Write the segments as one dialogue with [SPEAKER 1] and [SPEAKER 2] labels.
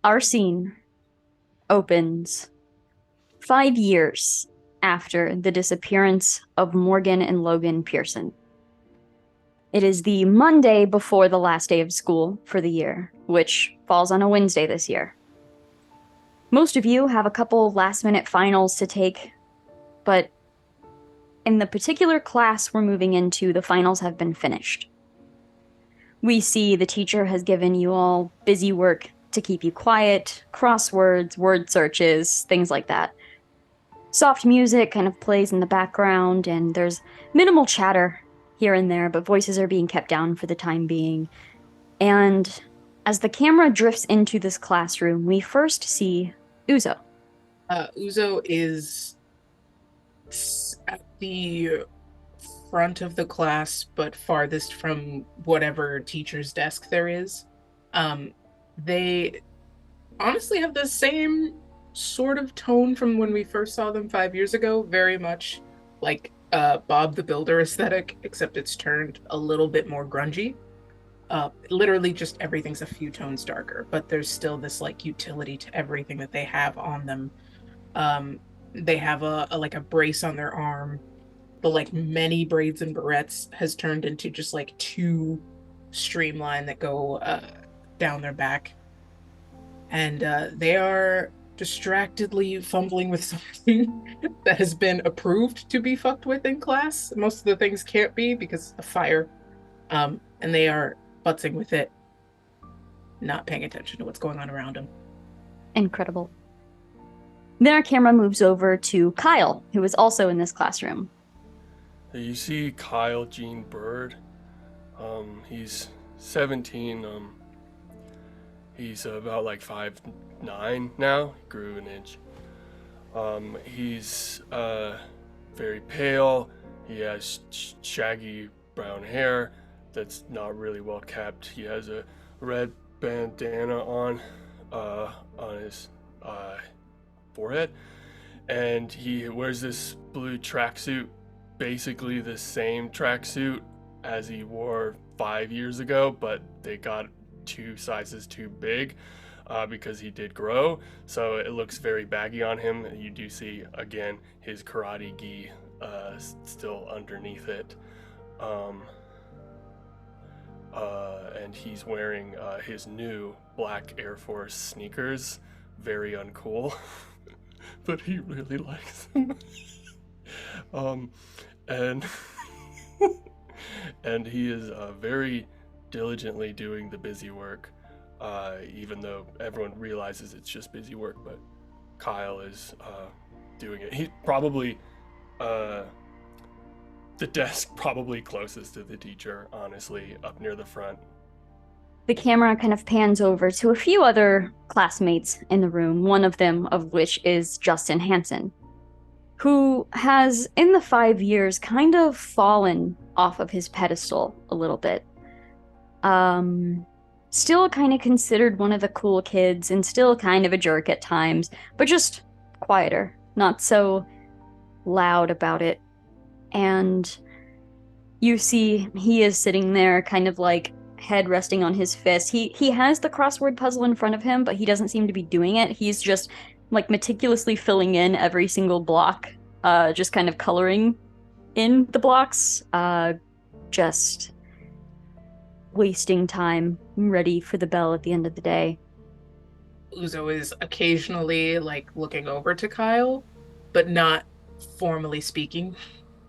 [SPEAKER 1] Our scene opens 5 years after the disappearance of Morgan and Logan Pearson. It is the Monday before the last day of school for the year, which falls on a Wednesday this year. Most of you have a couple last-minute finals to take, but in the particular class we're moving into, the finals have been finished. We see the teacher has given you all busy work to keep you quiet, crosswords, word searches, things like that. Soft music kind of plays in the background, and there's minimal chatter here and there, but voices are being kept down for the time being. And as the camera drifts into this classroom, we first see Uzo.
[SPEAKER 2] Uzo is at the front of the class, but farthest from whatever teacher's desk there is. They honestly have the same sort of tone from when we first saw them 5 years ago, very much like Bob the Builder aesthetic, except it's turned a little bit more grungy. Literally just everything's a few tones darker, but there's still this like utility to everything that they have on them. They have a like a brace on their arm. The like many braids and barrettes has turned into just like two streamline that go down their back, and they are distractedly fumbling with something that has been approved to be fucked with in class. Most of the things can't be because of fire, and they are butzing with it, not paying attention to what's going on around them.
[SPEAKER 1] Incredible. Then our camera moves over to Kyle, who is also in this classroom.
[SPEAKER 3] You see Kyle Gene Bird. He's 17. He's about like 5'9" now. He grew an inch. He's very pale. He has shaggy brown hair that's not really well kept. He has a red bandana on his forehead, and he wears this blue tracksuit, basically the same tracksuit as he wore 5 years ago, but they got 2 sizes too big because he did grow, so it looks very baggy on him. You do see again his karate gi still underneath it, and he's wearing his new black Air Force sneakers, very uncool. But he really likes them. And and he is very diligently doing the busy work, even though everyone realizes it's just busy work. But Kyle is doing it. He's probably the desk probably closest to the teacher, honestly, up near the front.
[SPEAKER 1] The camera kind of pans over to a few other classmates in the room, one of them of which is Justin Hansen, who has, in the 5 years, kind of fallen off of his pedestal a little bit. Still kind of considered one of the cool kids and still kind of a jerk at times, but just quieter, not so loud about it. And you see he is sitting there kind of like head resting on his fist. He has the crossword puzzle in front of him, but he doesn't seem to be doing it. He's just like meticulously filling in every single block, just kind of coloring in the blocks, just wasting time, ready for the bell at the end of the day.
[SPEAKER 2] Uzo is occasionally like looking over to Kyle, but not formally speaking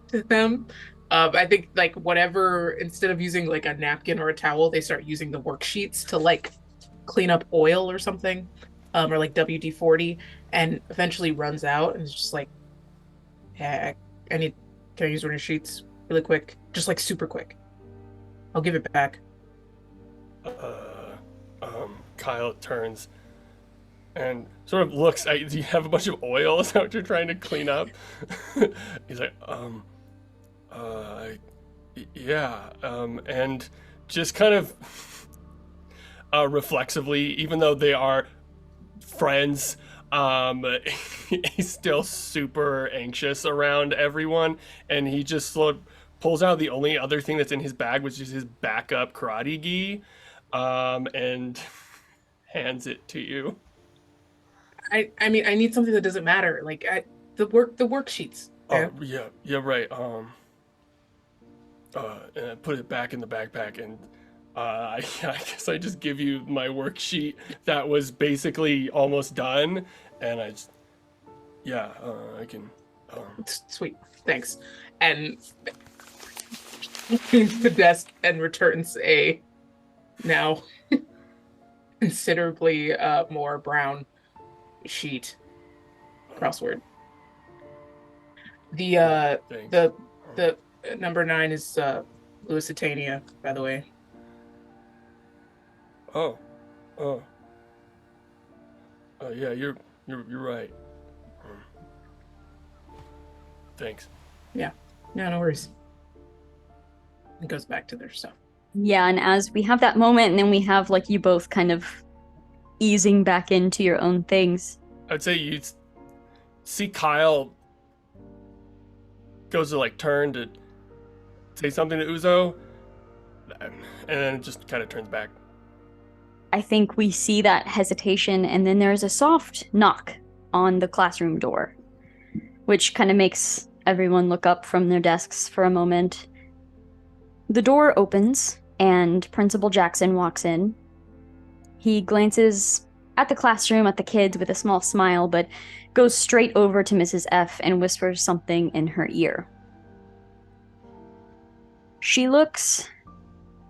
[SPEAKER 2] to them. I think like whatever, instead of using like a napkin or a towel, they start using the worksheets to like clean up oil or something, or like WD-40, and eventually runs out and is just like, yeah, I need, can I use one of your sheets really quick? Just like super quick. I'll give it back.
[SPEAKER 3] Uh, Kyle turns and sort of looks at you. Do you have a bunch of oil? Is that what you're trying to clean up? He's like, uh, yeah, and just kind of reflexively, even though they are friends, he's still super anxious around everyone, and he just sort of pulls out the only other thing that's in his bag, which is his backup karate gi, and hands it to you.
[SPEAKER 2] I mean, I need something that doesn't matter. Like the worksheets.
[SPEAKER 3] Oh,
[SPEAKER 2] Man.
[SPEAKER 3] yeah, right. And I put it back in the backpack, and I guess I just give you my worksheet that was basically almost done, and I can.
[SPEAKER 2] Sweet, thanks. And cleans the desk and returns a now considerably more brown sheet crossword. The
[SPEAKER 3] Thanks.
[SPEAKER 2] the number 9 is Lusitania, by the way.
[SPEAKER 3] Oh, oh, yeah, you're right. Thanks.
[SPEAKER 2] Yeah, no worries. It goes back to their stuff.
[SPEAKER 1] Yeah, and as we have that moment, and then we have like you both kind of easing back into your own things.
[SPEAKER 3] I'd say you see Kyle goes to like turn to say something to Uzo, and then it just kind of turns back.
[SPEAKER 1] I think we see that hesitation, and then there's a soft knock on the classroom door, which kind of makes everyone look up from their desks for a moment. The door opens, and Principal Jackson walks in. He glances at the classroom, at the kids with a small smile, but goes straight over to Mrs. F and whispers something in her ear. She looks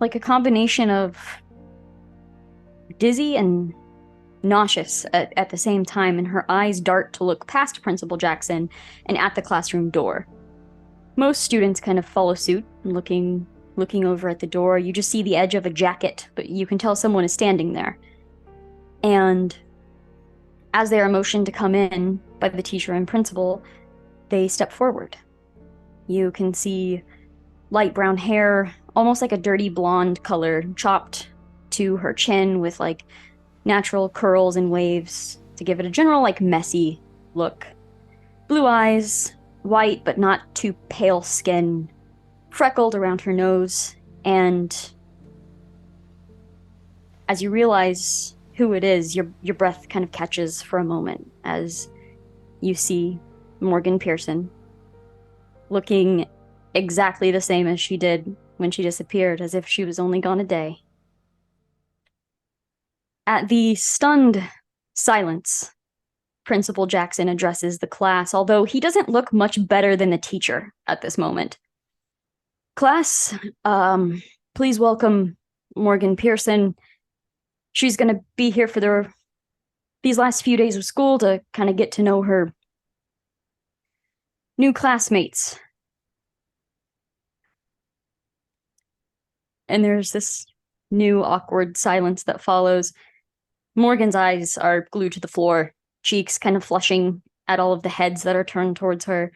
[SPEAKER 1] like a combination of dizzy and nauseous at the same time, and her eyes dart to look past Principal Jackson and at the classroom door. Most students kind of follow suit, looking over at the door. You just see the edge of a jacket, but you can tell someone is standing there. And as they are motioned to come in by the teacher and principal, they step forward. You can see light brown hair, almost like a dirty blonde color, chopped to her chin with like natural curls and waves to give it a general like messy look. Blue eyes, white but not too pale skin, freckled around her nose, and as you realize who it is, your breath kind of catches for a moment as you see Morgan Pearson looking exactly the same as she did when she disappeared, as if she was only gone a day. At the stunned silence, Principal Jackson addresses the class, although he doesn't look much better than the teacher at this moment. Class, please welcome Morgan Pearson. She's going to be here for these last few days of school to kind of get to know her new classmates. And there's this new awkward silence that follows. Morgan's eyes are glued to the floor, cheeks kind of flushing at all of the heads that are turned towards her.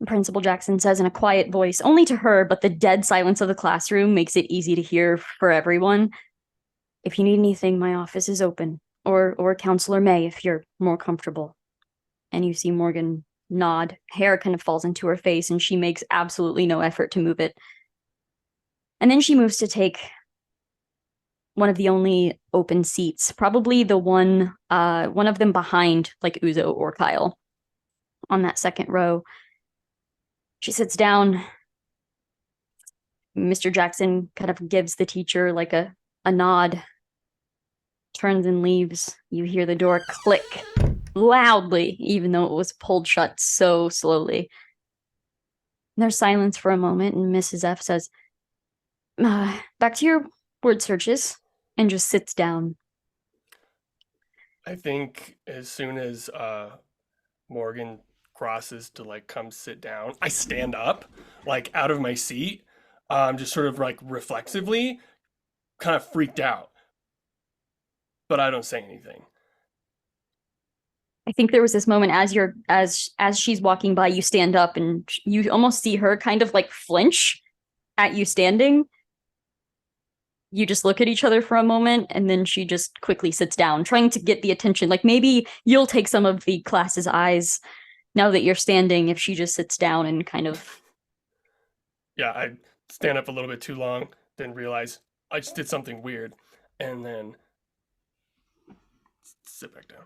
[SPEAKER 1] Principal Jackson says in a quiet voice, only to her, but the dead silence of the classroom makes it easy to hear for everyone. If you need anything, my office is open, or Counselor May if you're more comfortable. And you see Morgan nod. Hair kind of falls into her face, and she makes absolutely no effort to move it. And then she moves to take one of the only open seats, probably the one of them behind like Uzo or Kyle on that second row. She sits down. Mr. Jackson kind of gives the teacher like a nod, turns and leaves. You hear the door click loudly, even though it was pulled shut so slowly. There's silence for a moment, and Mrs. F says, back to your word searches, and just sits down.
[SPEAKER 3] I think as soon as Morgan crosses to like come sit down, I stand up like out of my seat, just sort of like reflexively, kind of freaked out, but I don't say anything.
[SPEAKER 1] I think there was this moment as she's walking by, you stand up and you almost see her kind of like flinch at you standing. You just look at each other for a moment, and then she just quickly sits down, trying to get the attention. Like maybe you'll take some of the class's eyes now that you're standing if she just sits down and kind of...
[SPEAKER 3] Yeah, I stand up a little bit too long, then realize I just did something weird, and then sit back down.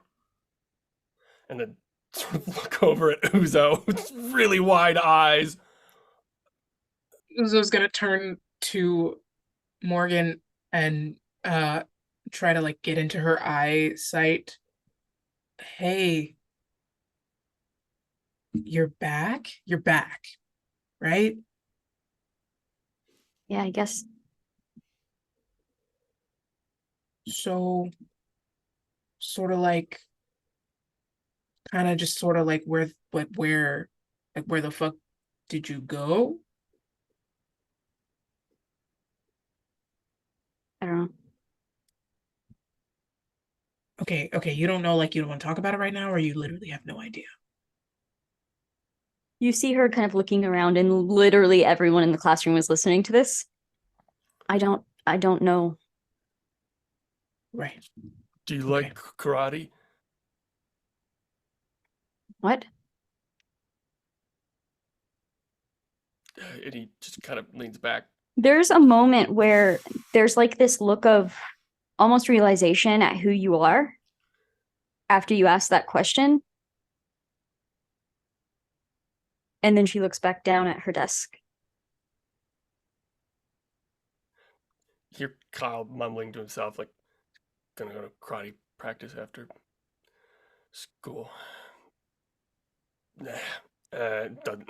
[SPEAKER 3] And then sort of look over at Uzo with really wide eyes.
[SPEAKER 2] Uzo's gonna turn to Morgan and try to like get into her eyesight. Hey, you're back? You're back, right?
[SPEAKER 1] Yeah, I guess.
[SPEAKER 2] So sort of like kind of just sort of like where the fuck did you go?
[SPEAKER 1] I don't know.
[SPEAKER 2] Okay, you don't know, like you don't want to talk about it right now, or you literally have no idea.
[SPEAKER 1] You see her kind of looking around, and literally everyone in the classroom is listening to this. I don't know.
[SPEAKER 2] Right.
[SPEAKER 3] Do you
[SPEAKER 2] Okay.
[SPEAKER 3] like karate?
[SPEAKER 1] What?
[SPEAKER 3] And he just kind of leans back.
[SPEAKER 1] There's a moment where there's like this look of almost realization at who you are after you ask that question. And then she looks back down at her desk.
[SPEAKER 3] Hear Kyle mumbling to himself, like, gonna go to karate practice after school. Doesn't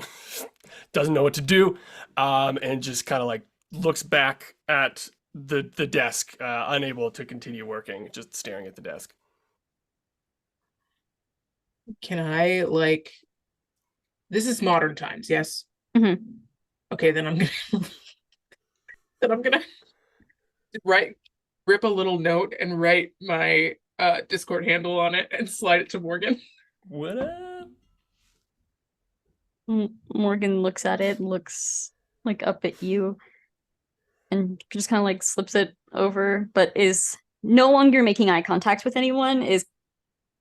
[SPEAKER 3] doesn't know what to do, and just kind of like looks back at the desk, unable to continue working, just staring at the desk.
[SPEAKER 2] Can I like this is modern times, yes?
[SPEAKER 1] Mm-hmm.
[SPEAKER 2] Okay, then I'm gonna then I'm gonna write rip a little note and write my Discord handle on it and slide it to Morgan.
[SPEAKER 3] What up?
[SPEAKER 1] Morgan looks at it, looks like up at you, and just kind of like slips it over, but is no longer making eye contact with anyone, is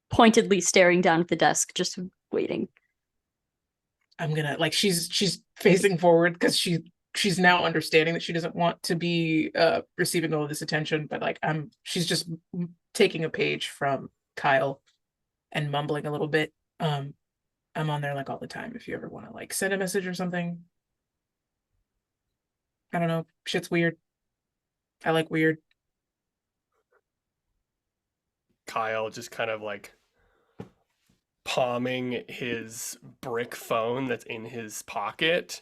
[SPEAKER 1] pointedly staring down at the desk, just waiting.
[SPEAKER 2] I'm gonna like she's facing forward because she's now understanding that she doesn't want to be receiving all of this attention, but like she's just taking a page from Kyle and mumbling a little bit. I'm on there like all the time if you ever want to like send a message or something. I don't know, shit's weird. I like weird.
[SPEAKER 3] Kyle just kind of like palming his brick phone that's in his pocket,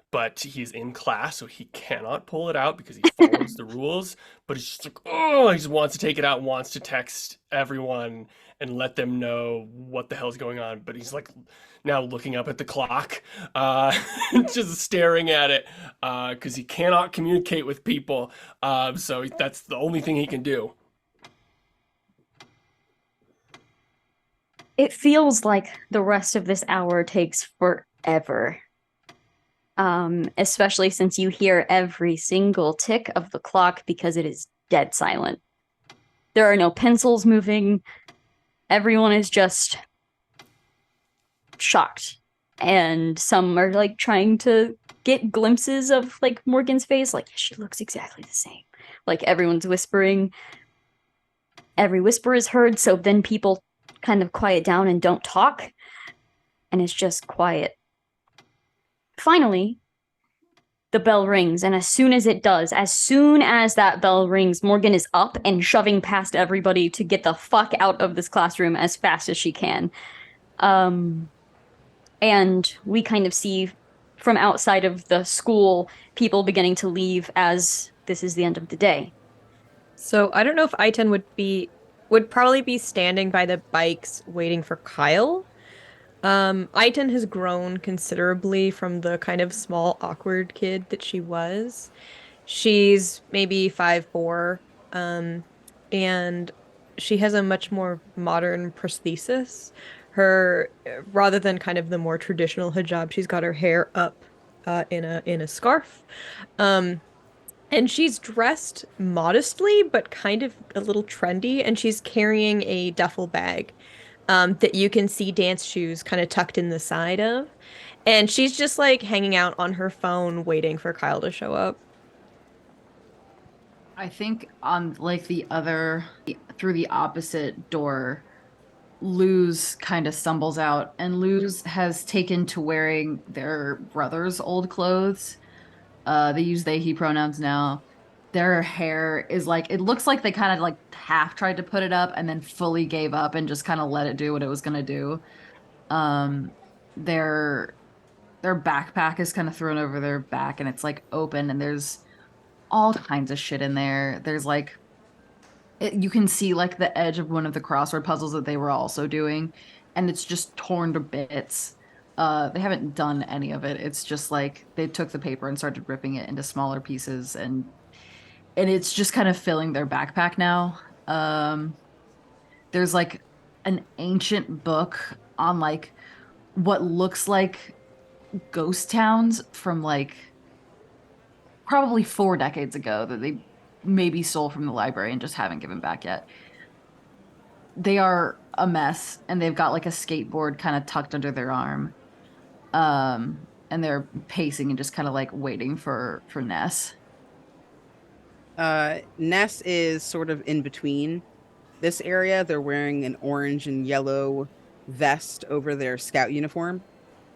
[SPEAKER 3] but he's in class, so he cannot pull it out because he follows the rules. But he's just like, oh, he just wants to take it out, wants to text everyone and let them know what the hell's going on. But he's like now looking up at the clock, just staring at it, because he cannot communicate with people. So that's the only thing he can do.
[SPEAKER 1] It feels like the rest of this hour takes forever. Especially since you hear every single tick of the clock because it is dead silent. There are no pencils moving. Everyone is just shocked. And some are like trying to get glimpses of like Morgan's face, like she looks exactly the same. Like everyone's whispering. Every whisper is heard, so then people kind of quiet down and don't talk. And it's just quiet. Finally, the bell rings, and as soon as it does, as soon as that bell rings, Morgan is up and shoving past everybody to get the fuck out of this classroom as fast as she can. And we kind of see from outside of the school people beginning to leave as this is the end of the day.
[SPEAKER 4] So I don't know if I-10 would probably be standing by the bikes waiting for Kyle. I-10 has grown considerably from the kind of small, awkward kid that she was. She's maybe 5'4", and she has a much more modern prosthesis. Rather than kind of the more traditional hijab, she's got her hair up in a scarf. And she's dressed modestly, but kind of a little trendy, and she's carrying a duffel bag that you can see dance shoes kind of tucked in the side of. And she's just like hanging out on her phone waiting for Kyle to show up.
[SPEAKER 5] I think on like through the opposite door, Luz kind of stumbles out, and Luz has taken to wearing their brother's old clothes. They use they, he pronouns now. Their hair is like, it looks like they kind of like half tried to put it up and then fully gave up and just kind of let it do what it was gonna do. Um, their their backpack is kind of thrown over their back and it's like open and there's all kinds of shit in there. There's like you can see like the edge of one of the crossword puzzles that they were also doing, and it's just torn to bits. They haven't done any of it. It's just like they took the paper and started ripping it into smaller pieces, and it's just kind of filling their backpack now. There's like an ancient book on like what looks like ghost towns from like probably 4 decades ago that they maybe stole from the library and just haven't given back yet. They are a mess, and they've got like a skateboard kind of tucked under their arm. And they're pacing and just kind of like waiting for Ness.
[SPEAKER 6] Ness is sort of in between this area. They're wearing an orange and yellow vest over their scout uniform.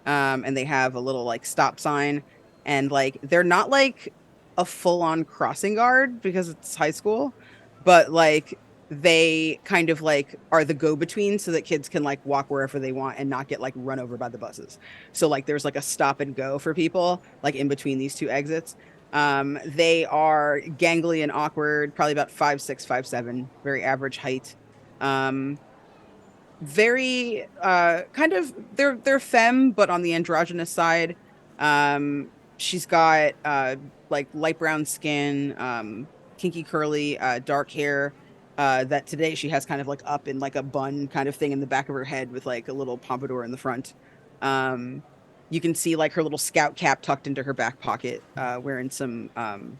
[SPEAKER 6] And they have a little like stop sign, and like they're not like a full-on crossing guard because it's high school, but like they kind of like are the go-between so that kids can like walk wherever they want and not get like run over by the buses. So like there's like a stop and go for people like in between these two exits. They are gangly and awkward, probably about 5'6", 5'7", very average height. Very kind of they're femme but on the androgynous side. She's got like light brown skin, kinky curly dark hair that today she has kind of like up in like a bun kind of thing in the back of her head with like a little pompadour in the front. You can see like her little scout cap tucked into her back pocket, wearing some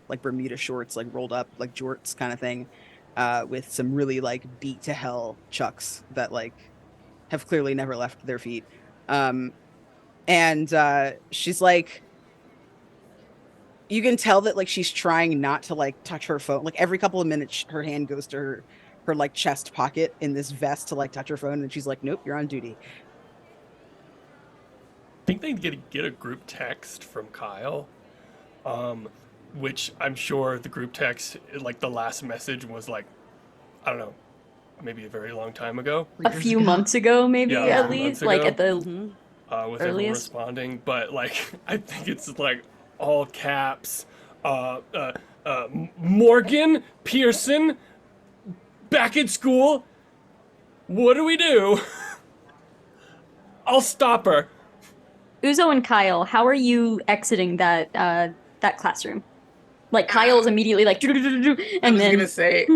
[SPEAKER 6] like Bermuda shorts, like rolled up like jorts kind of thing, with some really like beat to hell chucks that like have clearly never left their feet. And she's like, you can tell that like she's trying not to like touch her phone. Like every couple of minutes, her hand goes to her like chest pocket in this vest to like touch her phone, and she's like, "Nope, you're on duty."
[SPEAKER 3] I think they get a group text from Kyle, which I'm sure the group text, like the last message was like, I don't know, maybe a very long time ago.
[SPEAKER 1] A few months ago, maybe
[SPEAKER 3] Yeah,
[SPEAKER 1] at least, like at the
[SPEAKER 6] Mhm.
[SPEAKER 3] With everyone
[SPEAKER 1] earliest.
[SPEAKER 3] responding, but like I think it's like all caps. Morgan Pearson back at school. What do we do? I'll stop her.
[SPEAKER 1] Uzo and Kyle. How are you exiting that classroom? Like Kyle is immediately like, and
[SPEAKER 2] I was
[SPEAKER 1] then
[SPEAKER 2] gonna say,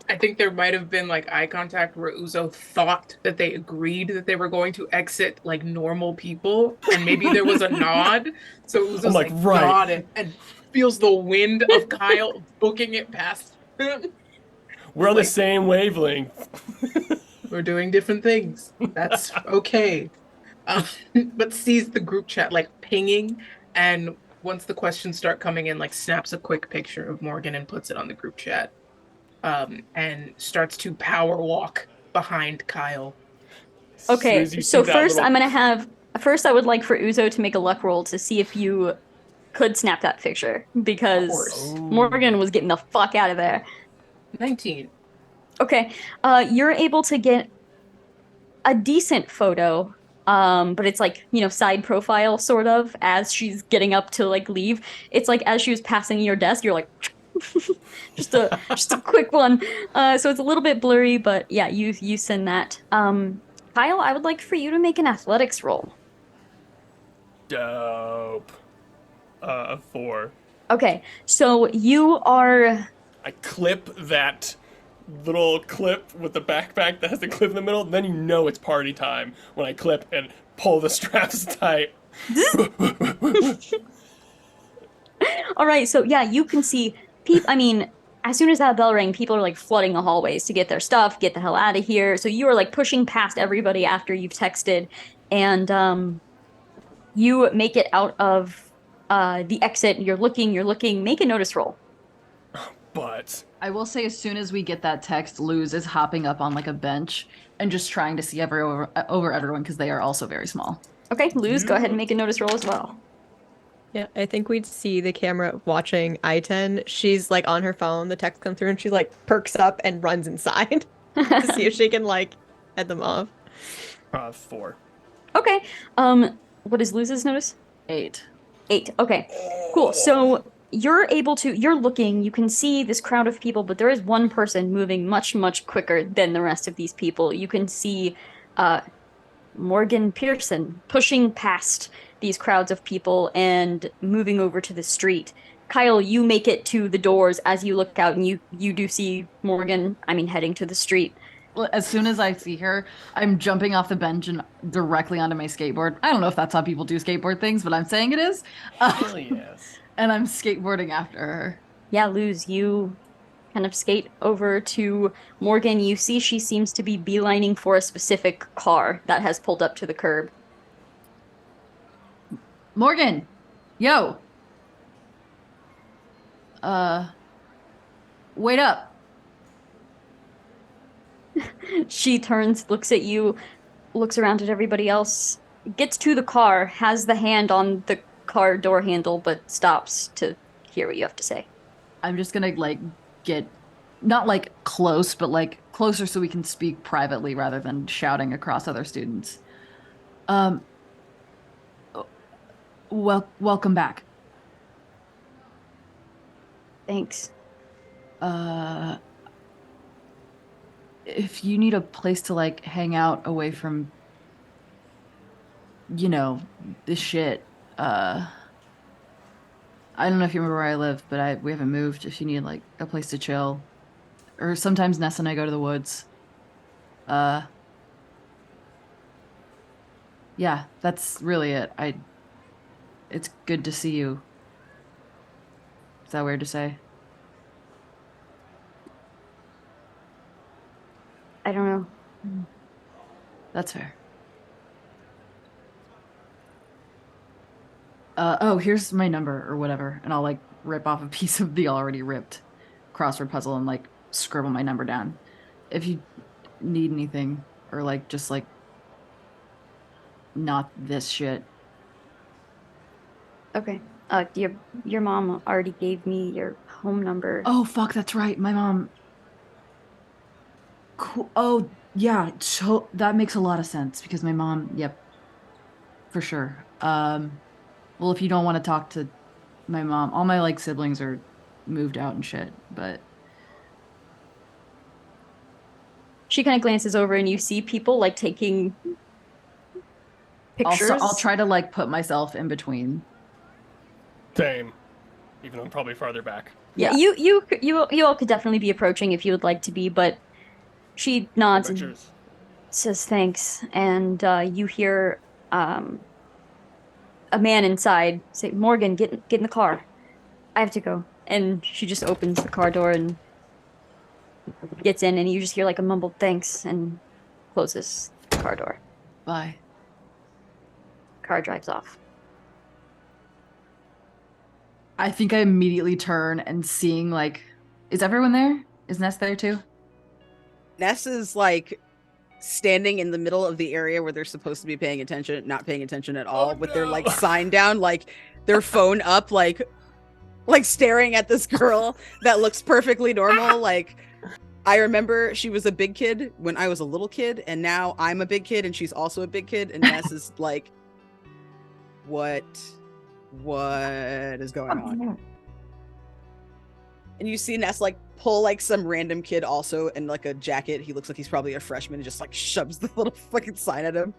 [SPEAKER 2] I think there might have been like eye contact where Uzo thought that they agreed that they were going to exit like normal people, and maybe there was a nod. So Uzo's
[SPEAKER 3] I'm like,
[SPEAKER 2] like,
[SPEAKER 3] right.
[SPEAKER 2] got it, and feels the wind of Kyle booking it past him.
[SPEAKER 3] We're on the
[SPEAKER 2] Like-
[SPEAKER 3] same wavelength.
[SPEAKER 2] We're doing different things. That's okay. Um, but sees the group chat like pinging, and once the questions start coming in, like snaps a quick picture of Morgan and puts it on the group chat. And starts to power walk behind Kyle.
[SPEAKER 1] okay.
[SPEAKER 3] As you
[SPEAKER 1] So
[SPEAKER 3] see that
[SPEAKER 1] first,
[SPEAKER 3] little-
[SPEAKER 1] I'm gonna have first. I would like for Uzo to make a luck roll to see if you could snap that picture
[SPEAKER 2] Of
[SPEAKER 1] because
[SPEAKER 2] course.
[SPEAKER 1] Morgan was getting the fuck out of there.
[SPEAKER 2] 19.
[SPEAKER 1] Okay, you're able to get a decent photo, but it's like, side profile sort of as she's getting up to like leave. It's like as she was passing your desk, you're like just a quick one. So it's a little bit blurry, but yeah, you send that. Kyle, I would like for you to make an athletics roll.
[SPEAKER 3] Dope. 4.
[SPEAKER 1] Okay, so you are
[SPEAKER 3] I clip that little clip with the backpack that has the clip in the middle, then you know it's party time when I clip and pull the straps tight.
[SPEAKER 1] all right. So yeah, you can see people. I mean, as soon as that bell rang, people are like flooding the hallways to get their stuff, get the hell out of here. So you are like pushing past everybody after you've texted, and you make it out of the exit. You're looking. Make a notice roll.
[SPEAKER 3] but
[SPEAKER 5] I will say, as soon as we get that text, Luz is hopping up on like a bench and just trying to see over everyone because they are also very small.
[SPEAKER 1] Okay, Luz, go ahead and make a notice roll as well.
[SPEAKER 4] Yeah, I think we'd see the camera watching I-10. She's like on her phone, the text comes through, and she like perks up and runs inside to see if she can like head them off.
[SPEAKER 3] 4.
[SPEAKER 1] Okay. What is Luz's notice?
[SPEAKER 5] 8.
[SPEAKER 1] 8. Okay. Cool. So you're looking, you can see this crowd of people, but there is one person moving much, much quicker than the rest of these people. You can see Morgan Pearson pushing past these crowds of people and moving over to the street. Kyle, you make it to the doors as you look out, and you do see Morgan, heading to the street.
[SPEAKER 5] As soon as I see her, I'm jumping off the bench and directly onto my skateboard. I don't know if that's how people do skateboard things, but I'm saying it is.
[SPEAKER 3] Hell yes.
[SPEAKER 5] And I'm skateboarding after her.
[SPEAKER 1] Yeah, Luz, you kind of skate over to Morgan. You see she seems to be beelining for a specific car that has pulled up to the curb.
[SPEAKER 5] Morgan! Yo! Wait up.
[SPEAKER 1] She turns, looks at you, looks around at everybody else, gets to the car, has the hand on the car door handle, but stops to hear what you have to say.
[SPEAKER 5] I'm just gonna, get, not, close, but, closer so we can speak privately rather than shouting across other students. Welcome back.
[SPEAKER 1] Thanks.
[SPEAKER 5] If you need a place to, hang out away from, this shit, I don't know if you remember where I live, but we haven't moved. If you need, a place to chill. Or sometimes Ness and I go to the woods. Yeah, that's really it. It's good to see you. Is that weird to say?
[SPEAKER 1] I don't know.
[SPEAKER 5] That's fair. Here's my number or whatever, and I'll rip off a piece of the already ripped crossword puzzle and scribble my number down. If you need anything or just not this shit.
[SPEAKER 1] Okay. Your mom already gave me your home number.
[SPEAKER 5] Oh fuck, that's right. My mom. Cool. Oh yeah, so that makes a lot of sense because my mom. Yep, for sure. Well, if you don't want to talk to my mom, all my siblings are moved out and shit. But
[SPEAKER 1] she kind of glances over and you see people taking pictures.
[SPEAKER 5] Also, I'll try to put myself in between.
[SPEAKER 3] Same. Even though I'm probably farther back.
[SPEAKER 1] Yeah, you all could definitely be approaching if you would like to be, but she nods and says thanks, and you hear a man inside say, "Morgan, get in the car. I have to go." And she just opens the car door and gets in, and you just hear a mumbled thanks and closes the car door.
[SPEAKER 5] Bye.
[SPEAKER 1] Car drives off.
[SPEAKER 5] I think I immediately turn and seeing is everyone there? Is Ness there too?
[SPEAKER 6] Ness is standing in the middle of the area where they're supposed to be paying attention, not paying attention at all, with their sign down, their phone up, staring at this girl that looks perfectly normal. I remember she was a big kid when I was a little kid, and now I'm a big kid and she's also a big kid, and Ness is what is going on? And you see Ness pull some random kid also in a jacket. He looks like he's probably a freshman and just shoves the little fucking sign at him.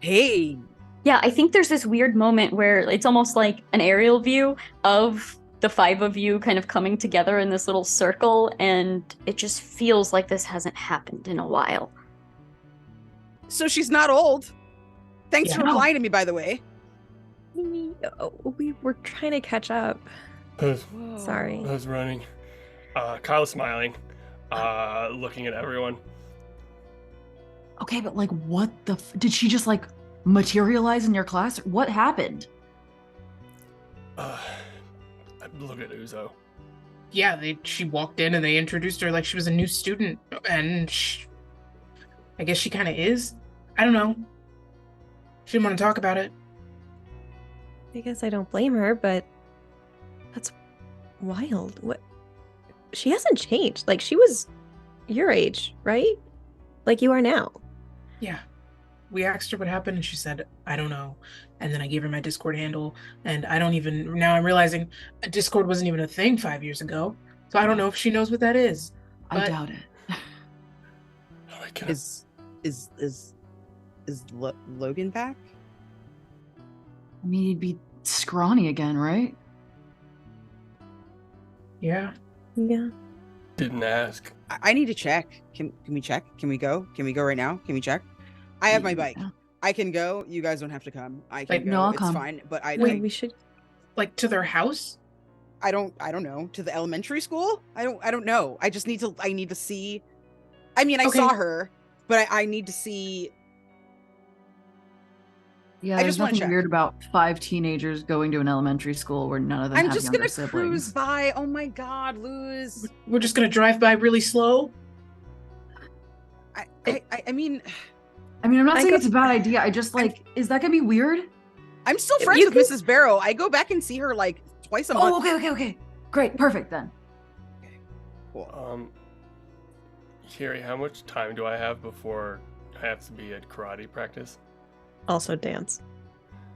[SPEAKER 6] Hey.
[SPEAKER 1] Yeah, I think there's this weird moment where it's almost like an aerial view of the 5 of you kind of coming together in this little circle, and it just feels like this hasn't happened in a while.
[SPEAKER 6] So she's not old. Thanks for replying to me, by the way.
[SPEAKER 4] We were trying to catch up. Sorry.
[SPEAKER 3] I was running. Kyle's smiling, looking at everyone.
[SPEAKER 5] Okay, but what the did she just materialize in your class? What happened?
[SPEAKER 3] Look at Uzo.
[SPEAKER 2] yeah, she walked in and they introduced her like she was a new student, and I guess she kind of is. I don't know. She didn't want to talk about it.
[SPEAKER 4] I guess I don't blame her, but that's wild. What? She hasn't changed. Like, she was your age, right? Like you are now.
[SPEAKER 2] Yeah. We asked her what happened, and she said, I don't know. And then I gave her my Discord handle, and now I'm realizing Discord wasn't even a thing 5 years ago. So I don't know if she knows what that is.
[SPEAKER 5] I
[SPEAKER 2] But
[SPEAKER 5] doubt it.
[SPEAKER 3] Oh, I can
[SPEAKER 6] Is Logan back?
[SPEAKER 5] I mean, he'd be scrawny again, right?
[SPEAKER 2] yeah.
[SPEAKER 4] Yeah.
[SPEAKER 3] didn't ask.
[SPEAKER 6] I need to check. Can we check? Can we go? Can we go right now? Can we check? I have my bike.
[SPEAKER 5] Yeah.
[SPEAKER 6] I can go. You guys don't have to come. I can
[SPEAKER 2] Like,
[SPEAKER 6] go.
[SPEAKER 5] no, I'll
[SPEAKER 6] it's
[SPEAKER 5] come.
[SPEAKER 6] fine. But
[SPEAKER 4] Wait, we should.
[SPEAKER 2] Like to their house?
[SPEAKER 6] I don't know. To the elementary school? I don't know. I need to see. I mean, I
[SPEAKER 2] Okay.
[SPEAKER 6] saw her, but I need to see.
[SPEAKER 5] Yeah,
[SPEAKER 6] I
[SPEAKER 5] there's
[SPEAKER 6] just wanna
[SPEAKER 5] nothing
[SPEAKER 6] check.
[SPEAKER 5] weird about 5 teenagers going to an elementary school where none of them
[SPEAKER 6] I'm
[SPEAKER 5] have
[SPEAKER 6] just
[SPEAKER 5] younger
[SPEAKER 6] gonna
[SPEAKER 5] siblings.
[SPEAKER 6] cruise by. Oh my god, Luz.
[SPEAKER 2] We're just gonna drive by really slow?
[SPEAKER 6] I mean,
[SPEAKER 5] I mean, I'm not
[SPEAKER 4] I
[SPEAKER 5] saying
[SPEAKER 4] go-
[SPEAKER 5] it's a bad idea. I just like, is that gonna be weird?
[SPEAKER 6] I'm still
[SPEAKER 4] You
[SPEAKER 6] friends with
[SPEAKER 4] could-
[SPEAKER 6] Mrs. Barrow. I go back and see her like twice a month.
[SPEAKER 5] Oh, okay. Great, perfect then.
[SPEAKER 6] Cool.
[SPEAKER 3] Kerri, how much time do I have before I have to be at karate practice?
[SPEAKER 4] Also dance.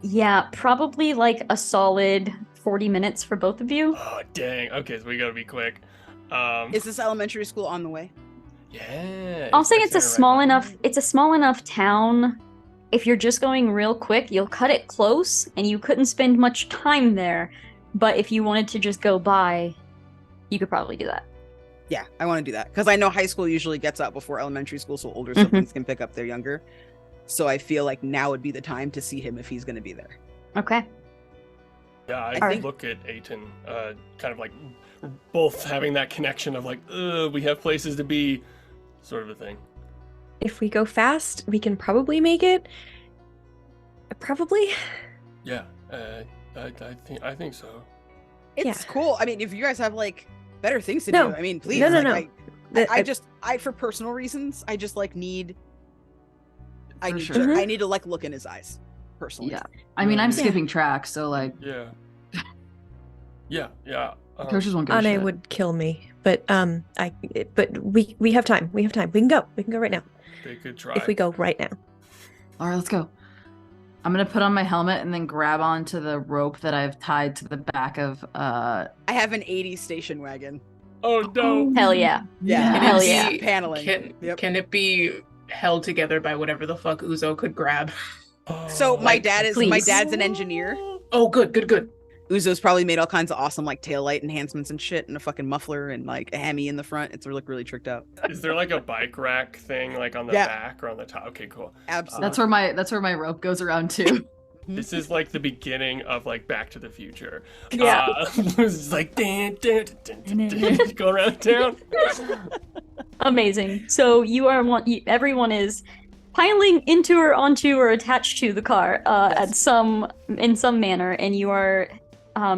[SPEAKER 1] Yeah, probably like a solid 40 minutes for both of you.
[SPEAKER 3] Oh, dang. Okay, so we gotta be quick.
[SPEAKER 6] Is this elementary school on the way?
[SPEAKER 3] Yeah.
[SPEAKER 1] I'll say it's a
[SPEAKER 3] standing right
[SPEAKER 1] small
[SPEAKER 3] behind
[SPEAKER 1] enough
[SPEAKER 3] me.
[SPEAKER 1] it's a small enough town. If you're just going real quick, you'll cut it close and you couldn't spend much time there. But if you wanted to just go by, you could probably do that.
[SPEAKER 6] Yeah, I want to do that because I know high school usually gets out before elementary school, so older
[SPEAKER 1] Mhm.
[SPEAKER 6] siblings can pick up their younger. So I feel like now would be the time to see him if he's going to be there.
[SPEAKER 1] Okay.
[SPEAKER 3] Yeah, I
[SPEAKER 6] Alright.
[SPEAKER 3] look at Aiton, kind of like both having that connection of like, we have places to be, sort of a thing.
[SPEAKER 4] If we go fast, we can probably make it. Probably.
[SPEAKER 3] Yeah, I think so.
[SPEAKER 6] It's
[SPEAKER 4] Yeah.
[SPEAKER 6] cool. I mean, if you guys have like better things to
[SPEAKER 4] No.
[SPEAKER 6] do, I mean, please.
[SPEAKER 4] No,
[SPEAKER 6] like,
[SPEAKER 4] The-
[SPEAKER 6] I for personal reasons, I just like need. I
[SPEAKER 5] For
[SPEAKER 6] need
[SPEAKER 5] sure.
[SPEAKER 6] to,
[SPEAKER 4] Mhm.
[SPEAKER 6] I need to like look in his eyes, personally.
[SPEAKER 5] Yeah. I mean, I'm
[SPEAKER 3] Yeah.
[SPEAKER 5] skipping track, so like,
[SPEAKER 3] Yeah. Yeah.
[SPEAKER 5] coaches won't give a
[SPEAKER 4] Ane
[SPEAKER 5] shit.
[SPEAKER 4] would kill me, but we have time. We have time. We can go. We can go right now.
[SPEAKER 3] They could try.
[SPEAKER 4] If we go right now.
[SPEAKER 5] All right, let's go. I'm gonna put on my helmet and then grab onto the rope that I've tied to the back of
[SPEAKER 6] I have an 80s station wagon.
[SPEAKER 3] Oh no!
[SPEAKER 1] Hell yeah.
[SPEAKER 6] Yeah,
[SPEAKER 2] Can
[SPEAKER 1] Hell
[SPEAKER 2] it
[SPEAKER 1] yeah.
[SPEAKER 2] be,
[SPEAKER 6] paneling. Yep.
[SPEAKER 2] Can it be held together by whatever the fuck Uzo could grab?
[SPEAKER 6] So my
[SPEAKER 2] Like,
[SPEAKER 6] dad's
[SPEAKER 1] please.
[SPEAKER 6] an engineer.
[SPEAKER 2] Oh, good.
[SPEAKER 6] Uzo's probably made all kinds of awesome like taillight enhancements and shit, and a fucking muffler and like a Hemi in the front. It's really tricked out.
[SPEAKER 3] Is there like a bike rack thing like on the
[SPEAKER 6] Yeah.
[SPEAKER 3] back or on the top? Okay, cool.
[SPEAKER 6] Absolutely.
[SPEAKER 5] That's where my rope goes around too.
[SPEAKER 3] This is like the beginning of like Back to the Future.
[SPEAKER 1] Yeah.
[SPEAKER 3] It's like go around town.
[SPEAKER 1] Amazing. So everyone is piling into or onto or attached to the car
[SPEAKER 6] Yes.
[SPEAKER 1] in some manner, and you are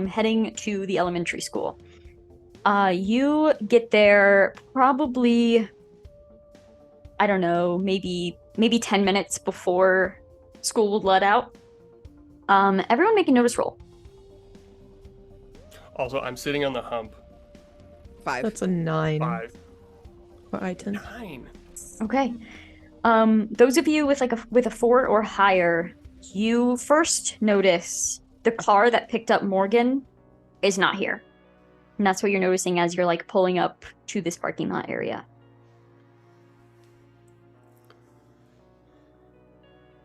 [SPEAKER 1] heading to the elementary school. You get there probably, I don't know, maybe 10 minutes before school would let out. Everyone make a notice roll.
[SPEAKER 3] Also, I'm sitting on the hump.
[SPEAKER 6] 5.
[SPEAKER 4] That's a 9
[SPEAKER 3] 5.
[SPEAKER 4] for Aiton.
[SPEAKER 3] 9.
[SPEAKER 1] Okay. Those of you with a 4 or higher, you first notice the car that picked up Morgan is not here. And that's what you're noticing as you're like pulling up to this parking lot area.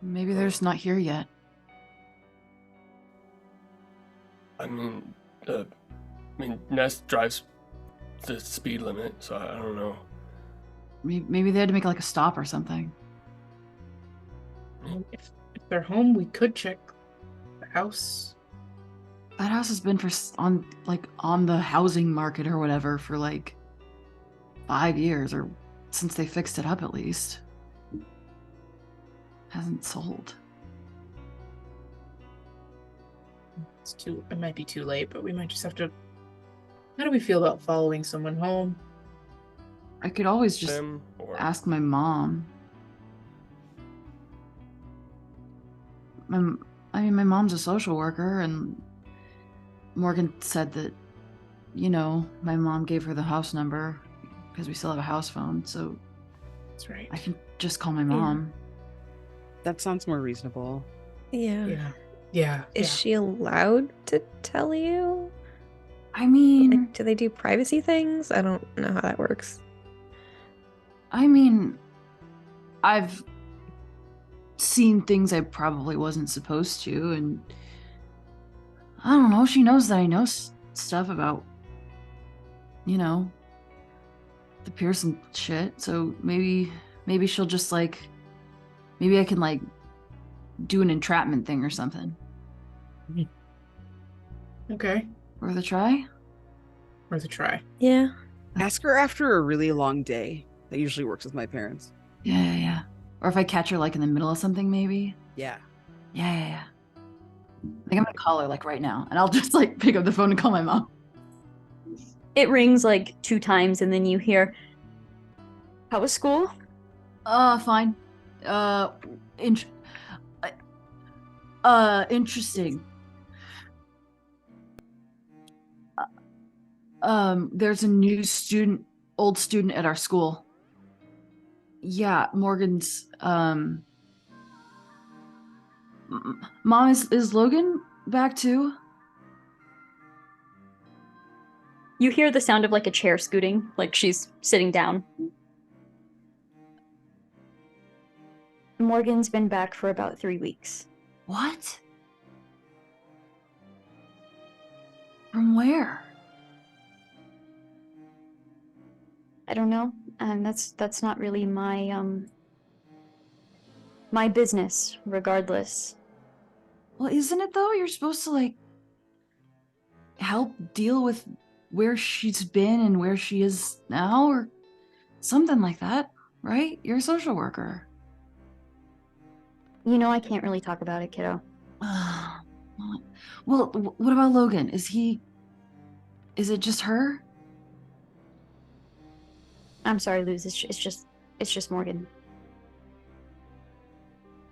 [SPEAKER 5] Maybe they're just not here yet.
[SPEAKER 3] I mean, Nest drives the speed limit, so I don't know.
[SPEAKER 5] Maybe they had to make like a stop or something.
[SPEAKER 2] If they're home, we could check the house.
[SPEAKER 5] That house has been on the housing market or whatever for like 5 years, or since they fixed it up at least. Hasn't sold.
[SPEAKER 2] It might be too late, but we might just have to How do we feel about following someone home?
[SPEAKER 5] I could always just
[SPEAKER 3] Them or
[SPEAKER 5] ask my mom. My mom's a social worker, and Morgan said that, my mom gave her the house number because we still have a house phone, so
[SPEAKER 2] That's right.
[SPEAKER 5] I can just call my mom.
[SPEAKER 6] That sounds more reasonable.
[SPEAKER 4] Yeah.
[SPEAKER 2] Yeah.
[SPEAKER 4] Is she allowed to tell you?
[SPEAKER 5] I mean,
[SPEAKER 4] Like, do they do privacy things? I don't know how that works.
[SPEAKER 5] I've seen things I probably wasn't supposed to, and I don't know, she knows that I know stuff about, the Pearson shit, so maybe she'll just maybe I can do an entrapment thing or something.
[SPEAKER 2] Okay.
[SPEAKER 5] Worth a try?
[SPEAKER 2] Worth a try.
[SPEAKER 4] Yeah.
[SPEAKER 6] Ask her after a really long day. That usually works with my parents.
[SPEAKER 5] Yeah. Or if I catch her in the middle of something, maybe.
[SPEAKER 6] Yeah.
[SPEAKER 5] Yeah. I'm gonna call her right now, and I'll just pick up the phone and call my mom.
[SPEAKER 1] It rings 2 times, and then you hear, "How was school?"
[SPEAKER 5] Fine. Interesting. There's a new old student at our school. Yeah, Morgan's, Mom, is Logan back too?
[SPEAKER 1] You hear the sound of a chair scooting, she's sitting down. Morgan's been back for about 3 weeks.
[SPEAKER 5] What? From where?
[SPEAKER 1] I don't know. That's not really my business, regardless.
[SPEAKER 5] Well, isn't it though? You're supposed to help deal with where she's been and where she is now, or something like that, right? You're a social worker.
[SPEAKER 1] I can't really talk about it, kiddo.
[SPEAKER 5] Well, what about Logan? Is it just her?
[SPEAKER 1] I'm sorry, Luz. It's just Morgan.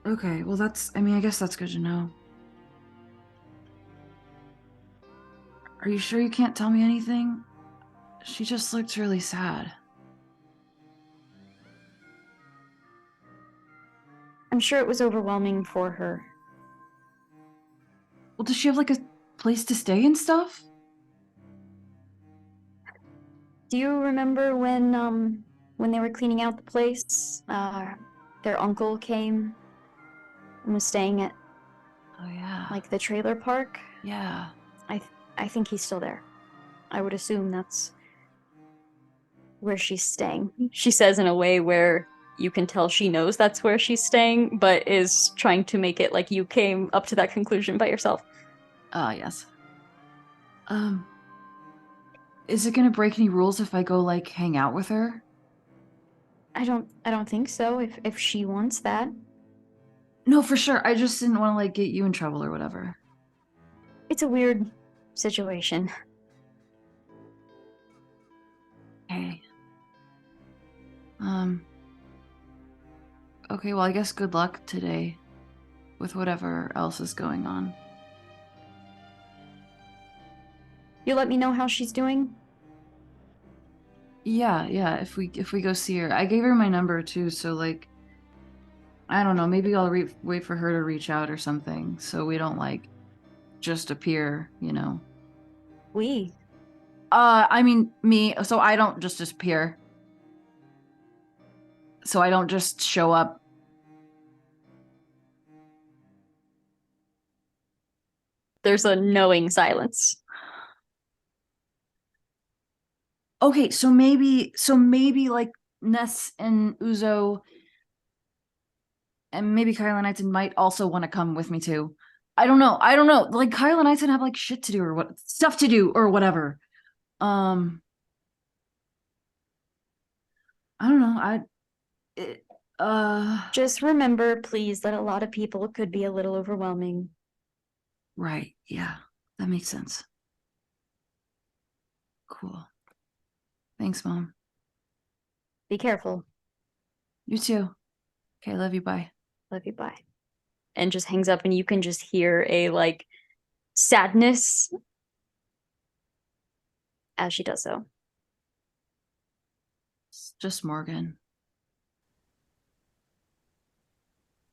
[SPEAKER 5] Okay, well I guess that's good to know. Are you sure you can't tell me anything? She just looked really sad.
[SPEAKER 1] I'm sure it was overwhelming for her.
[SPEAKER 5] Well, does she have a place to stay and stuff?
[SPEAKER 1] Do you remember when they were cleaning out the place, their uncle came and was staying at
[SPEAKER 5] Oh yeah.
[SPEAKER 1] the trailer park?
[SPEAKER 5] Yeah.
[SPEAKER 1] I think he's still there. I would assume that's where she's staying. She says in a way where you can tell she knows that's where she's staying, but is trying to make it like you came up to that conclusion by yourself.
[SPEAKER 5] Yes. Is it gonna break any rules if I go hang out with her?
[SPEAKER 1] I don't think so, if she wants that.
[SPEAKER 5] No, for sure. I just didn't want to get you in trouble or whatever.
[SPEAKER 1] It's a weird situation.
[SPEAKER 5] Okay. Okay, well, I guess good luck today with whatever else is going on.
[SPEAKER 1] You let me know how she's doing?
[SPEAKER 5] Yeah, if we go see her. I gave her my number too, so I don't know, maybe I'll wait for her to reach out or something so we don't just appear,
[SPEAKER 1] We.
[SPEAKER 5] I mean me, so I don't just disappear. So I don't just show up.
[SPEAKER 1] There's a knowing silence.
[SPEAKER 5] Okay, so maybe Ness and Uzo and maybe Kyle and Iton might also want to come with me too. I don't know. Kyle and Iton have shit to do or stuff to do or whatever. I don't know.
[SPEAKER 1] Just remember, please, that a lot of people could be a little overwhelming.
[SPEAKER 5] Right. Yeah, that makes sense. Cool. Thanks, Mom.
[SPEAKER 1] Be careful.
[SPEAKER 5] You too. Okay, love you. Bye.
[SPEAKER 1] Love you, bye. And just hangs up, and you can just hear a like sadness as she does so.
[SPEAKER 5] It's just Morgan.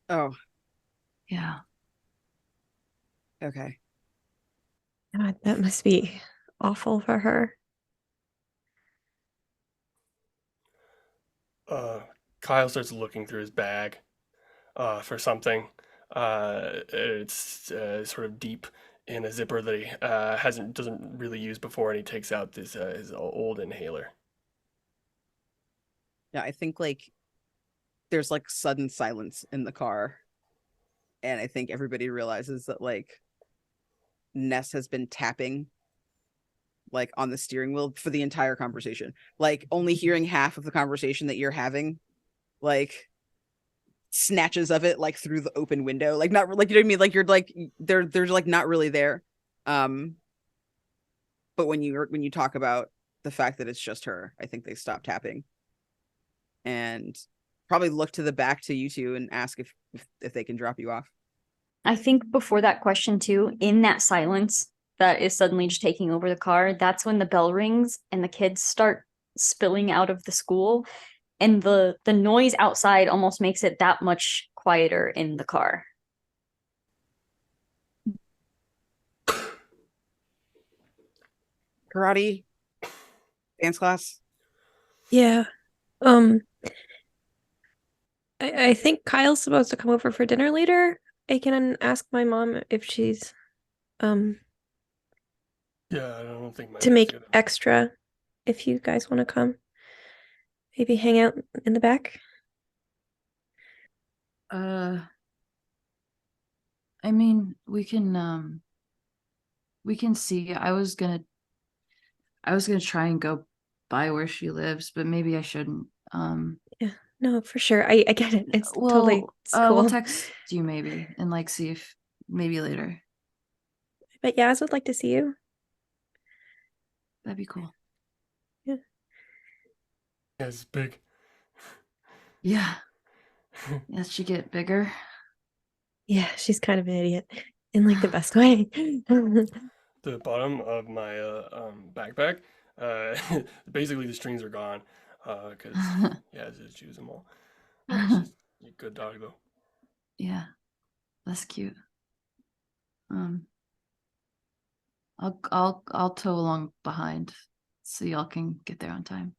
[SPEAKER 6] Oh,
[SPEAKER 5] Yeah.
[SPEAKER 6] okay.
[SPEAKER 4] God, that must be awful for her.
[SPEAKER 3] Kyle starts looking through his bag for something. It's sort of deep in a zipper that he doesn't really use before, and he takes out this his old inhaler.
[SPEAKER 6] Yeah, I think like there's like sudden silence in the car, and I think everybody realizes that like Ness has been tapping like on the steering wheel for the entire conversation, like only hearing half of the conversation that you're having, like snatches of it like through the open window, like not like, you know what I mean, like you're like they're like not really there. But when you talk about the fact that it's just her, I think they stop tapping and probably look to the back to you two and ask if they can drop you off.
[SPEAKER 1] I think before that question too, in that silence that is suddenly just taking over the car, that's when the bell rings and the kids start spilling out of the school, and the noise outside almost makes it that much quieter in the car.
[SPEAKER 6] Karate, dance class.
[SPEAKER 4] Yeah. I think Kyle's supposed to come over for dinner later. I can ask my mom if she's
[SPEAKER 3] Yeah, I don't think my
[SPEAKER 4] to
[SPEAKER 3] dad's
[SPEAKER 4] make
[SPEAKER 3] gonna.
[SPEAKER 4] extra if you guys want to come. Maybe hang out in the back.
[SPEAKER 5] I mean, we can see. I was gonna try and go by where she lives, but maybe I shouldn't.
[SPEAKER 4] Yeah, no, for sure. I get it. It's totally cool.
[SPEAKER 5] We'll text you maybe and like see if maybe later.
[SPEAKER 4] But Yaz would like to see you.
[SPEAKER 5] That'd be cool.
[SPEAKER 3] Yeah, it's big.
[SPEAKER 5] Yeah. As she get bigger.
[SPEAKER 4] Yeah, she's kind of an idiot in like the best way.
[SPEAKER 3] The bottom of my backpack, basically the strings are gone because yeah, just use them all. She's a good dog though.
[SPEAKER 5] Yeah, that's cute. I'll tow along behind so y'all can get there on time.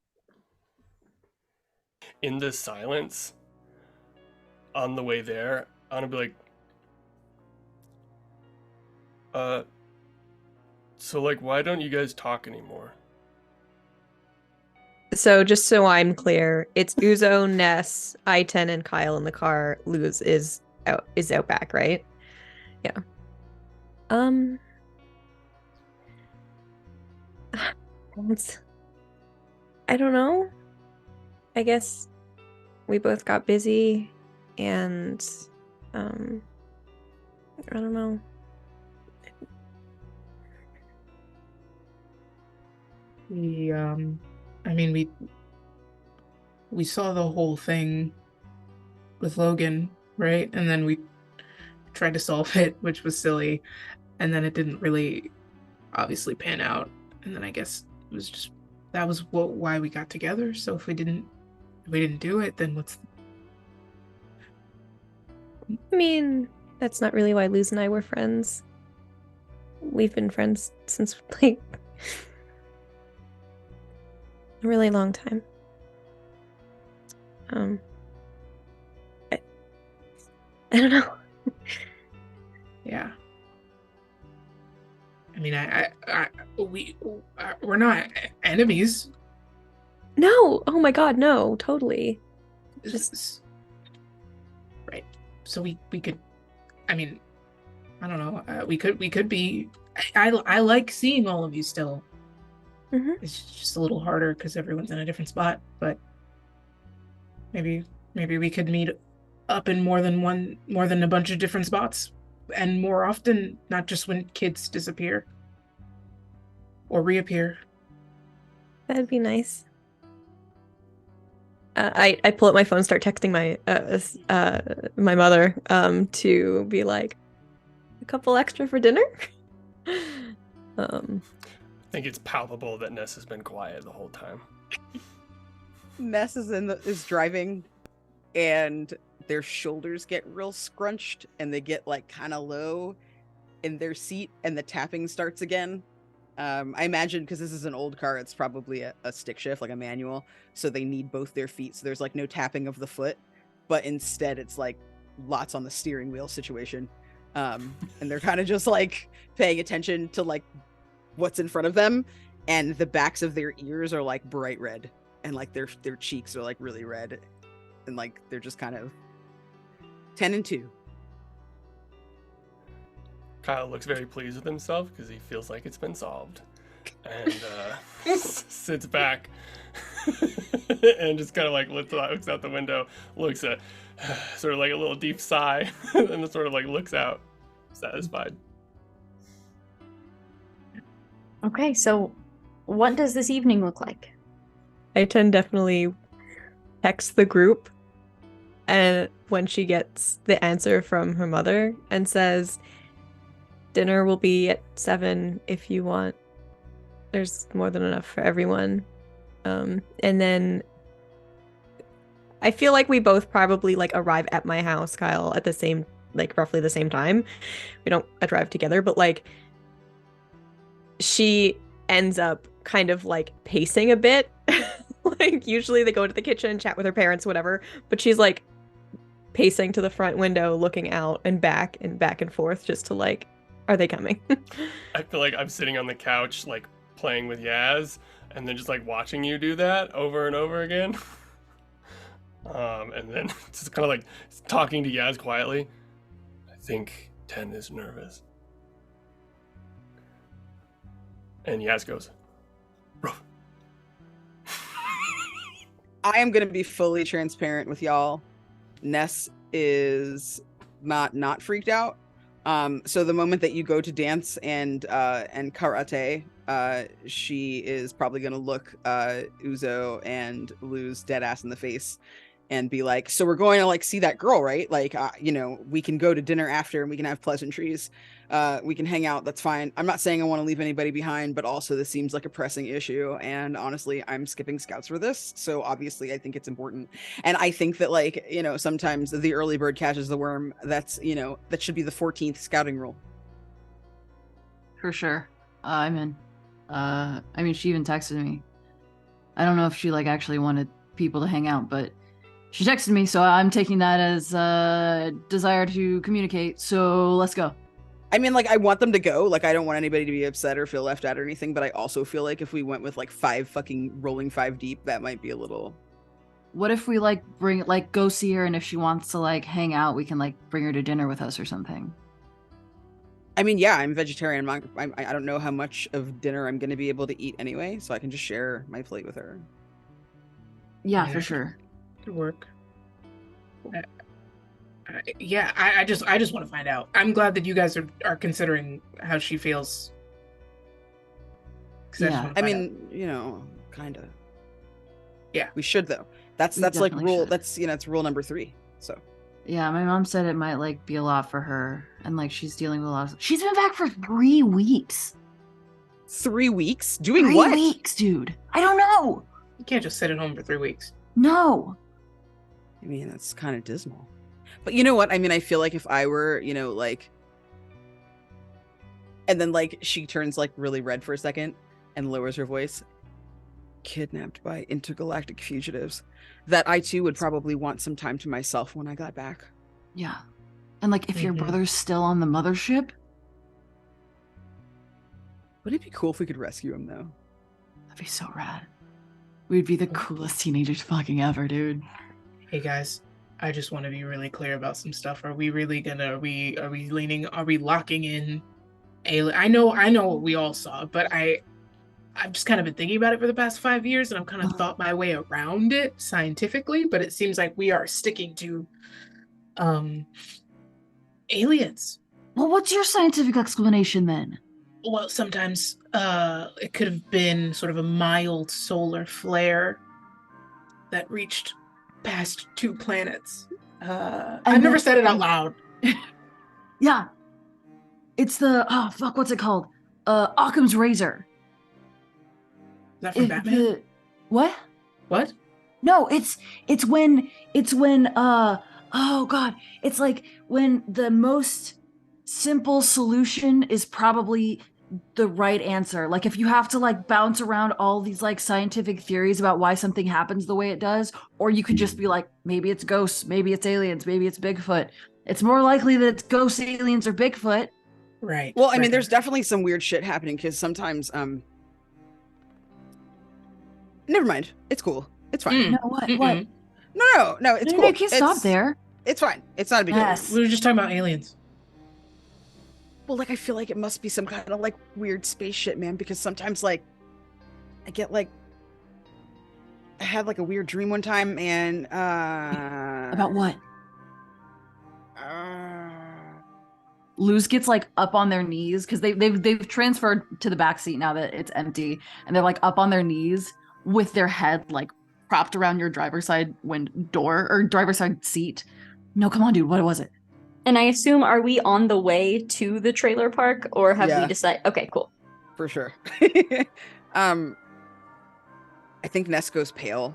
[SPEAKER 3] In the silence, on the way there, I'm gonna be like, so like, why don't you guys talk anymore?
[SPEAKER 4] So just so I'm clear, it's Uzo, Ness, I-10, and Kyle in the car. Luz is out back, right? Yeah. I don't know. I guess we both got busy and I don't know.
[SPEAKER 2] I mean, we saw the whole thing with Logan, right? And then we tried to solve it, which was silly, and then it didn't really obviously pan out. And then I guess it was just that was why we got together. So if we didn't do it, then what's
[SPEAKER 4] I mean, that's not really why Luz and I were friends. We've been friends since like a really long time. I don't know.
[SPEAKER 2] Yeah. I mean, we're not enemies.
[SPEAKER 4] No. Oh my God, no. Totally.
[SPEAKER 2] Right. So we could. I mean, I don't know. We could be. I like seeing all of you still.
[SPEAKER 4] Mm-hmm.
[SPEAKER 2] It's just a little harder because everyone's in a different spot. But maybe we could meet up in more than a bunch of different spots, and more often, not just when kids disappear or reappear.
[SPEAKER 4] That'd be nice. I pull up my phone, start texting my mother to be like, a couple extra for dinner.
[SPEAKER 3] I think it's palpable that Ness has been quiet the whole time.
[SPEAKER 6] Ness is driving, and their shoulders get real scrunched, and they get like kind of low in their seat, and the tapping starts again. I imagine because this is an old car, it's probably a stick shift, like a manual, so they need both their feet. So there's like no tapping of the foot, but instead it's like lots on the steering wheel situation. And they're kind of just like paying attention to like what's in front of them, and the backs of their ears are like bright red, and like their cheeks are like really red, and like they're just kind of 10 and 2.
[SPEAKER 3] Kyle looks very pleased with himself because he feels like it's been solved, and sits back and just kind of like looks out the window, looks at sort of like a little deep sigh, and then sort of like looks out, satisfied.
[SPEAKER 1] Okay, so what does this evening look like?
[SPEAKER 4] Aiton definitely texts the group, and when she gets the answer from her mother and says, dinner will be at 7 if you want. There's more than enough for everyone. And then I feel like we both probably like arrive at my house, Kyle, at the same, like roughly the same time. We don't arrive together, but like she ends up kind of like pacing a bit. Like usually they go to the kitchen, chat with her parents, whatever, but she's like pacing to the front window, looking out and back and forth just to like, are they coming?
[SPEAKER 3] I feel like I'm sitting on the couch, like playing with Yaz, and then just like watching you do that over and over again. And then just kind of like talking to Yaz quietly. I think 10 is nervous. And Yaz goes, "Ruff."
[SPEAKER 6] I am going to be fully transparent with y'all. Ness is not freaked out. So the moment that you go to dance and karate, she is probably gonna look Uzo and Luz dead ass in the face and be like, so we're going to like see that girl, right? Like, we can go to dinner after and we can have pleasantries. We can hang out. That's fine. I'm not saying I want to leave anybody behind, but also this seems like a pressing issue. And honestly, I'm skipping scouts for this. So obviously I think it's important. And I think that like, sometimes the early bird catches the worm. That's, that should be the 14th scouting rule.
[SPEAKER 5] For sure. I'm in. I mean, she even texted me. I don't know if she like actually wanted people to hang out, but she texted me, so I'm taking that as a desire to communicate. So let's go.
[SPEAKER 6] I mean, like, I want them to go. Like, I don't want anybody to be upset or feel left out or anything, but I also feel like if we went with like 5 rolling 5 deep, that might be a little...
[SPEAKER 5] What if we like go see her, and if she wants to like hang out, we can like bring her to dinner with us or something? I
[SPEAKER 6] mean, yeah, I'm vegetarian. I don't know how much of dinner I'm going to be able to eat anyway, so I can just share my plate with her.
[SPEAKER 5] Yeah, for sure.
[SPEAKER 2] Could work. I just want to find out. I'm glad that you guys are considering how she feels.
[SPEAKER 5] Yeah,
[SPEAKER 6] I mean, kind of.
[SPEAKER 2] Yeah,
[SPEAKER 6] we should though. That's like rule. Should. That's it's rule number 3. So.
[SPEAKER 5] Yeah, my mom said it might like be a lot for her, and like she's dealing with a lot. She's been back for 3 weeks.
[SPEAKER 6] 3 weeks? Doing what?
[SPEAKER 5] 3 weeks, dude. I don't know.
[SPEAKER 2] You can't just sit at home for 3 weeks.
[SPEAKER 5] No.
[SPEAKER 6] I mean, that's kind of dismal. But you know what? I mean, I feel like if I were, like... And then, like, she turns, like, really red for a second and lowers her voice. Kidnapped by intergalactic fugitives. That I, too, would probably want some time to myself when I got back.
[SPEAKER 5] Yeah. And, like, if your brother's still on the mothership...
[SPEAKER 6] Wouldn't it be cool if we could rescue him, though?
[SPEAKER 5] That'd be so rad. We'd be the coolest teenagers fucking ever, dude.
[SPEAKER 2] Hey guys, I just want to be really clear about some stuff. Are we really gonna? Are we locking in? I know what we all saw, but I've just kind of been thinking about it for the past 5 years, and I've kind of thought my way around it scientifically. But it seems like we are sticking to aliens.
[SPEAKER 5] Well, what's your scientific explanation then?
[SPEAKER 2] Well, sometimes it could have been sort of a mild solar flare that reached past 2 planets. I've never said it out loud.
[SPEAKER 5] Yeah. It's the what's it called? Occam's razor.
[SPEAKER 2] Is that from Batman?
[SPEAKER 5] What?
[SPEAKER 2] What?
[SPEAKER 5] No, it's when oh god, it's like when the most simple solution is probably the right answer. Like if you have to like bounce around all these like scientific theories about why something happens the way it does, or you could just be like, maybe it's ghosts, maybe it's aliens, maybe it's Bigfoot. It's more likely that it's ghosts, aliens, or Bigfoot.
[SPEAKER 2] Right.
[SPEAKER 6] Well, I mean,
[SPEAKER 2] right.
[SPEAKER 6] there's definitely some weird shit happening because sometimes, never mind. It's cool. It's fine.
[SPEAKER 5] No, what? What?
[SPEAKER 6] No, it's cool.
[SPEAKER 5] You can't stop there.
[SPEAKER 6] It's fine. It's not a big deal.
[SPEAKER 5] Yes.
[SPEAKER 2] We were just talking about aliens.
[SPEAKER 6] Well, like, I feel like it must be some kind of like weird space shit, man, because sometimes like I get like I had like a weird dream one time and
[SPEAKER 5] About what? Luz gets like up on their knees because they've transferred to the back seat now that it's empty, and they're like up on their knees with their head like propped around your driver's side door or driver's side seat. No, come on, dude. What was it?
[SPEAKER 1] And I assume, are we on the way to the trailer park, or have
[SPEAKER 6] Yeah.
[SPEAKER 1] we decided? Okay, cool.
[SPEAKER 6] For sure. I think Ness goes pale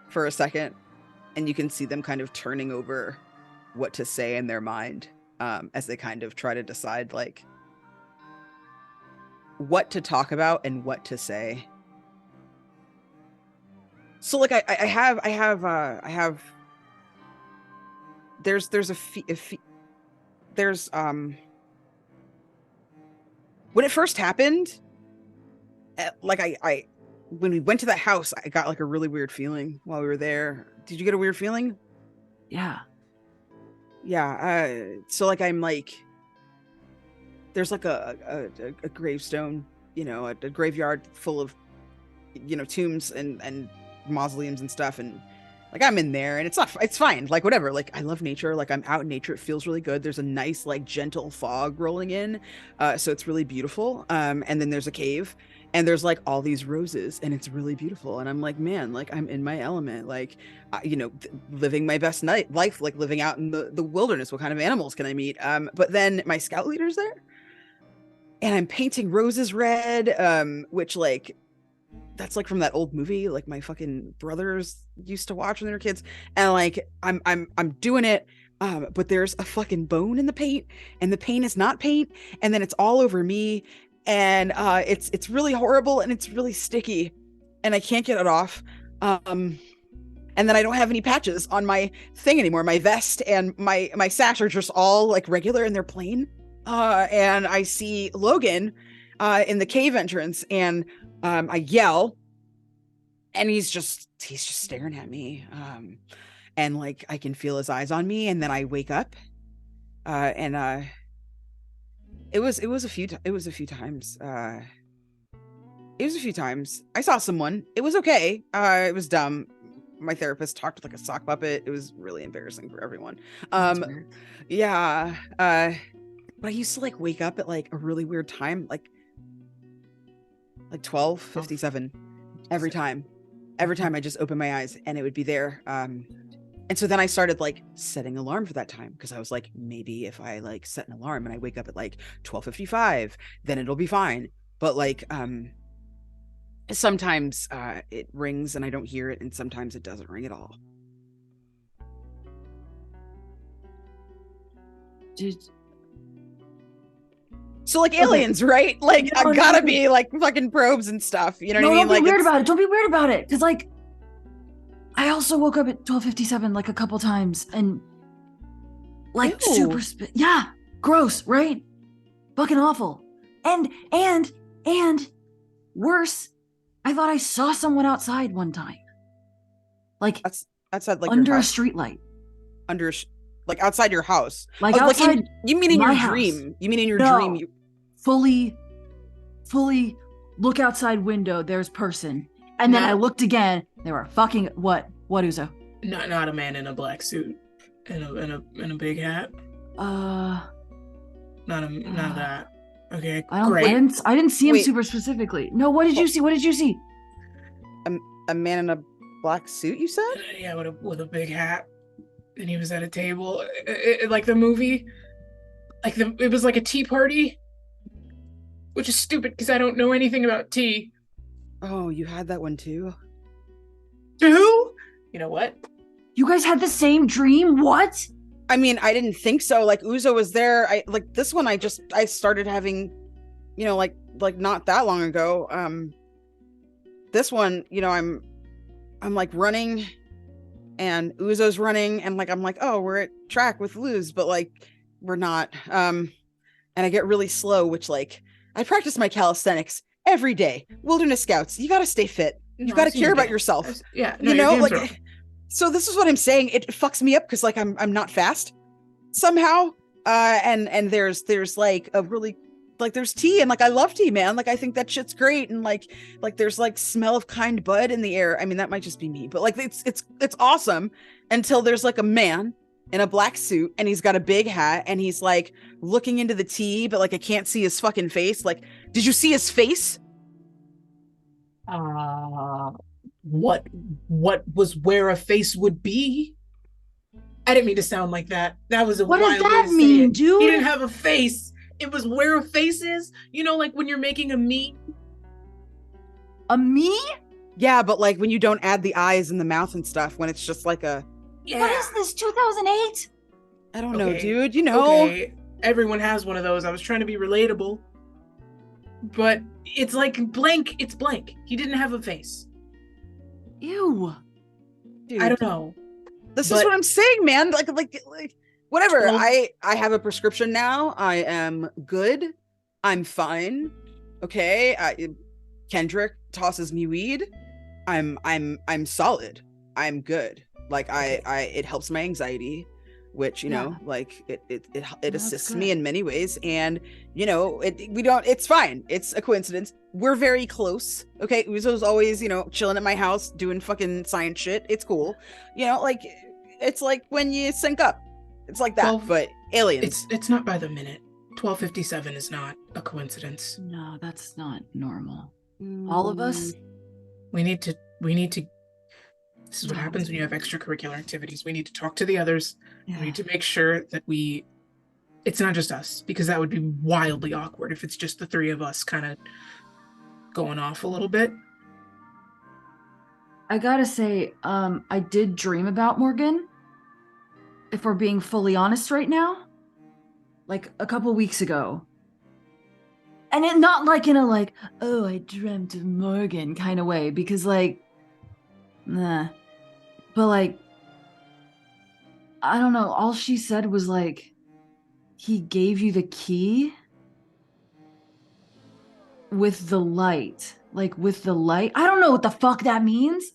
[SPEAKER 6] for a second, and you can see them kind of turning over what to say in their mind as they kind of try to decide like what to talk about and what to say. So like I have there's when it first happened, like I when we went to the house, I got like a really weird feeling while we were there. Did you get a weird feeling?
[SPEAKER 5] Yeah.
[SPEAKER 6] So like I'm like there's like a gravestone, you know, a graveyard full of, you know, tombs and mausoleums and stuff, and like I'm in there and it's fine, like whatever, like I love nature, like I'm out in nature, it feels really good. There's a nice like gentle fog rolling in, so it's really beautiful, and then there's a cave and there's like all these roses and it's really beautiful, and I'm like, man, like I'm in my element, like you know, living my best life, like living out in the wilderness. What kind of animals can I meet? But then my scout leader's there and I'm painting roses red, which like that's like from that old movie like my fucking brothers used to watch when they were kids, and like I'm doing it, but there's a fucking bone in the paint, and the paint is not paint, and then it's all over me, and it's really horrible and it's really sticky and I can't get it off, and then I don't have any patches on my thing anymore. My vest and my sash are just all like regular and they're plain, and I see Logan in the cave entrance, and I yell, and he's just staring at me, and like I can feel his eyes on me, and then I wake up, and it was a few times. It was a few times. I saw someone. It was okay. It was dumb. My therapist talked like a sock puppet. It was really embarrassing for everyone. Yeah. But I used to like wake up at like a really weird time, like 12:57 every time I just opened my eyes and it would be there. And so then I started like setting alarm for that time, because I was like, maybe if I like set an alarm and I wake up at like 12:55, then it'll be fine. But like sometimes it rings and I don't hear it, and sometimes it doesn't ring at all. So like aliens, right? Like
[SPEAKER 5] No,
[SPEAKER 6] I gotta be like fucking probes and stuff. You know what I mean?
[SPEAKER 5] Don't
[SPEAKER 6] Like
[SPEAKER 5] be weird about it. Don't be weird about it. Cause like I also woke up at 12:57 like a couple times, and like
[SPEAKER 6] Ew.
[SPEAKER 5] yeah, gross, right? Fucking awful. And worse, I thought I saw someone outside one time. Like
[SPEAKER 6] that's like
[SPEAKER 5] under
[SPEAKER 6] your
[SPEAKER 5] a
[SPEAKER 6] house.
[SPEAKER 5] streetlight.
[SPEAKER 6] Like outside your house.
[SPEAKER 5] Like
[SPEAKER 6] Oh,
[SPEAKER 5] outside
[SPEAKER 6] you mean in
[SPEAKER 5] my
[SPEAKER 6] your
[SPEAKER 5] house.
[SPEAKER 6] dream? You mean in your
[SPEAKER 5] No.
[SPEAKER 6] dream? You
[SPEAKER 5] fully look outside window, there's person. And then
[SPEAKER 2] No.
[SPEAKER 5] I looked again, they were fucking what Uzo?
[SPEAKER 2] Not a man in a black suit and a big hat.
[SPEAKER 5] Uh
[SPEAKER 2] None of that. Okay,
[SPEAKER 5] I
[SPEAKER 2] great.
[SPEAKER 5] didn't see him
[SPEAKER 6] Wait.
[SPEAKER 5] super specifically. No, what did you see? What did you see?
[SPEAKER 6] A man in a black suit, you said?
[SPEAKER 2] Yeah, with a big hat, and he was at a table, like the movie, it was like a tea party, which is stupid because I don't know anything about tea.
[SPEAKER 6] Oh, you had that one too?
[SPEAKER 2] Who? You know what?
[SPEAKER 5] You guys had the same dream? What?
[SPEAKER 6] I mean, I didn't think so. Like Uzo was there. This one I started having, like not that long ago. This one, I'm like running and Uzo's running and like I'm like, oh, we're at track with Luz, but like we're not. And I get really slow, which like I practice my calisthenics every day. Wilderness Scouts, you gotta stay fit. You gotta care about yourself.
[SPEAKER 2] Yeah, no,
[SPEAKER 6] like so this is what I'm saying. It fucks me up because like I'm not fast somehow. And there's like a really like there's tea and like I love tea, man. Like I think that shit's great and like there's like smell of kind bud in the air. I mean that might just be me, but like it's awesome until there's like a man in a black suit and he's got a big hat and he's like looking into the tea, but like I can't see his fucking face. Like, did you see his face?
[SPEAKER 2] What was where a face would be? I didn't mean to sound like that. That was a
[SPEAKER 5] What
[SPEAKER 2] wild
[SPEAKER 5] does
[SPEAKER 2] way
[SPEAKER 5] that
[SPEAKER 2] to say
[SPEAKER 5] mean,
[SPEAKER 2] it.
[SPEAKER 5] dude?
[SPEAKER 2] He didn't have a face. It was where a face is. You know, like when you're making a meme.
[SPEAKER 5] A me?
[SPEAKER 6] Yeah, but like when you don't add the eyes and the mouth and stuff, when it's just like a
[SPEAKER 2] Yeah.
[SPEAKER 5] What is this, 2008?
[SPEAKER 6] I don't know,
[SPEAKER 2] Okay.
[SPEAKER 6] dude. You know.
[SPEAKER 2] Okay, everyone has one of those. I was trying to be relatable, but it's like blank. It's blank. He didn't have a face.
[SPEAKER 5] Ew.
[SPEAKER 6] Dude,
[SPEAKER 2] I don't know.
[SPEAKER 6] this is
[SPEAKER 2] but-
[SPEAKER 6] what I'm saying, man. Like whatever.
[SPEAKER 2] Well-
[SPEAKER 6] I have a prescription now. I am good. I'm fine. Okay. Kendrick tosses me weed. I'm solid. I'm good. Like it helps my anxiety, which like it assists me
[SPEAKER 5] good.
[SPEAKER 6] in many ways, and it's fine. It's a coincidence. We're very close. Okay, Uzo's always chilling at my house doing fucking science shit. It's cool. Like it's like when you sync up. It's like that,
[SPEAKER 2] Well,
[SPEAKER 6] but aliens.
[SPEAKER 2] It's not by the minute. 12:57 is not a coincidence.
[SPEAKER 5] No, that's not normal. All of us?
[SPEAKER 2] We need to this is what happens when you have extracurricular activities. We need to talk to the others.
[SPEAKER 5] Yeah.
[SPEAKER 2] We need to make sure that it's not just us, because that would be wildly awkward if it's just the three of us kind of going off a little bit.
[SPEAKER 5] I gotta say, I did dream about Morgan. If we're being fully honest right now. Like a couple weeks ago. And it not like in a like, oh, I dreamt of Morgan kind of way, because like, nah. But like, I don't know, all she said was like, he gave you the key with the light. Like with the light. I don't know what the fuck that means.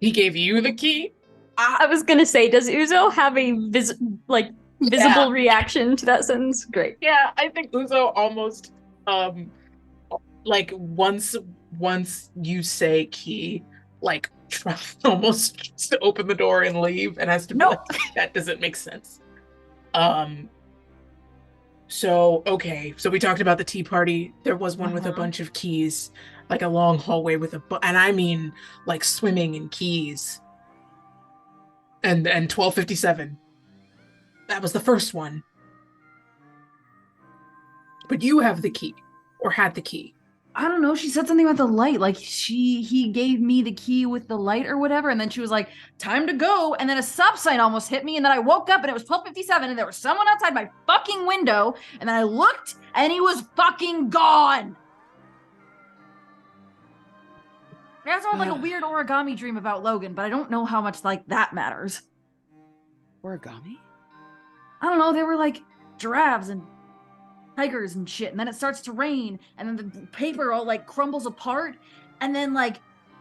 [SPEAKER 2] He gave you the key?
[SPEAKER 1] I was gonna say, does Uzo have a visible reaction to that sentence? Great.
[SPEAKER 2] Yeah, I think Uzo almost like once you say key, like almost to open the door and leave, and has to be
[SPEAKER 5] No.
[SPEAKER 2] like, that doesn't make sense. So we talked about the tea party. There was one with a bunch of keys, like a long hallway with and I mean like swimming in keys. And 12:57. That was the first one. But you have the key, or had the key.
[SPEAKER 5] I don't know. She said something about the light. Like he gave me the key with the light or whatever. And then she was like, time to go. And then a stop sign almost hit me. And then I woke up and it was 12:57 and there was someone outside my fucking window. And then I looked and he was fucking gone. That's all like a weird origami dream about Logan, but I don't know how much like that matters.
[SPEAKER 6] Origami?
[SPEAKER 5] I don't know. They were like giraffes and tigers and shit, and then it starts to rain, and then the paper all like crumbles apart, and then like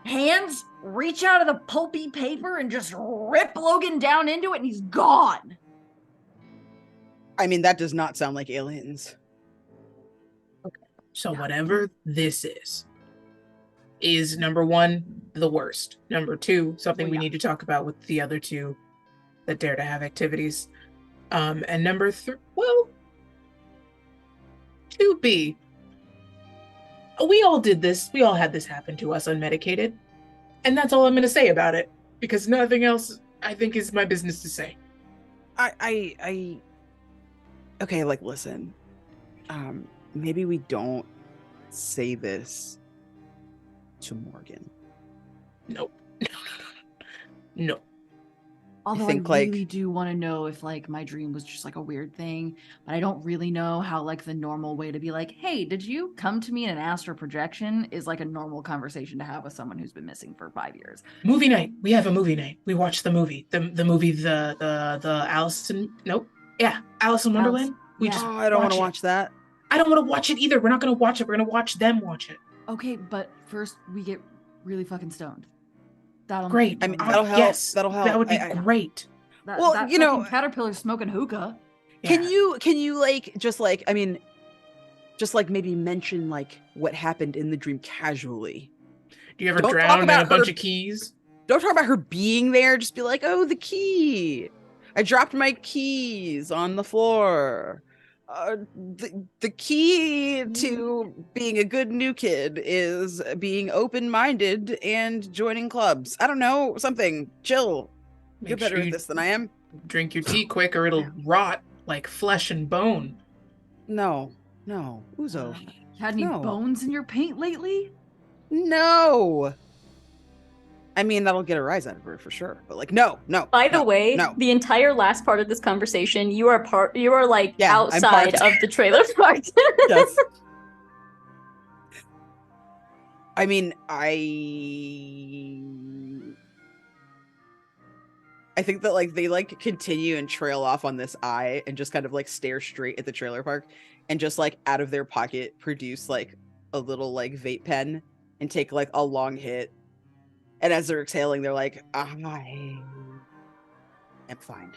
[SPEAKER 5] hands reach out of the pulpy paper and just rip Logan down into it, and he's gone.
[SPEAKER 6] I mean, that does not sound like aliens.
[SPEAKER 2] So whatever this is number one, the worst. Number two, something we need to talk about with the other two that dare to have activities. And number 3, well, 2B. We all did this. We all had this happen to us unmedicated. And that's all I'm going to say about it. Because nothing else, I think, is my business to say.
[SPEAKER 6] Okay, like, listen. Maybe we don't say this to Morgan.
[SPEAKER 2] Nope. No.
[SPEAKER 5] Although I
[SPEAKER 6] think, like-
[SPEAKER 5] really do want to know if like my dream was just like a weird thing, but I don't really know how like the normal way to be like, hey, did you come to me in an astral projection is like a normal conversation to have with someone who's been missing for 5 years.
[SPEAKER 2] Movie night. We have a movie night. We watch the movie. The movie, the Alice in, nope. Yeah, Alice in Wonderland. We
[SPEAKER 5] yeah.
[SPEAKER 2] just
[SPEAKER 6] Oh, I don't want to
[SPEAKER 2] it.
[SPEAKER 6] watch that.
[SPEAKER 2] I don't want to watch it either. We're not going to watch it. We're going to watch them watch it.
[SPEAKER 5] Okay, but first we get really fucking stoned. That'll
[SPEAKER 2] Great.
[SPEAKER 6] I mean,
[SPEAKER 5] that,
[SPEAKER 6] that'll help.
[SPEAKER 2] Yes,
[SPEAKER 6] That'll help.
[SPEAKER 2] that would be great.
[SPEAKER 6] Well,
[SPEAKER 5] that
[SPEAKER 6] you know-
[SPEAKER 5] fucking caterpillar's smoking hookah.
[SPEAKER 6] Can
[SPEAKER 2] Yeah.
[SPEAKER 6] you like just like I mean, just like maybe mention like what happened in the dream casually?
[SPEAKER 2] Do you ever
[SPEAKER 6] Don't talk
[SPEAKER 2] drown in
[SPEAKER 6] about
[SPEAKER 2] a bunch
[SPEAKER 6] her-
[SPEAKER 2] of keys?
[SPEAKER 6] Don't talk about her being there. Just be like, oh, the key. I dropped my keys on the floor. The key to being a good new kid is being open-minded and joining clubs. I don't know, something. Chill. You're
[SPEAKER 2] Make
[SPEAKER 6] better
[SPEAKER 2] sure
[SPEAKER 6] at
[SPEAKER 2] you
[SPEAKER 6] this than I am.
[SPEAKER 2] drink your tea quick or it'll rot like flesh and bone.
[SPEAKER 6] No, Uzo.
[SPEAKER 5] You had any
[SPEAKER 6] No.
[SPEAKER 5] bones in your paint lately?
[SPEAKER 6] No. I mean, that'll get a rise out of her for sure. But like, no.
[SPEAKER 1] By the
[SPEAKER 6] no,
[SPEAKER 1] way,
[SPEAKER 6] no.
[SPEAKER 1] the entire last part of this conversation, you are like
[SPEAKER 6] Yeah, I'm
[SPEAKER 1] outside
[SPEAKER 6] parked.
[SPEAKER 1] of the trailer park.
[SPEAKER 6] Yes. I mean, I think that like they like continue and trail off on this eye and just kind of like stare straight at the trailer park and just like out of their pocket produce like a little like vape pen and take like a long hit. And as they're exhaling, they're like, I am fine.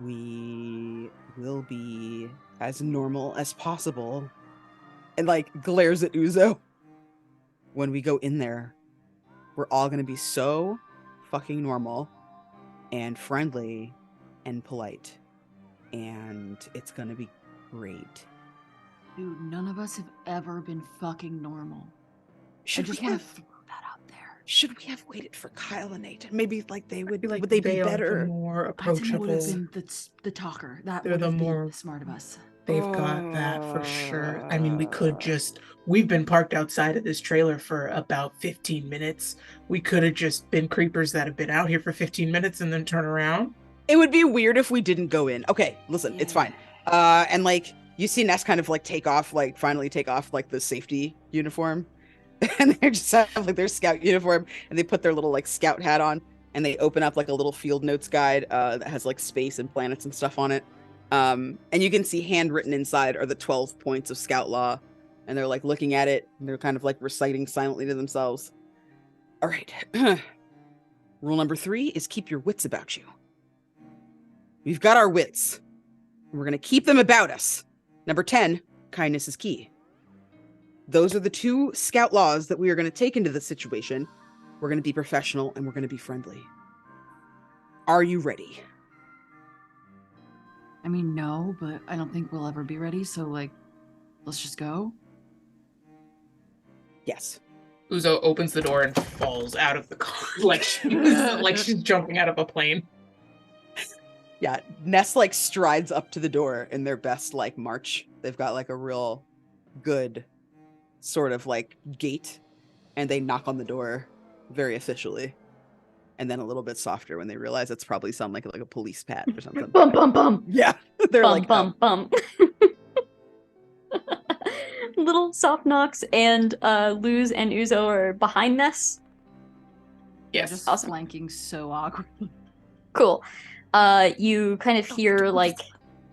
[SPEAKER 6] We will be as normal as possible. And like glares at Uzo. When we go in there, we're all gonna be so fucking normal and friendly and polite. And it's gonna be great.
[SPEAKER 5] Dude, none of us have ever been fucking normal. I
[SPEAKER 6] Should
[SPEAKER 5] just
[SPEAKER 6] we
[SPEAKER 5] want
[SPEAKER 6] have
[SPEAKER 5] to throw that out there.
[SPEAKER 6] should we have waited for Kyle and Nathan? Maybe like they would
[SPEAKER 2] Like
[SPEAKER 6] would they be
[SPEAKER 2] are the
[SPEAKER 6] better?
[SPEAKER 2] more
[SPEAKER 5] Hudson would have
[SPEAKER 2] approachable.
[SPEAKER 5] been the talker. That
[SPEAKER 2] They're
[SPEAKER 5] would
[SPEAKER 2] the
[SPEAKER 5] have
[SPEAKER 2] more-
[SPEAKER 5] been smart of us.
[SPEAKER 2] They've got that for sure. I mean, we've been parked outside of this trailer for about 15 minutes. We could have just been creepers that have been out here for 15 minutes and then turn around.
[SPEAKER 6] It would be weird if we didn't go in. Okay, listen, it's
[SPEAKER 5] Yeah.
[SPEAKER 6] fine. And like you see Ness kind of like finally take off like the safety uniform. And they just have like their scout uniform and they put their little like scout hat on and they open up like a little field notes guide that has like space and planets and stuff on it. And you can see handwritten inside are the 12 points of scout law. And they're like looking at it and they're kind of like reciting silently to themselves. All right. Rule number 3 is keep your wits about you. We've got our wits. We're going to keep them about us. Number 10, kindness is key. Those are the 2 scout laws that we are going to take into this situation. We're going to be professional and we're going to be friendly. Are you ready?
[SPEAKER 5] I mean, no, but I don't think we'll ever be ready. So, like, let's just go.
[SPEAKER 6] Yes.
[SPEAKER 2] Uzo opens the door and falls out of the car like she's jumping out of a plane.
[SPEAKER 6] Yeah. Ness like strides up to the door in their best like march. They've got like a real good sort of like gait and they knock on the door very officially. And then a little bit softer when they realize it's probably some like a police pat or something.
[SPEAKER 1] Bum bum bum.
[SPEAKER 6] Yeah. They're
[SPEAKER 1] Bum
[SPEAKER 6] like,
[SPEAKER 1] bum bum. Little soft knocks, and Luz and Uzo are behind Ness.
[SPEAKER 5] They're
[SPEAKER 2] Yes.
[SPEAKER 5] just
[SPEAKER 1] Awesome.
[SPEAKER 5] flanking so awkward.
[SPEAKER 1] Cool. You kind of hear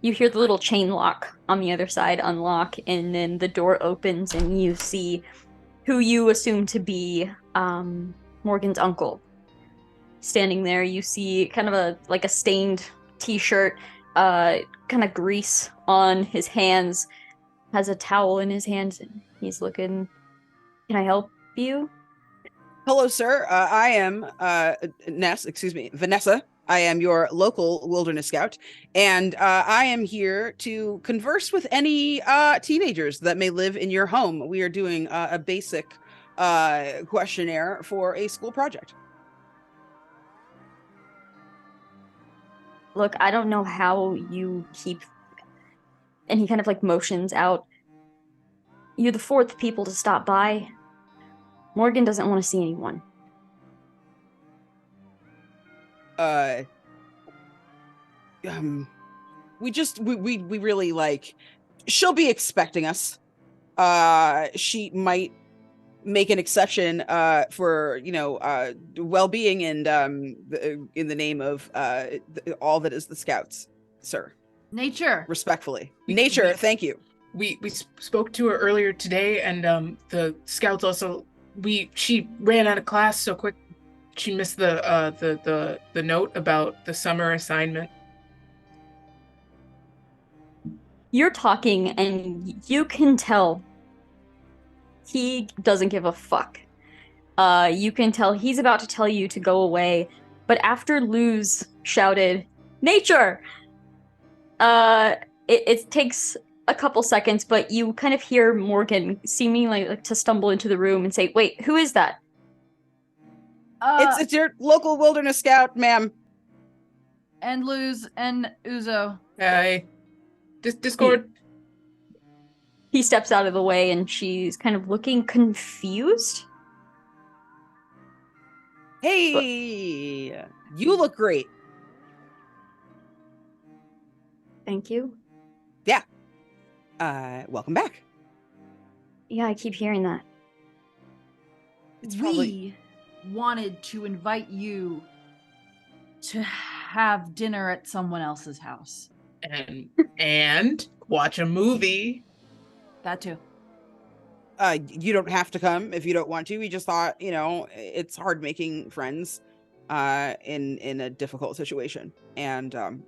[SPEAKER 1] you hear the little chain lock on the other side unlock, and then the door opens, and you see who you assume to be Morgan's uncle standing there. You see kind of a stained t-shirt, kind of grease on his hands, has a towel in his hands, and he's looking. Can I help you?
[SPEAKER 6] hello, sir. I am Vanessa. I am your local wilderness scout, and I am here to converse with any teenagers that may live in your home. We are doing a basic questionnaire for a school project.
[SPEAKER 1] Look, I don't know how you keep. And he kind of like motions out. You're the fourth people to stop by. Morgan doesn't want to see anyone.
[SPEAKER 6] We really like, she'll be expecting us. She might make an exception for well-being and in the name of all that is the scouts, sir.
[SPEAKER 5] Nature.
[SPEAKER 6] Respectfully. Nature, thank you.
[SPEAKER 2] We spoke to her earlier today, and the scouts also. She ran out of class so quick, she missed the note about the summer assignment.
[SPEAKER 1] You're talking, and you can tell he doesn't give a fuck. You can tell he's about to tell you to go away, but after Luz shouted, "Nature!" It takes a couple seconds, but you kind of hear Morgan seemingly like to stumble into the room and say, "Wait, who is that?"
[SPEAKER 6] It's your local wilderness scout, ma'am.
[SPEAKER 5] And Luz and Uzo.
[SPEAKER 2] Hey, Discord.
[SPEAKER 1] He steps out of the way, and she's kind of looking confused.
[SPEAKER 6] Hey, you look great.
[SPEAKER 1] Thank you.
[SPEAKER 6] Yeah. Welcome back.
[SPEAKER 1] Yeah, I keep hearing that.
[SPEAKER 6] It's probably...
[SPEAKER 5] We wanted to invite you to have dinner at someone else's house.
[SPEAKER 2] And watch a movie.
[SPEAKER 5] That too.
[SPEAKER 6] You don't have to come if you don't want to. We just thought, it's hard making friends in a difficult situation. And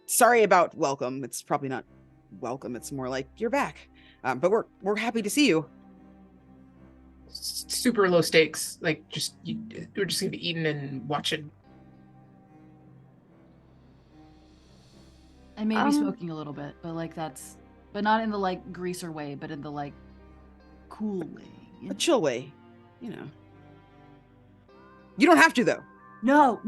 [SPEAKER 6] sorry about welcome. It's probably not welcome. It's more like you're back. But we're happy to see you.
[SPEAKER 2] Super low stakes. Like we're just gonna be eating and watching.
[SPEAKER 5] I may be smoking a little bit, but not in the like greaser way, but in the like cool way.
[SPEAKER 6] A chill way, You don't have to though.
[SPEAKER 5] No.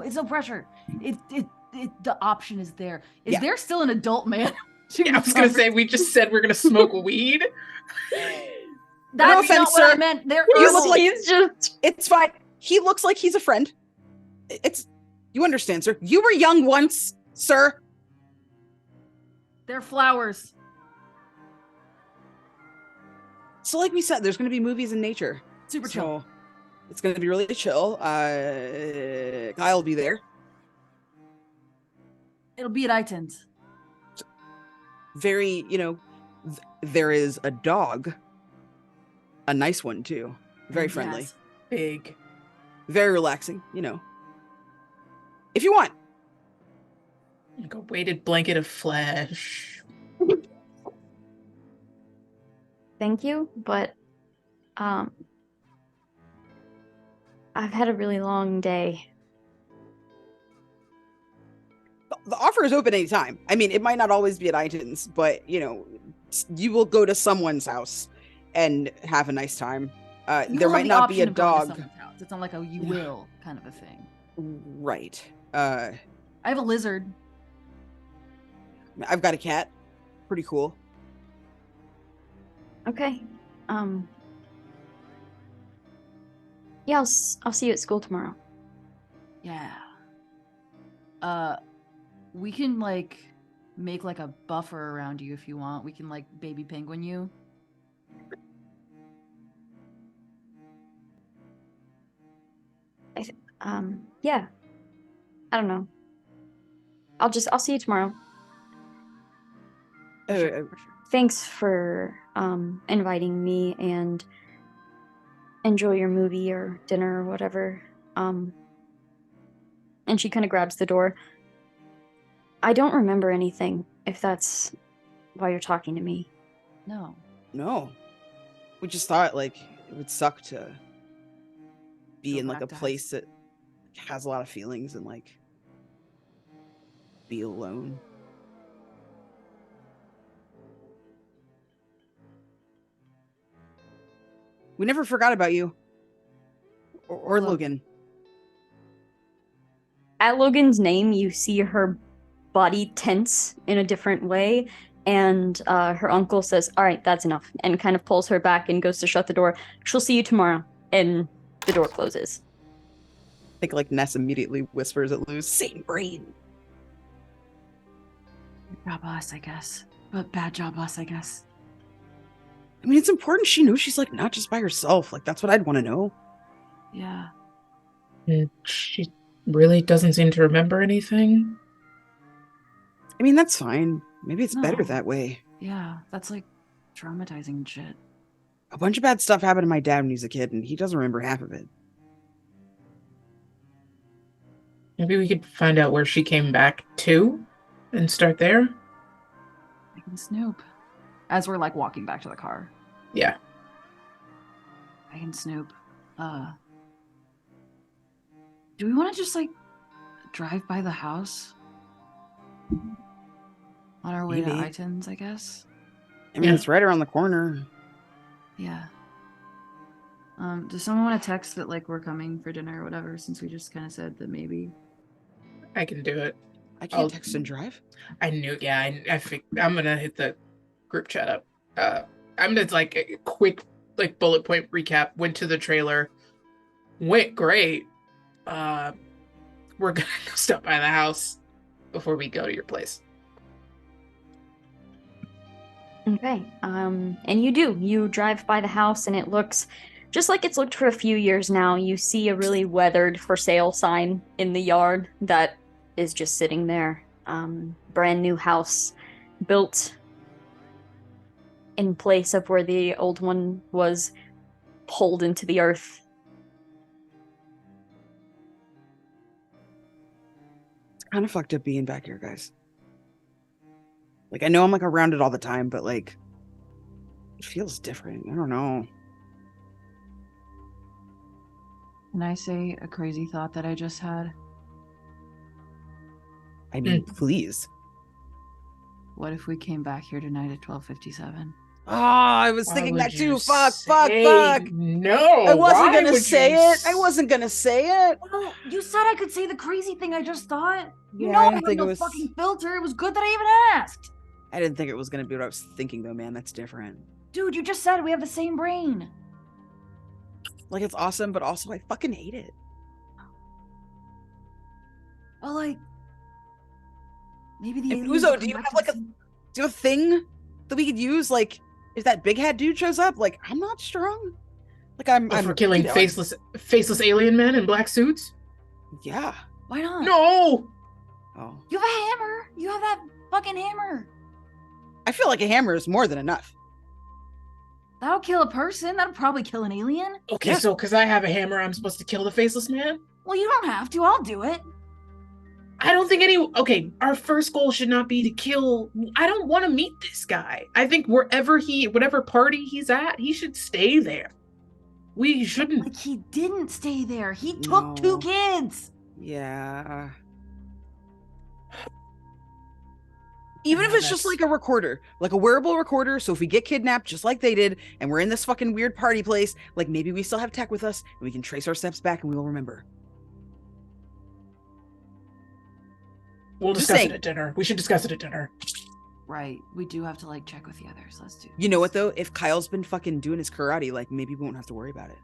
[SPEAKER 5] It's no pressure. The option is there. Is there still an adult man?
[SPEAKER 2] Yeah, I was gonna say we just said we're gonna smoke weed.
[SPEAKER 5] That's
[SPEAKER 6] no offense,
[SPEAKER 5] not what
[SPEAKER 6] sir.
[SPEAKER 5] I meant.
[SPEAKER 6] You look like
[SPEAKER 1] he's just.
[SPEAKER 6] It's fine. He looks like he's a friend. You understand, sir. You were young once, sir.
[SPEAKER 5] They're flowers.
[SPEAKER 6] So like we said, there's going to be movies in nature.
[SPEAKER 5] Super chill.
[SPEAKER 6] It's going to be really chill. Kyle will be there.
[SPEAKER 5] It'll be at Iton's.
[SPEAKER 6] Very, there is a dog. A nice one, too. Very friendly.
[SPEAKER 5] Yes.
[SPEAKER 2] Big.
[SPEAKER 6] Very relaxing, If you want.
[SPEAKER 2] Like a weighted blanket of flesh.
[SPEAKER 1] Thank you, but I've had a really long day.
[SPEAKER 6] The offer is open anytime. I mean, it might not always be at Iton's, but, you will go to someone's house and have a nice time. There might not be a dog.
[SPEAKER 5] It's not like a you will kind of a thing.
[SPEAKER 6] Right.
[SPEAKER 5] I have a lizard.
[SPEAKER 6] I've got a cat. Pretty cool.
[SPEAKER 1] Okay. Yeah, I'll see you at school tomorrow.
[SPEAKER 5] Yeah. We can make a buffer around you if you want. We can baby penguin you.
[SPEAKER 1] Yeah. I don't know. I'll see you tomorrow.
[SPEAKER 5] Sure.
[SPEAKER 1] Thanks for inviting me, and enjoy your movie or dinner or whatever. And she kind of grabs the door. I don't remember anything, if that's why you're talking to me.
[SPEAKER 5] No.
[SPEAKER 6] We just thought it would suck to be
[SPEAKER 5] Go
[SPEAKER 6] in
[SPEAKER 5] back
[SPEAKER 6] a
[SPEAKER 5] to
[SPEAKER 6] place that has a lot of feelings and be alone. We never forgot about you. Or
[SPEAKER 5] Look.
[SPEAKER 6] Logan.
[SPEAKER 1] At Logan's name, you see her body tense in a different way, and her uncle says, "All right, that's enough," and kind of pulls her back and goes to shut the door. "She'll see you tomorrow," and the door closes.
[SPEAKER 6] I think like Ness immediately whispers at Luz, "Same brain."
[SPEAKER 5] Good job us, I guess. But bad job us, I guess.
[SPEAKER 6] I mean, it's important she knows she's like not just by herself. Like that's what I'd want to know.
[SPEAKER 5] Yeah.
[SPEAKER 2] She really doesn't seem to remember anything.
[SPEAKER 6] I mean, that's fine. Maybe it's better
[SPEAKER 5] No.
[SPEAKER 6] that way.
[SPEAKER 5] Yeah, that's like traumatizing shit.
[SPEAKER 6] A bunch of bad stuff happened to my dad when he was a kid, and he doesn't remember half of it.
[SPEAKER 2] Maybe we could find out where she came back to and start there.
[SPEAKER 5] I can snoop. As we're like walking back to the car.
[SPEAKER 2] Yeah.
[SPEAKER 5] I can snoop. Do we want to just like drive by the house? On our way to
[SPEAKER 6] Maybe.
[SPEAKER 5] Itins, I guess?
[SPEAKER 6] I mean,
[SPEAKER 2] Yeah.
[SPEAKER 6] it's right around the corner.
[SPEAKER 5] Yeah. Does someone want to text that like we're coming for dinner or whatever, since we just kind of said that maybe?
[SPEAKER 2] I can do it.
[SPEAKER 6] I can't
[SPEAKER 2] I'll-
[SPEAKER 6] text and drive.
[SPEAKER 2] I knew. Yeah, I'm gonna hit the group chat up. I'm gonna like a quick like bullet point recap. Went to the trailer. Went great. We're gonna go stop by the house before we go to your place.
[SPEAKER 1] Okay. And you do. You drive by the house and it looks just like it's looked for a few years now. You see a really weathered for sale sign in the yard that is just sitting there. Brand new house built in place of where the old one was pulled into the earth.
[SPEAKER 6] It's kind of fucked up being back here, guys. Like, I know I'm like around it all the time, but like, it feels different. I don't know.
[SPEAKER 5] Can I say a crazy thought that I just had?
[SPEAKER 6] I mean, please.
[SPEAKER 5] What if we came back here tonight at 12:57?
[SPEAKER 6] Oh, I was
[SPEAKER 2] Why
[SPEAKER 6] thinking
[SPEAKER 2] would
[SPEAKER 6] that
[SPEAKER 2] you
[SPEAKER 6] too. Fuck.
[SPEAKER 2] say No.
[SPEAKER 6] I wasn't
[SPEAKER 2] why
[SPEAKER 6] gonna
[SPEAKER 2] would
[SPEAKER 6] say
[SPEAKER 2] you
[SPEAKER 6] it. I wasn't gonna say it.
[SPEAKER 5] Well, you said I could say the crazy thing I just thought. You
[SPEAKER 6] Yeah,
[SPEAKER 5] know
[SPEAKER 6] I
[SPEAKER 5] I
[SPEAKER 6] didn't
[SPEAKER 5] have
[SPEAKER 6] think it
[SPEAKER 5] no
[SPEAKER 6] was-
[SPEAKER 5] fucking filter. It was good that I even asked.
[SPEAKER 6] I didn't think it was gonna be what I was thinking, though, man. That's different.
[SPEAKER 5] Dude, you just said we have the same brain.
[SPEAKER 6] Like, it's awesome, but also I fucking hate it.
[SPEAKER 5] Well, like, maybe the
[SPEAKER 6] And
[SPEAKER 5] aliens
[SPEAKER 6] Uzo,
[SPEAKER 5] will
[SPEAKER 6] do
[SPEAKER 5] come
[SPEAKER 6] you
[SPEAKER 5] back
[SPEAKER 6] have
[SPEAKER 5] to
[SPEAKER 6] like
[SPEAKER 5] the
[SPEAKER 6] a
[SPEAKER 5] same-
[SPEAKER 6] do you have a thing that we could use? Like, if that big hat dude shows up, like, I'm not strong. Like, I'm
[SPEAKER 2] For killing
[SPEAKER 6] you know,
[SPEAKER 2] faceless alien men in black suits?
[SPEAKER 6] Yeah.
[SPEAKER 5] Why not?
[SPEAKER 2] No.
[SPEAKER 6] Oh,
[SPEAKER 5] You have a hammer. You have that fucking hammer.
[SPEAKER 6] I feel like a hammer is more than enough.
[SPEAKER 5] That'll kill a person. That'll probably kill an alien.
[SPEAKER 2] Okay,
[SPEAKER 6] Yeah.
[SPEAKER 2] so because I have a hammer, I'm supposed to kill the faceless man?
[SPEAKER 5] Well, you don't have to. I'll do it.
[SPEAKER 2] I don't think Okay, our first goal should not be to kill. I don't want to meet this guy. I think whatever party he's at, he should stay there. We shouldn't.
[SPEAKER 5] Like, he didn't stay there. He took
[SPEAKER 6] No.
[SPEAKER 5] 2 kids.
[SPEAKER 6] Yeah. Even if
[SPEAKER 2] Yeah,
[SPEAKER 6] it's just
[SPEAKER 2] that's-
[SPEAKER 6] like a recorder, like a wearable recorder. So if we get kidnapped just like they did, and we're in this fucking weird party place, like maybe we still have tech with us and we can trace our steps back and we will remember.
[SPEAKER 2] We'll
[SPEAKER 6] Just
[SPEAKER 2] discuss
[SPEAKER 6] saying.
[SPEAKER 2] it at dinner. We should discuss it at dinner.
[SPEAKER 5] Right. We do have to, like, check with the others. Let's do
[SPEAKER 6] You know what though? If Kyle's been fucking doing his karate, like maybe we won't have to worry about it.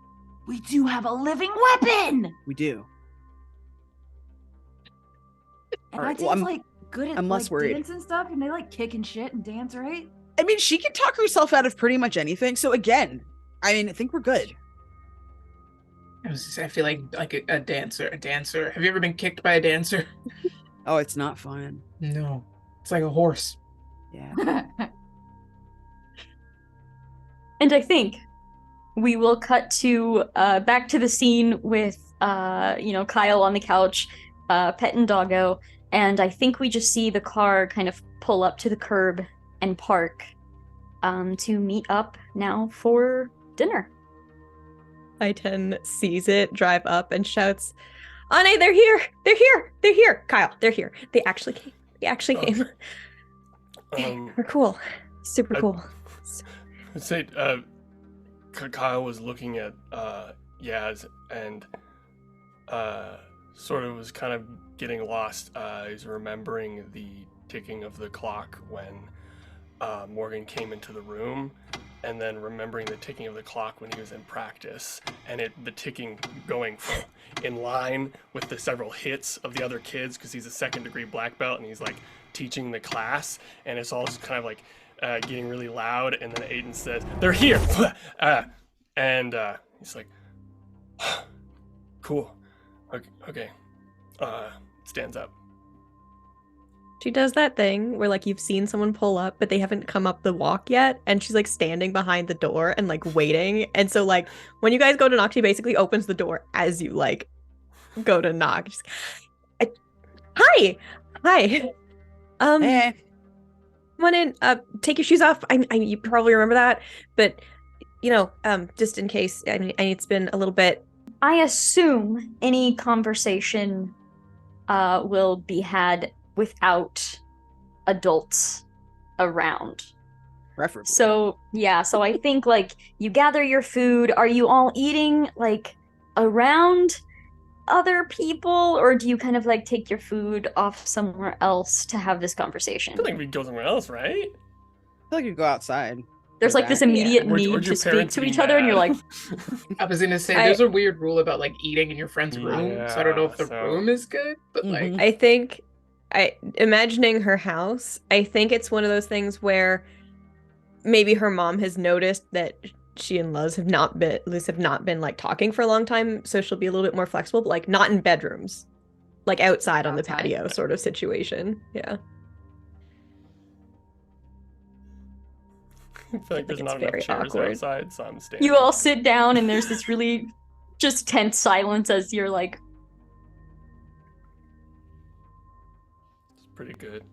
[SPEAKER 5] We do have a living weapon.
[SPEAKER 6] We do.
[SPEAKER 5] And
[SPEAKER 6] All right,
[SPEAKER 5] Itin's,
[SPEAKER 6] well, I'm-
[SPEAKER 5] like, good at
[SPEAKER 6] I'm less
[SPEAKER 5] like,
[SPEAKER 6] worried.
[SPEAKER 5] dance and stuff, and they like kick and shit and dance, right?
[SPEAKER 6] I mean, she can talk herself out of pretty much anything. So again, I mean, I think we're good.
[SPEAKER 2] I feel like a dancer. A dancer. Have you ever been kicked by a dancer?
[SPEAKER 6] Oh, it's not fun.
[SPEAKER 2] No. It's like a horse.
[SPEAKER 6] Yeah.
[SPEAKER 1] And I think we will cut to back to the scene with Kyle on the couch, petting doggo, and I think we just see the car kind of pull up to the curb and park to meet up now for dinner.
[SPEAKER 4] Item sees it, drive up, and shouts, "Ane, they're here! They're here! They're here! Kyle, they're here! They actually came. He actually
[SPEAKER 3] Oh.
[SPEAKER 4] came. We're cool. Super
[SPEAKER 3] I-
[SPEAKER 4] cool.
[SPEAKER 3] I'd say Kyle was looking at Yaz and sort of was kind of getting lost. He's remembering the ticking of the clock when Morgan came into the room, and then remembering the ticking of the clock when he was in practice, and the ticking going in line with the several hits of the other kids, because he's a second-degree black belt and he's like teaching the class, and it's all just kind of like getting really loud, and then Aiden says, "They're here!" And he's like, "Cool, okay." Stands up.
[SPEAKER 4] She does that thing where like you've seen someone pull up, but they haven't come up the walk yet, and she's like standing behind the door and like waiting. And so like when you guys go to knock, she basically opens the door as you like go to knock. She's hi.
[SPEAKER 6] Hey.
[SPEAKER 4] Come on in. Take your shoes off. I you probably remember that, but you know, just in case. I mean, it's been a little bit.
[SPEAKER 1] I assume any conversation will be had without adults around.
[SPEAKER 6] Preferably.
[SPEAKER 1] So, yeah, so I think like you gather your food. Are you all eating like around other people, or do you kind of like take your food off somewhere else to have this conversation?
[SPEAKER 3] I think we go somewhere else, right?
[SPEAKER 6] I feel like you go outside.
[SPEAKER 1] There's like this
[SPEAKER 6] Yeah.
[SPEAKER 1] immediate
[SPEAKER 3] Or
[SPEAKER 1] need
[SPEAKER 3] your
[SPEAKER 1] to speak
[SPEAKER 3] parents
[SPEAKER 1] to
[SPEAKER 3] be
[SPEAKER 1] each other, and you're like,
[SPEAKER 3] mad.
[SPEAKER 2] I was gonna say
[SPEAKER 4] I-
[SPEAKER 2] there's a weird rule about like eating in your friend's room, so I don't know if the
[SPEAKER 3] Yeah, so-
[SPEAKER 2] room is good, but like
[SPEAKER 6] Mhm.
[SPEAKER 4] I think imagining her house, I think it's one of those things where maybe her mom has noticed that she and Liz have not been like talking for a long time, so she'll be a little bit more flexible, but like not in bedrooms. Like outside on the
[SPEAKER 5] Outside.
[SPEAKER 4] patio sort of situation. Yeah.
[SPEAKER 3] I feel like there's
[SPEAKER 4] it's
[SPEAKER 3] not enough
[SPEAKER 4] very
[SPEAKER 3] chairs
[SPEAKER 4] awkward.
[SPEAKER 3] outside, so I'm standing.
[SPEAKER 1] you all sit down, and there's this really just tense silence as you're like,
[SPEAKER 3] It's pretty good.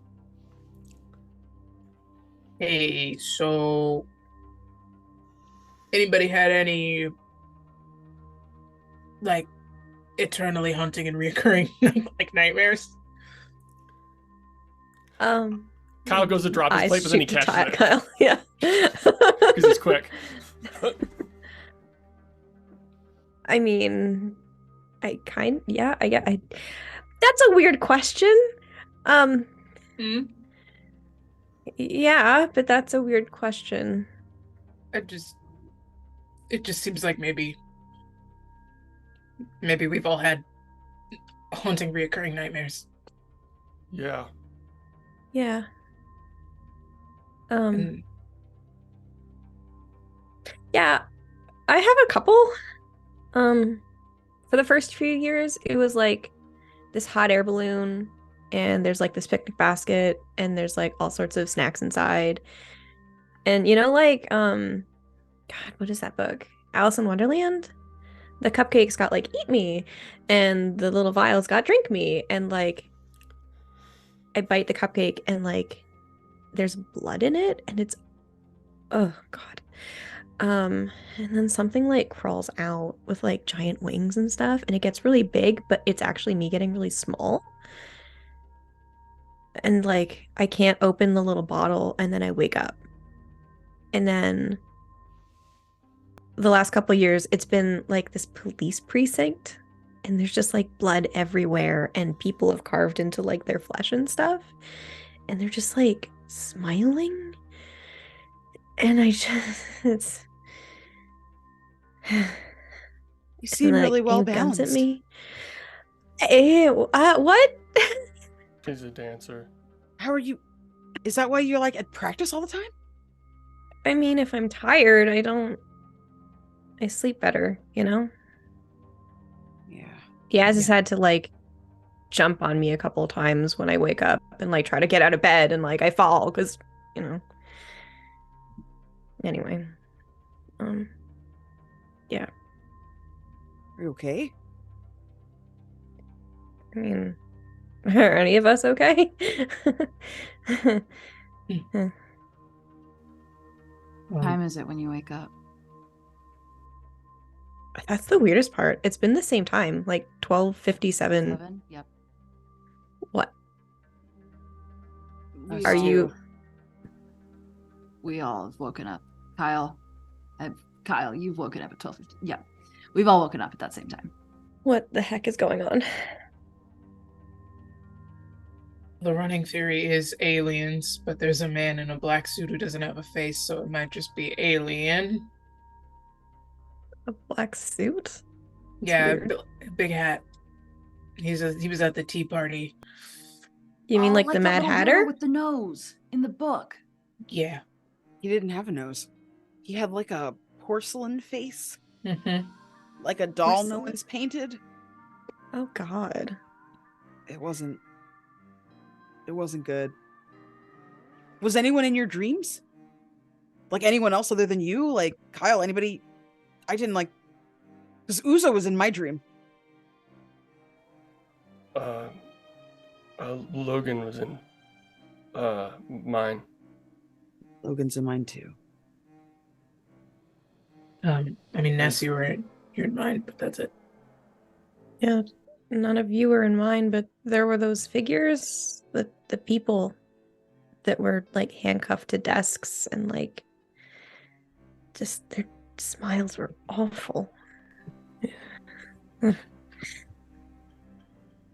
[SPEAKER 2] hey, so anybody had any like eternally hunting and reoccurring like nightmares?
[SPEAKER 3] Kyle goes to drop his
[SPEAKER 4] I
[SPEAKER 3] plate, but then he
[SPEAKER 4] shoot the
[SPEAKER 3] catches it
[SPEAKER 4] Kyle. Yeah.
[SPEAKER 3] because he's quick.
[SPEAKER 4] I mean, I get. That's a weird question.
[SPEAKER 2] Hmm?
[SPEAKER 4] Yeah, but that's a weird question.
[SPEAKER 2] It just seems like maybe we've all had haunting reoccurring nightmares.
[SPEAKER 3] Yeah.
[SPEAKER 4] Yeah.
[SPEAKER 2] And
[SPEAKER 4] Yeah, I have a couple. For the first few years, it was like this hot air balloon, and there's like this picnic basket, and there's like all sorts of snacks inside. And you know, like, God, what is that book? Alice in Wonderland? The cupcakes got like eat me, and the little vials got drink me, and like I bite the cupcake and like there's blood in it, and it's oh God. And then something like crawls out with like giant wings and stuff, and it gets really big, but it's actually me getting really small. And like I can't open the little bottle, and then I wake up. And then the last couple years, it's been like this police precinct, and there's just like blood everywhere, and people have carved into like their flesh and stuff, and they're just like smiling. And I just, it's.
[SPEAKER 6] You seem
[SPEAKER 4] and, like,
[SPEAKER 6] really well
[SPEAKER 4] aim guns
[SPEAKER 6] balanced.
[SPEAKER 4] at me. Ew, what?
[SPEAKER 3] He's a dancer.
[SPEAKER 6] How are you? Is that why you're like at practice all the time?
[SPEAKER 4] I mean, if I'm tired, I sleep better, you know?
[SPEAKER 6] Yeah.
[SPEAKER 4] Yaz has had to like jump on me a couple of times when I wake up and like try to get out of bed, and like I fall because, you know. Anyway. Yeah.
[SPEAKER 6] Are you okay?
[SPEAKER 4] I mean, are any of us okay?
[SPEAKER 5] What time is it when you wake up?
[SPEAKER 4] That's the weirdest part. It's been the same time, like 12:57.
[SPEAKER 5] 7? Yep.
[SPEAKER 4] What? Are you?
[SPEAKER 5] We all have woken up. Kyle, you've woken up at 12:15. Yeah, we've all woken up at that same time.
[SPEAKER 4] What the heck is going on?
[SPEAKER 2] The running theory is aliens, but there's a man in a black suit who doesn't have a face, so it might just be alien.
[SPEAKER 4] A black suit?
[SPEAKER 2] Yeah,
[SPEAKER 4] weird.
[SPEAKER 2] big hat. He was at the tea party.
[SPEAKER 4] You mean like the
[SPEAKER 5] that
[SPEAKER 4] Mad
[SPEAKER 5] little
[SPEAKER 4] Hatter?
[SPEAKER 5] girl with the nose in the book.
[SPEAKER 2] Yeah.
[SPEAKER 6] He didn't have a nose. He had like a porcelain face,
[SPEAKER 2] Mm-hmm.
[SPEAKER 6] like a doll no
[SPEAKER 4] Porcelain?
[SPEAKER 6] one's painted.
[SPEAKER 4] Oh God.
[SPEAKER 6] It wasn't good. Was anyone in your dreams? Like anyone else other than you? Like Kyle, anybody? I didn't like, because Uzo was in my dream.
[SPEAKER 3] Logan was in mine.
[SPEAKER 6] Logan's in mine too.
[SPEAKER 2] I mean, Ness, you're in mine, but that's it.
[SPEAKER 4] Yeah, none of you were in mine, but there were those figures, the people that were like handcuffed to desks and like just their smiles were awful.
[SPEAKER 5] Did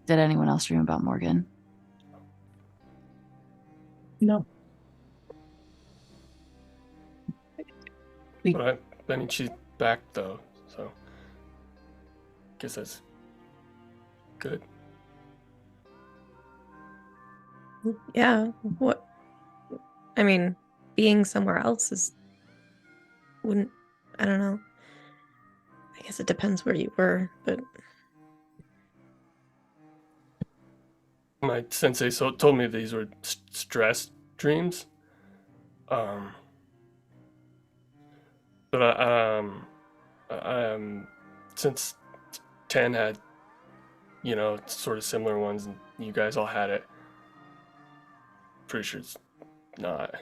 [SPEAKER 5] anyone else dream about Morgan?
[SPEAKER 2] No.
[SPEAKER 3] But I mean, she's back though, so guess that's good.
[SPEAKER 4] Yeah, what? I mean, being somewhere else wouldn't, I don't know. I guess it depends where you were, but
[SPEAKER 3] My sensei told me these were stress dreams. But since 10 had, sort of similar ones, and you guys all had it, pretty sure it's not.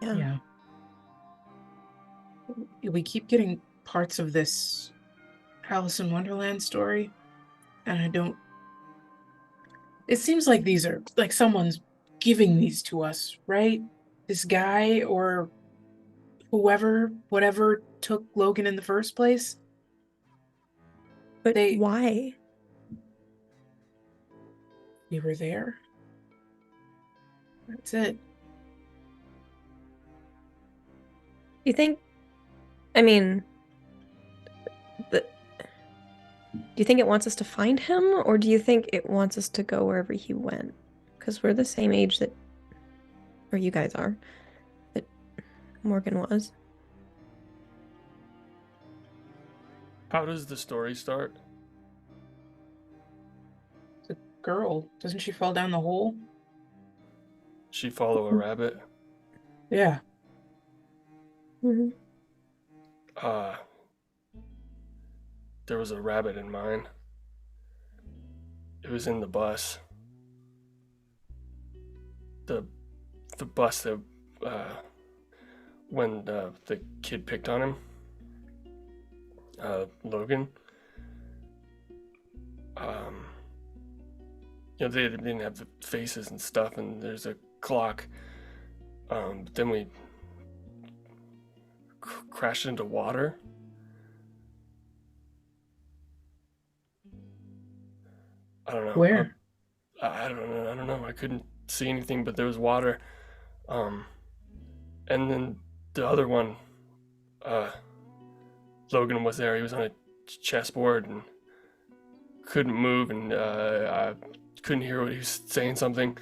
[SPEAKER 4] yeah.
[SPEAKER 2] We keep getting parts of this Alice in Wonderland story, and it seems like these are, like someone's giving these to us, right? This guy or whatever took Logan in the first place.
[SPEAKER 4] But why?
[SPEAKER 2] We were there. That's it.
[SPEAKER 4] You think, I mean, do you think it wants us to find him, or do you think it wants us to go wherever he went? Because we're the same age or you guys are, that Morgan was.
[SPEAKER 3] How does the story start?
[SPEAKER 2] The girl, doesn't she fall down the hole?
[SPEAKER 3] She follow a rabbit?
[SPEAKER 2] Yeah.
[SPEAKER 4] Mm-hmm.
[SPEAKER 3] There was a rabbit in mine. It was in the bus. The bus that when the kid picked on him, Logan. They didn't have the faces and stuff, and there's a clock. But then we crashed into water. I don't know.
[SPEAKER 2] Where?
[SPEAKER 3] I don't know. I couldn't see anything, but there was water. And then the other one, Logan was there. He was on a chessboard and couldn't move, and I couldn't hear what he was saying something.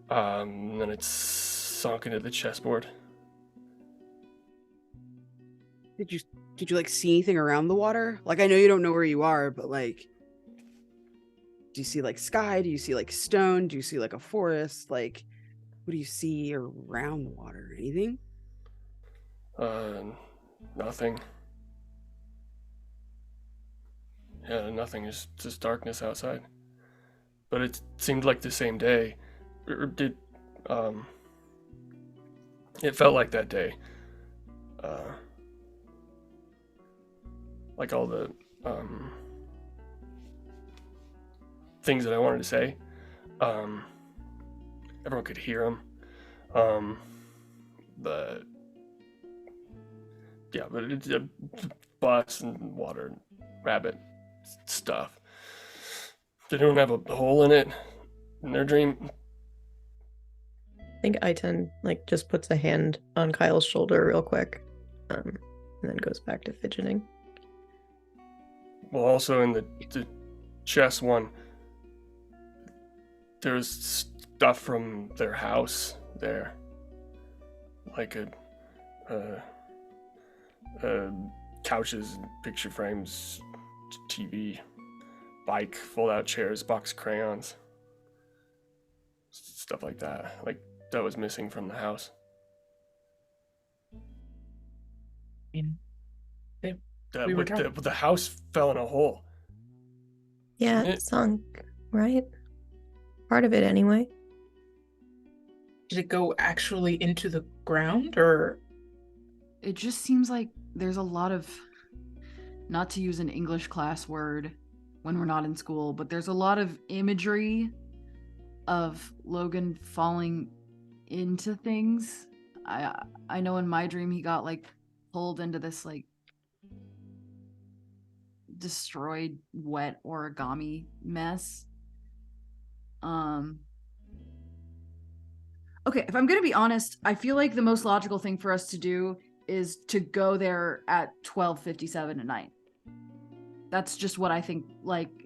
[SPEAKER 3] And then it sunk into the chessboard.
[SPEAKER 6] Did you like see anything around the water? Like, I know you don't know where you are, but like, do you see like sky? Do you see like stone? Do you see like a forest? Like, what do you see around the water? Anything?
[SPEAKER 3] Nothing. Yeah, nothing. It's just darkness outside. But it seemed like the same day. It felt like that day. Like all the things that I wanted to say. Everyone could hear him. But it's a bus and water and rabbit stuff. Did anyone have a hole in it in their dream?
[SPEAKER 4] I think Aiton just puts a hand on Kyle's shoulder real quick, and then goes back to fidgeting.
[SPEAKER 3] Well, also in the chess one, there's stuff from their house there, like couches, picture frames, TV, bike, fold-out chairs, box crayons, stuff like that. Like that was missing from the house. The house fell in a hole.
[SPEAKER 4] Yeah,
[SPEAKER 3] Didn't it?
[SPEAKER 4] sunk, right? Part of it, anyway.
[SPEAKER 2] Did it go actually into the ground, or?
[SPEAKER 5] It just seems like there's a lot of, not to use an English class word when we're not in school, but there's a lot of imagery of Logan falling into things. I know in my dream he got pulled into this destroyed wet origami mess. Okay, if I'm gonna be honest, I feel like the most logical thing for us to do is to go there at 12:57 at night. That's just what I think.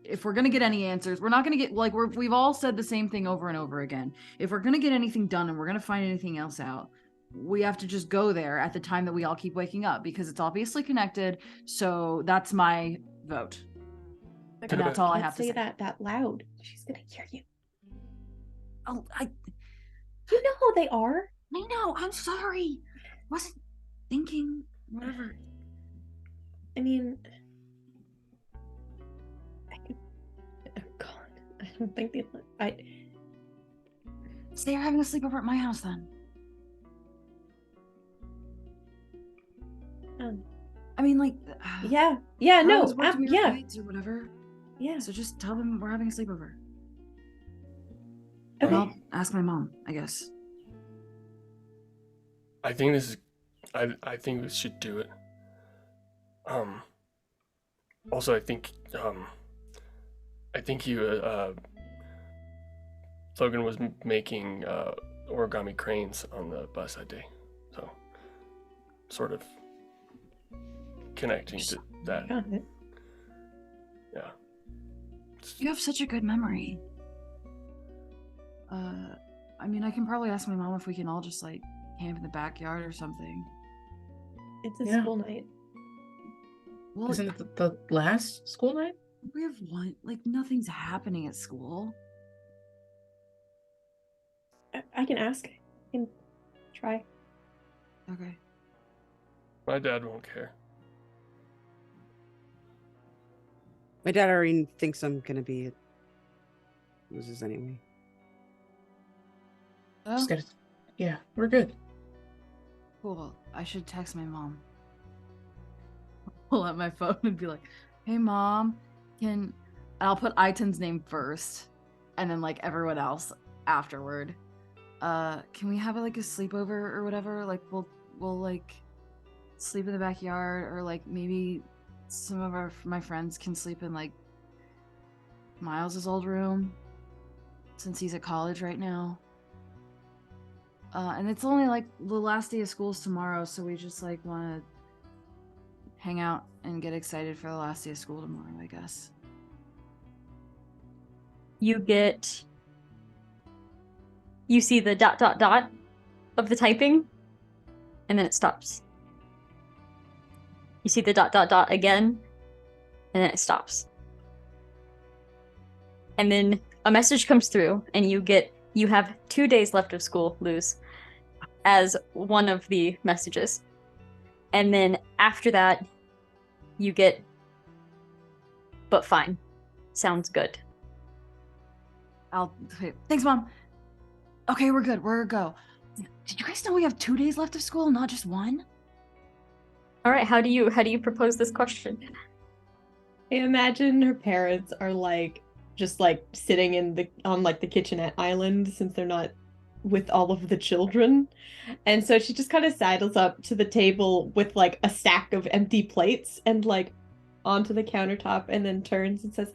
[SPEAKER 5] If we're gonna get any answers, we're not gonna get we've all said the same thing over and over again. If we're gonna get anything done and we're gonna find anything else out, we have to just go there at the time that we all keep waking up, because it's obviously connected. So that's my vote. And that's all I have to say.
[SPEAKER 7] That loud. She's gonna hear you.
[SPEAKER 5] Oh,
[SPEAKER 7] You know who they are.
[SPEAKER 5] I know. I'm sorry. Wasn't thinking. Whatever.
[SPEAKER 7] I mean, oh God, I don't think
[SPEAKER 5] So they're having a sleepover at my house then. I mean,
[SPEAKER 7] yeah,
[SPEAKER 5] no,
[SPEAKER 7] yeah,
[SPEAKER 5] or whatever.
[SPEAKER 7] yeah.
[SPEAKER 5] So just tell them we're having a sleepover.
[SPEAKER 7] Okay.
[SPEAKER 5] I'll ask my mom, I guess.
[SPEAKER 3] I think this is. I think we should do it. Also, I think you Logan was making origami cranes on the bus that day, so sort of connecting to that.
[SPEAKER 7] Got it.
[SPEAKER 3] Yeah.
[SPEAKER 5] You have such a good memory. I mean, I can probably ask my mom if we can all just camp in the backyard or something.
[SPEAKER 7] It's a school night.
[SPEAKER 5] Well,
[SPEAKER 2] Isn't it the last school night?
[SPEAKER 5] we have one. Nothing's happening at school.
[SPEAKER 7] I can ask. I can try.
[SPEAKER 5] Okay.
[SPEAKER 3] My dad won't care.
[SPEAKER 6] My dad already thinks I'm gonna be at loses anyway.
[SPEAKER 5] Oh,
[SPEAKER 2] Just gotta, yeah, we're good.
[SPEAKER 5] cool. I should text my mom. Pull out my phone and be like, "Hey, Mom, and I'll put Aiton's name first, and then everyone else afterward. Can we have a sleepover or whatever? We'll sleep in the backyard, or maybe some of my friends can sleep in Miles's old room, since he's at college right now. And it's only the last day of school is tomorrow, so we just want to hang out and get excited for the last day of school tomorrow, I guess."
[SPEAKER 1] You see the ... of the typing, and then it stops. You see the ... again, and then it stops. And then a message comes through, and you have 2 days left of school, Luz, as one of the messages. And then after that, you get, "But fine. Sounds good."
[SPEAKER 5] Okay, thanks, Mom. Okay, we're good. We're go. Did you guys know we have 2 days left of school, not just one?
[SPEAKER 1] All right, how do you propose this question?
[SPEAKER 7] I imagine her parents are just like sitting on like the kitchenette island since they're not with all of the children. And so she just kind of sidles up to the table with like a stack of empty plates and like onto the countertop, and then turns and says,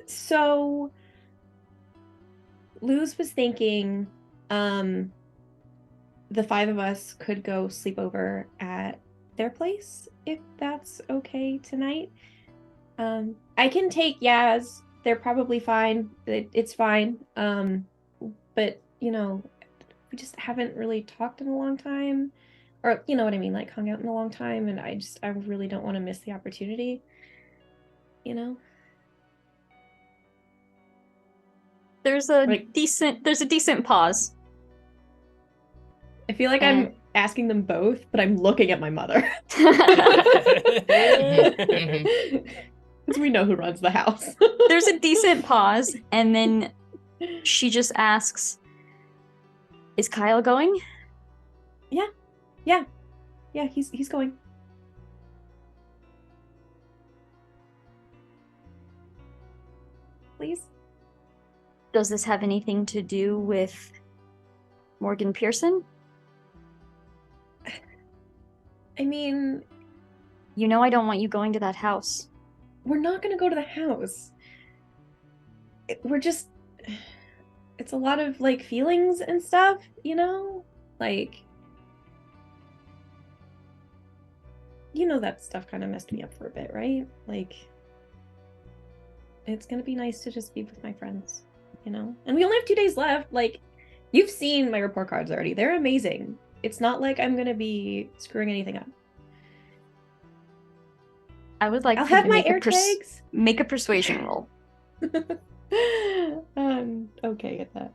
[SPEAKER 7] so Luz was thinking, the 5 of us could go sleep over at their place, if that's okay tonight. I can take Yaz. They're probably fine. It's fine. But, you know, we just haven't really talked in a long time. Or, you know what I mean? Like, hung out in a long time. And I really don't want to miss the opportunity. You know?
[SPEAKER 1] There's a decent pause.
[SPEAKER 7] I feel like I'm asking them both, but I'm looking at my mother. Because we know who runs the house.
[SPEAKER 1] There's a decent pause, and then she just asks, "Is Kyle going?"
[SPEAKER 7] Yeah, he's going. Please?
[SPEAKER 1] Does this have anything to do with Morgan Pearson?
[SPEAKER 7] I mean,
[SPEAKER 1] You know I don't want you going to that house.
[SPEAKER 7] we're not gonna go to the house. It's a lot of like feelings and stuff, you know? Like, you know, that stuff kind of messed me up for a bit, right? Like, it's gonna be nice to just be with my friends, you know? And we only have 2 days left. Like, you've seen my report cards already. They're amazing. It's not like I'm gonna be screwing anything up.
[SPEAKER 1] I would like
[SPEAKER 7] I'll
[SPEAKER 1] for you
[SPEAKER 7] have
[SPEAKER 1] to
[SPEAKER 7] my
[SPEAKER 1] make
[SPEAKER 7] air
[SPEAKER 1] a
[SPEAKER 7] tags.
[SPEAKER 1] make a persuasion roll.
[SPEAKER 7] Okay at that.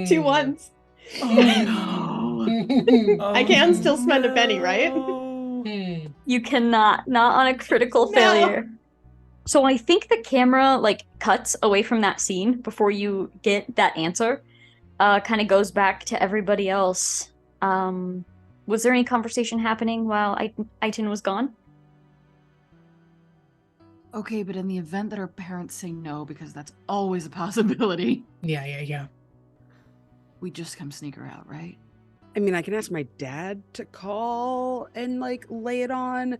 [SPEAKER 7] 2 ones.
[SPEAKER 2] Oh,
[SPEAKER 7] I can still spend a penny, right?
[SPEAKER 1] You cannot, not on a critical failure. So I think the camera like cuts away from that scene before you get that answer. Kind of goes back to everybody else. Was there any conversation happening while Aiton was gone?
[SPEAKER 5] Okay, but in the event that our parents say no, because that's always a possibility,
[SPEAKER 2] Yeah.
[SPEAKER 5] we just come sneak her out, right?
[SPEAKER 6] I mean, I can ask my dad to call and like lay it on.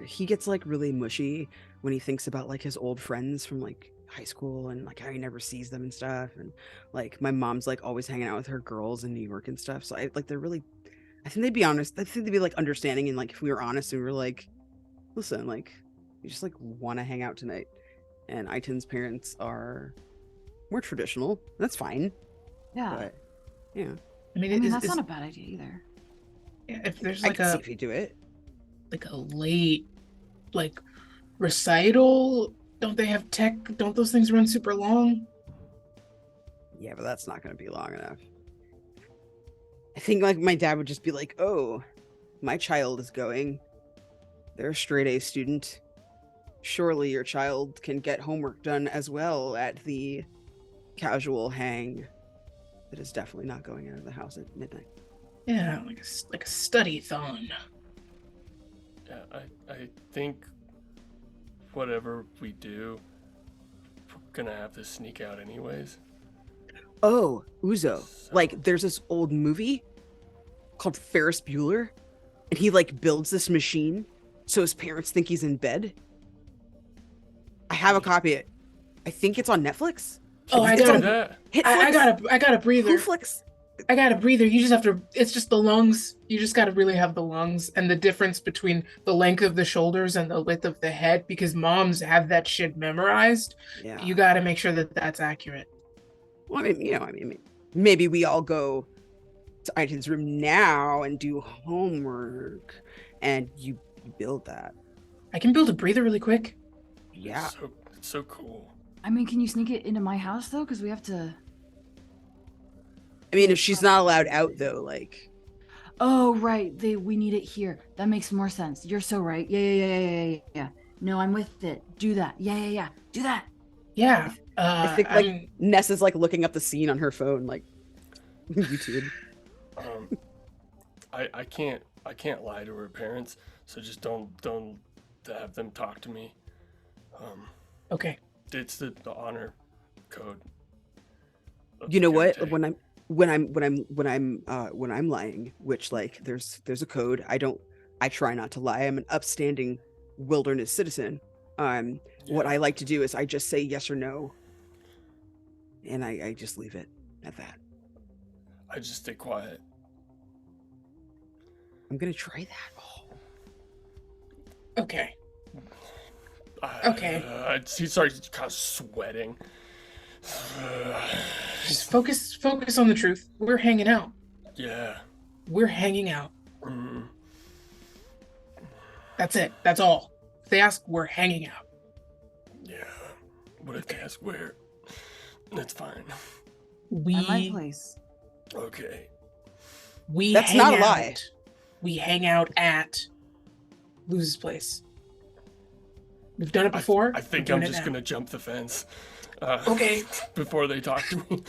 [SPEAKER 6] He gets like really mushy when he thinks about like his old friends from like high school and like how he never sees them and stuff. And like my mom's like always hanging out with her girls in New York and stuff. So I think they'd be honest. I think they'd be like understanding, and like if we were honest and we were like, listen, like we just like want to hang out tonight. And Aiton's parents are more traditional. That's fine.
[SPEAKER 5] Yeah.
[SPEAKER 6] But yeah.
[SPEAKER 2] I mean,
[SPEAKER 5] I mean, that's not a bad idea either.
[SPEAKER 2] if there's
[SPEAKER 6] I
[SPEAKER 2] like
[SPEAKER 6] can see if you do it.
[SPEAKER 2] like a late like recital, don't they have tech? Don't those things run super long?
[SPEAKER 6] Yeah, but that's not going to be long enough. I think like my dad would just be like, "Oh, my child is going. They're a straight A student. Surely your child can get homework done as well at the casual hang that is definitely not going out of the house at midnight."
[SPEAKER 2] Yeah, like a study-thon.
[SPEAKER 3] Yeah, I think whatever we do, we're gonna have to sneak out anyways.
[SPEAKER 6] Oh, Uzo.
[SPEAKER 3] So-
[SPEAKER 6] Like there's this old movie called Ferris Bueller, and he like builds this machine so his parents think he's in bed. I have a copy of it. I think it's on Netflix.
[SPEAKER 2] Oh, I
[SPEAKER 6] It's
[SPEAKER 2] got
[SPEAKER 6] on
[SPEAKER 3] that.
[SPEAKER 6] Hitflix.
[SPEAKER 2] I got a breather.
[SPEAKER 6] Hooflix.
[SPEAKER 2] I got a breather. You just have to. It's just the lungs. You just got to really have the lungs and the difference between the length of the shoulders and the width of the head, because moms have that shit memorized.
[SPEAKER 6] Yeah.
[SPEAKER 2] You got to make sure that that's accurate.
[SPEAKER 6] Well, I mean, maybe we all go to Aiton's room now and do homework, and you build that.
[SPEAKER 2] I can build a breather really quick.
[SPEAKER 6] Yeah.
[SPEAKER 3] It's so cool.
[SPEAKER 5] I mean, can you sneak it into my house though? Because we have to.
[SPEAKER 6] I mean, if she's not allowed out though, like.
[SPEAKER 5] Oh right, we need it here. That makes more sense. You're so right. Yeah. No, I'm with it. Do that. Yeah. Do that.
[SPEAKER 2] Yeah.
[SPEAKER 6] I think like Ness is like looking up the scene on her phone, like YouTube.
[SPEAKER 3] I can't I can't lie to her parents, so just don't have them talk to me.
[SPEAKER 2] Okay.
[SPEAKER 3] It's the honor code.
[SPEAKER 6] You know what? When I'm lying, which like there's a code. I try not to lie. I'm an upstanding wilderness citizen. What I like to do is I just say yes or no, and I just leave it at that.
[SPEAKER 3] I just stay quiet.
[SPEAKER 6] I'm gonna try that. Oh.
[SPEAKER 2] Okay. Okay.
[SPEAKER 3] He starts kind of sweating.
[SPEAKER 2] Just focus on the truth. We're hanging out.
[SPEAKER 3] Yeah.
[SPEAKER 2] We're hanging out.
[SPEAKER 3] Mm.
[SPEAKER 2] That's it. That's all. If they ask, we're hanging out.
[SPEAKER 3] Yeah. What if they ask where? That's fine.
[SPEAKER 5] At my place.
[SPEAKER 3] Okay.
[SPEAKER 6] That's
[SPEAKER 2] hang
[SPEAKER 6] not a
[SPEAKER 2] out.
[SPEAKER 6] lie.
[SPEAKER 2] We hang out at Luz's place. We've done it before.
[SPEAKER 3] I think I'm just gonna jump the fence.
[SPEAKER 2] Okay.
[SPEAKER 3] Before they talk to me.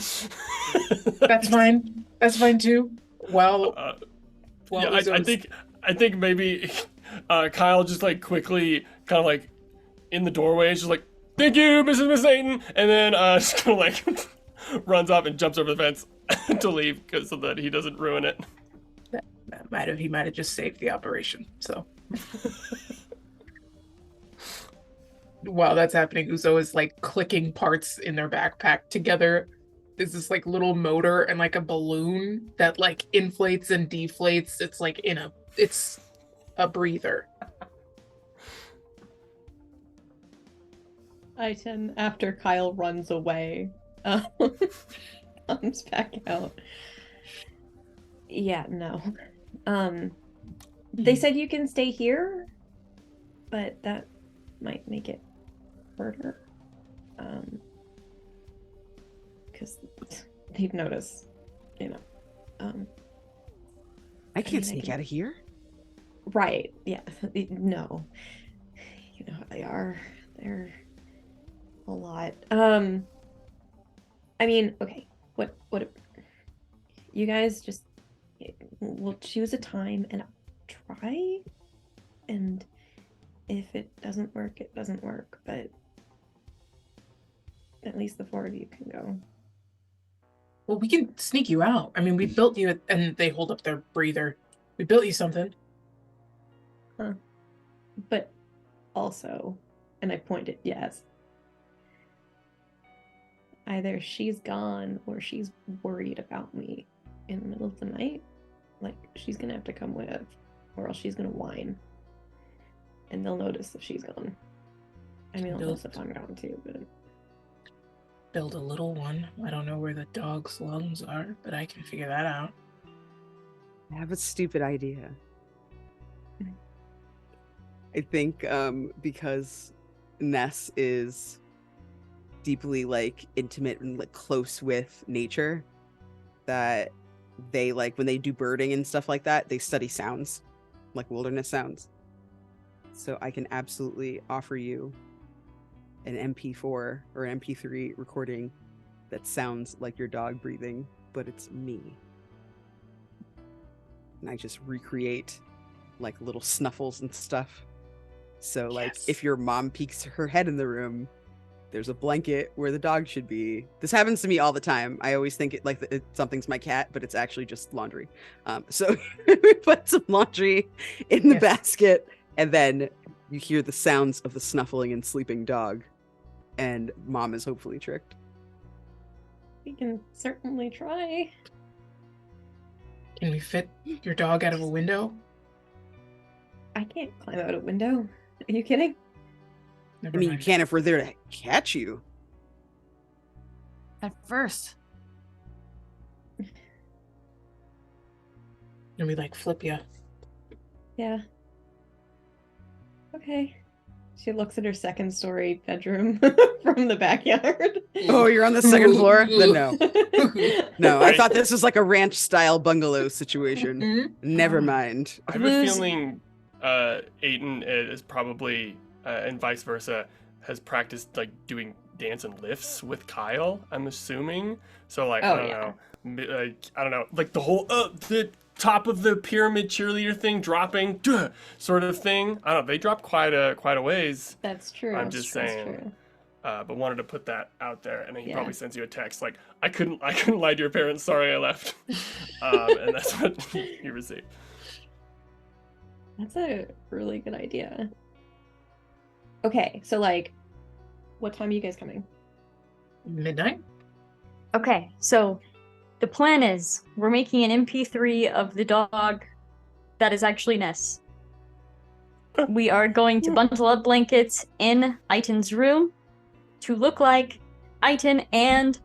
[SPEAKER 2] That's fine. That's fine too. Well,
[SPEAKER 3] yeah, I think maybe Kyle just like quickly kind of like in the doorway is just like, thank you, Mrs. Miss Satan, and then just kind of like runs off and jumps over the fence to leave so that he doesn't ruin it.
[SPEAKER 2] He might have just saved the operation. So while that's happening, Uzo is like clicking parts in their backpack together. There's this like little motor and like a balloon that like inflates and deflates. It's like it's a breather.
[SPEAKER 4] Item after Kyle runs away, comes back out. Yeah, no. They said you can stay here, but that might make it harder. Because they've noticed, you know.
[SPEAKER 6] I can't sneak out of here.
[SPEAKER 4] Right, yeah. No. You know how they are. They're a lot. I mean, okay. What you guys just we'll choose a time and try, and if it doesn't work, it doesn't work, but at least the four of you can go.
[SPEAKER 2] Well, we can sneak you out. I mean, we built you, and they hold up their breather. We built you something.
[SPEAKER 4] Huh. But also, and I pointed, yes. Either she's gone or she's worried about me in the middle of the night. Like, she's gonna have to come with, or else she's gonna whine. And they'll notice if she's gone. I mean, they'll notice if I'm gone too, but...
[SPEAKER 2] Build a little one. I don't know where the dog's lungs are, but I can figure that out.
[SPEAKER 6] I have a stupid idea. I think because Ness is deeply like intimate and like close with nature, that they like when they do birding and stuff like that, they study sounds, like wilderness sounds. So I can absolutely offer you an MP4 or an MP3 recording that sounds like your dog breathing, but it's me. And I just recreate like little snuffles and stuff. So like if your mom peeks her head in the room, there's a blanket where the dog should be. This happens to me all the time. I always think something's my cat, but it's actually just laundry. So we put some laundry in the basket, and then you hear the sounds of the snuffling and sleeping dog, and mom is hopefully tricked.
[SPEAKER 4] We can certainly try.
[SPEAKER 2] Can we fit your dog out of a window?
[SPEAKER 4] I can't climb out a window. Are you kidding?
[SPEAKER 2] Never
[SPEAKER 6] I mean,
[SPEAKER 2] mind.
[SPEAKER 6] you can if we're there to catch you.
[SPEAKER 5] At first.
[SPEAKER 2] And we like flip you.
[SPEAKER 4] Yeah. Okay. She looks at her second story bedroom from the backyard.
[SPEAKER 6] Oh, you're on the second floor? Then no. No, I thought this was like a ranch style bungalow situation. Never mind.
[SPEAKER 3] I have a feeling Aiden is probably, and vice versa, has practiced like doing dance and lifts with Kyle, I'm assuming. So like, I don't know. Like, I don't know. Like the whole, top of the pyramid cheerleader thing dropping, duh, sort of thing. I don't know. They drop quite a ways.
[SPEAKER 7] That's true.
[SPEAKER 3] I'm just
[SPEAKER 7] That's
[SPEAKER 3] saying.
[SPEAKER 7] true.
[SPEAKER 3] But wanted to put that out there, and then he
[SPEAKER 7] Yeah.
[SPEAKER 3] probably sends you a text like, "I couldn't lie to your parents. Sorry, I left," and that's what you receive.
[SPEAKER 7] That's a really good idea. Okay, so like, what time are you guys coming?
[SPEAKER 2] Midnight?
[SPEAKER 1] Okay, so the plan is we're making an MP3 of the dog that is actually Ness. We are going to bundle up blankets in Aiton's room to look like Aiton and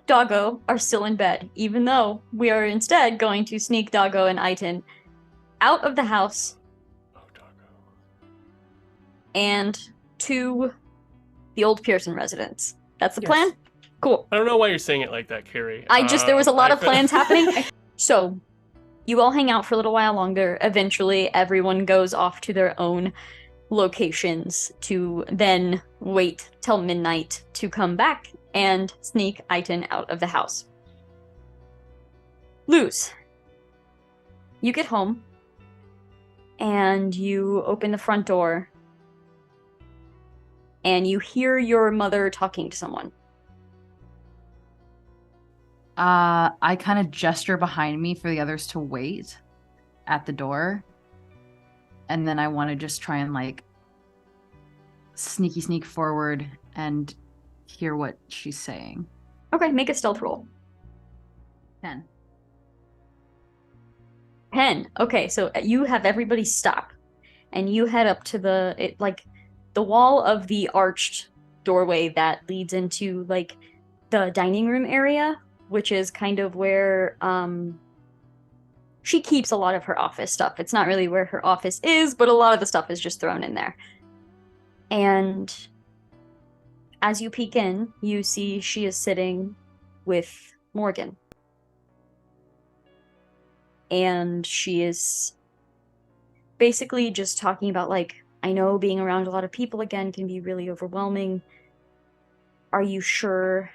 [SPEAKER 1] Doggo are still in bed, even though we are instead going to sneak Doggo and Aiton out of the house
[SPEAKER 3] Oh, doggo.
[SPEAKER 1] and to the old Pearson residence. That's the
[SPEAKER 2] Yes.
[SPEAKER 1] plan? Cool.
[SPEAKER 3] I don't know why you're saying it like that, Kerri.
[SPEAKER 1] There was a lot
[SPEAKER 3] I
[SPEAKER 1] of
[SPEAKER 3] fe-
[SPEAKER 1] plans happening. So, you all hang out for a little while longer. Eventually, everyone goes off to their own locations to then wait till midnight to come back and sneak Aiton out of the house. Luz, you get home and you open the front door and you hear your mother talking to someone.
[SPEAKER 5] I kind of gesture behind me for the others to wait at the door. And then I want to just try and like sneak forward and hear what she's saying.
[SPEAKER 1] Okay, make a stealth roll.
[SPEAKER 5] 10.
[SPEAKER 1] 10. Okay, so you have everybody stop, and you head up to the wall of the arched doorway that leads into like the dining room area, which is kind of where she keeps a lot of her office stuff. It's not really where her office is, but a lot of the stuff is just thrown in there. And as you peek in, you see she is sitting with Morgan. And she is basically just talking about, like, I know being around a lot of people again can be really overwhelming. Are you sure?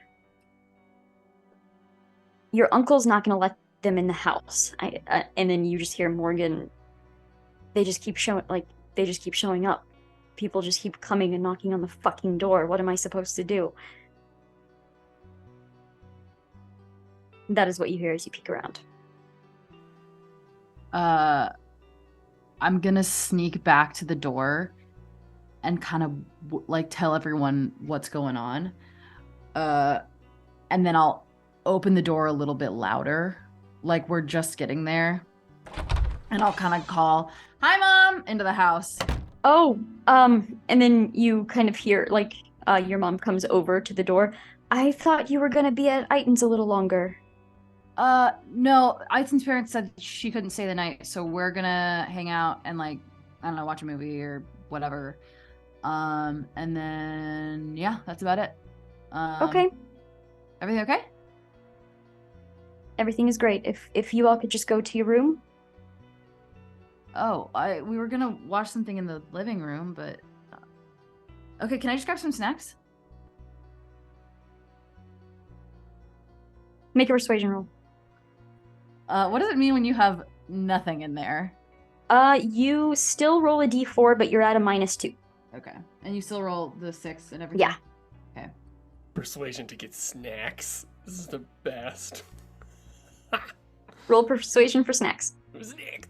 [SPEAKER 1] Your uncle's not going to let them in the house. And then you just hear Morgan. They just keep showing up. People just keep coming and knocking on the fucking door. What am I supposed to do? That is what you hear as you peek around.
[SPEAKER 5] I'm gonna sneak back to the door and kind of like tell everyone what's going on. And then I'll open the door a little bit louder, like we're just getting there. And I'll kind of call, "Hi, Mom," into the house.
[SPEAKER 1] Oh, and then you kind of hear, like, your mom comes over to the door. I thought you were gonna be at Aiton's a little longer.
[SPEAKER 5] No, Aiton's parents said she couldn't stay the night, so we're gonna hang out and, like, I don't know, watch a movie or whatever. And then, yeah, that's about it.
[SPEAKER 1] Okay.
[SPEAKER 5] Everything okay?
[SPEAKER 1] Everything is great. If you all could just go to your room.
[SPEAKER 5] Oh, we were gonna watch something in the living room, but... Okay, can I just grab some snacks?
[SPEAKER 1] Make a persuasion roll.
[SPEAKER 5] What does it mean when you have nothing in there?
[SPEAKER 1] You still roll a d4, but you're at a -2.
[SPEAKER 5] Okay. And you still roll the 6 and everything?
[SPEAKER 1] Yeah.
[SPEAKER 5] Okay.
[SPEAKER 3] Persuasion to get snacks. This is the best.
[SPEAKER 1] Roll persuasion for snacks.
[SPEAKER 3] Snacks.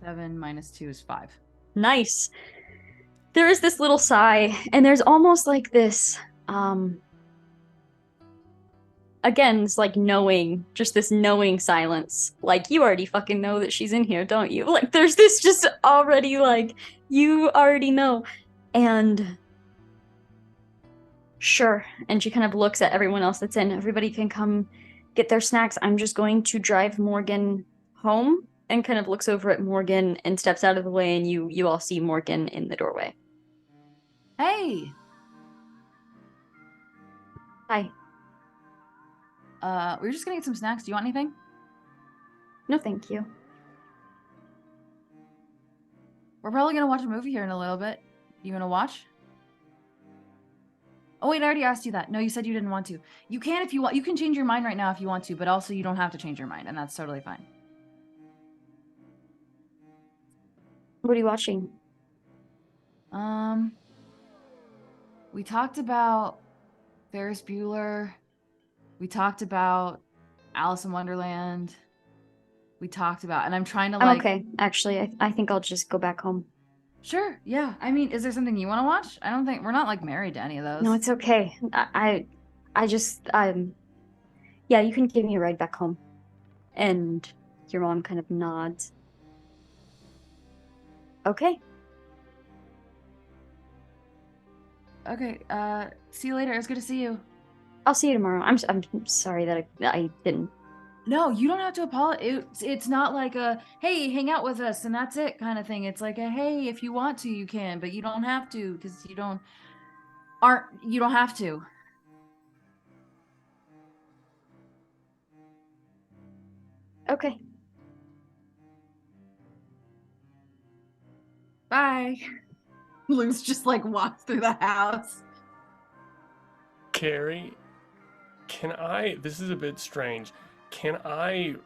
[SPEAKER 5] 7 minus 2 is 5.
[SPEAKER 1] Nice. There is this little sigh, and there's almost like this, again, it's like knowing, just this knowing silence. Like, you already fucking know that she's in here, don't you? Like, there's this just already, like, you already know. And sure. And she kind of looks at everyone else that's in. Everybody can come get their snacks. I'm just going to drive Morgan home. And kind of looks over at Morgan and steps out of the way, and you all see Morgan in the doorway.
[SPEAKER 5] Hey!
[SPEAKER 1] Hi.
[SPEAKER 5] We were just gonna get some snacks. Do you want anything?
[SPEAKER 1] No, thank you.
[SPEAKER 5] We're probably gonna watch a movie here in a little bit. You wanna watch? Oh wait, I already asked you that. No, you said you didn't want to. You can if you want. You can change your mind right now if you want to, but also you don't have to change your mind, and that's totally fine.
[SPEAKER 1] What are you watching?
[SPEAKER 5] We talked about Ferris Bueller. We talked about Alice in Wonderland. We talked about, and I'm trying to
[SPEAKER 1] I'm okay. Actually, I think I'll just go back home.
[SPEAKER 5] Sure, yeah. I mean, is there something you want to watch? I don't think we're not like married to any of those.
[SPEAKER 1] No, it's okay. I just yeah, you can give me a ride back home. And your mom kind of nods. Okay.
[SPEAKER 5] Okay, see you later. It's good to see you.
[SPEAKER 1] I'll see you tomorrow. I'm sorry that I didn't.
[SPEAKER 5] No, you don't have to apologize. It's not like a, hey, hang out with us and that's it kind of thing. It's like a, hey, if you want to, you can, but you don't have to because you don't have to.
[SPEAKER 1] Okay.
[SPEAKER 5] Bye. Luke's just like walks through the house.
[SPEAKER 3] Kerri, this is a bit strange. Can I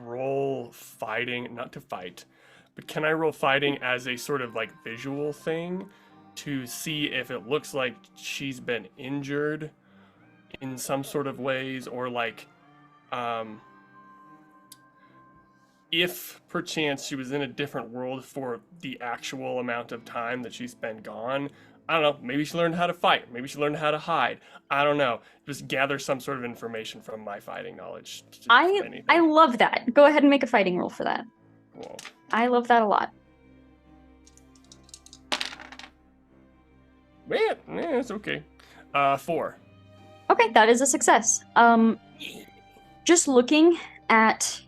[SPEAKER 3] roll fighting, not to fight, but can I roll fighting as a sort of like visual thing to see if it looks like she's been injured in some sort of ways, or like, if perchance she was in a different world for the actual amount of time that she's been gone. I don't know, maybe she learned how to fight, maybe she learned how to hide. I don't know. Just gather some sort of information from my fighting knowledge.
[SPEAKER 1] I love that. Go ahead and make a fighting roll for that.
[SPEAKER 3] Cool.
[SPEAKER 1] I love that a lot.
[SPEAKER 3] Man, it's okay. 4.
[SPEAKER 1] Okay, that is a success. Just looking at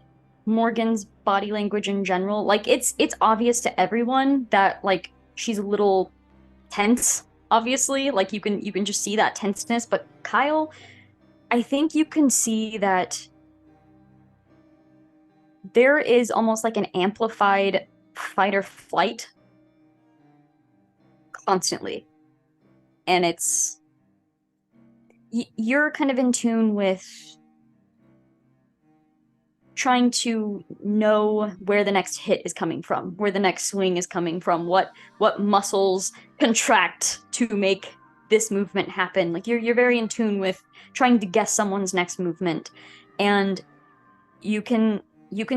[SPEAKER 1] Morgan's body language in general, like it's obvious to everyone that like she's a little tense, obviously. Like you can just see that tenseness, but Kyle, I think you can see that there is almost like an amplified fight or flight constantly. And it's you're kind of in tune with trying to know where the next hit is coming from, where the next swing is coming from, what muscles contract to make this movement happen. Like you're very in tune with trying to guess someone's next movement. And you can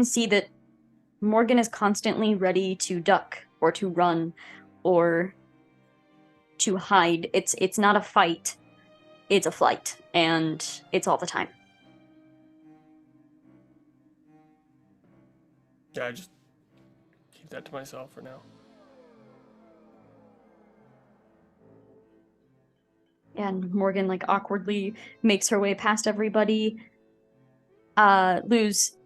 [SPEAKER 1] see that Morgan is constantly ready to duck or to run or to hide. It's not a fight, it's a flight, and it's all the time.
[SPEAKER 3] Yeah, I just keep that to myself for now.
[SPEAKER 1] And Morgan like awkwardly makes her way past everybody. Luz,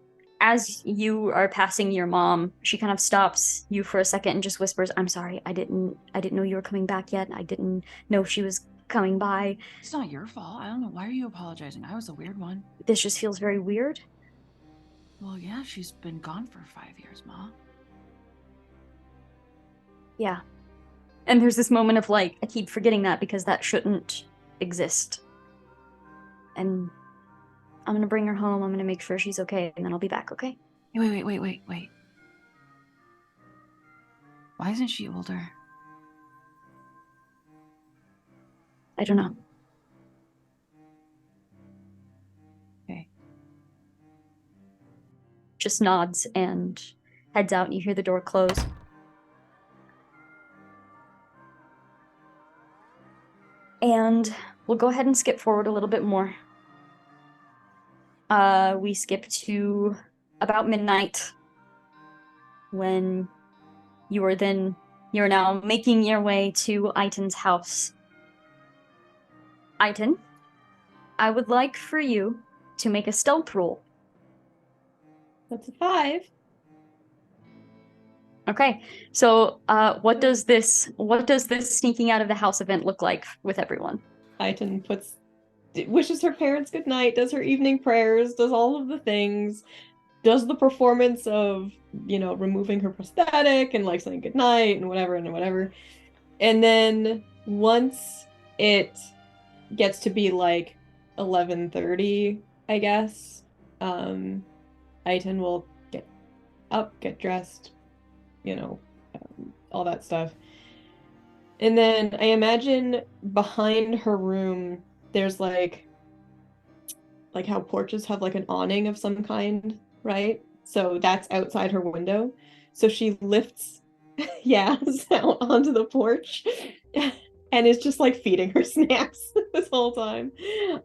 [SPEAKER 1] as you are passing your mom, she kind of stops you for a second and just whispers, "I'm sorry, I didn't know you were coming back yet. I didn't know she was coming by."
[SPEAKER 5] It's not your fault. I don't know. Why are you apologizing? I was the weird one.
[SPEAKER 1] This just feels very weird.
[SPEAKER 5] Well, yeah, she's been gone for 5 years, Ma.
[SPEAKER 1] Yeah. And there's this moment of like, I keep forgetting that because that shouldn't exist. And I'm gonna bring her home, I'm gonna make sure she's okay, and then I'll be back, okay?
[SPEAKER 5] Wait. Why isn't she older?
[SPEAKER 1] I don't know.
[SPEAKER 5] Okay.
[SPEAKER 1] Just nods and heads out, and you hear the door close. And we'll go ahead and skip forward a little bit more. We skip to about midnight when you're now making your way to Aiton's house. Aiton, I would like for you to make a stealth roll.
[SPEAKER 7] That's a 5.
[SPEAKER 1] Okay, so what does this sneaking out of the house event look like with everyone?
[SPEAKER 7] Aiton wishes her parents good night, does her evening prayers, does all of the things, does the performance of, removing her prosthetic and like saying good night and whatever. And then once it gets to be like 11:30, I guess, Aiton will get up, get dressed, all that stuff. And then I imagine behind her room, there's like how porches have like an awning of some kind, right? So that's outside her window. So she lifts, yeah, out onto the porch and is just like feeding her snacks this whole time.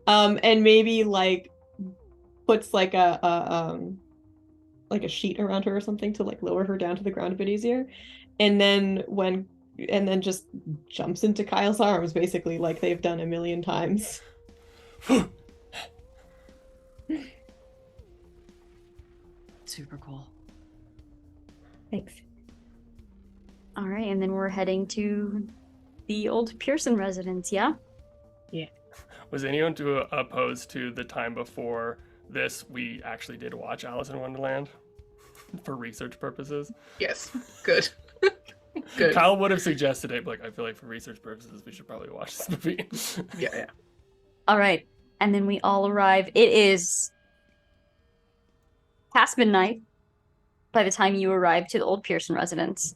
[SPEAKER 7] And maybe like puts like a sheet around her or something to like lower her down to the ground a bit easier. And then just jumps into Kyle's arms, basically, like they've done a million times.
[SPEAKER 5] Super cool.
[SPEAKER 7] Thanks.
[SPEAKER 1] All right, and then we're heading to the old Pearson residence, yeah?
[SPEAKER 3] Was anyone opposed to the time before this? We actually did watch Alice in Wonderland for research purposes.
[SPEAKER 2] Yes. Good. Good.
[SPEAKER 3] Kyle would have suggested it, but like, I feel like for research purposes, we should probably watch this movie.
[SPEAKER 2] Yeah.
[SPEAKER 1] All right, and then we all arrive. It is past midnight by the time you arrive to the old Pearson residence.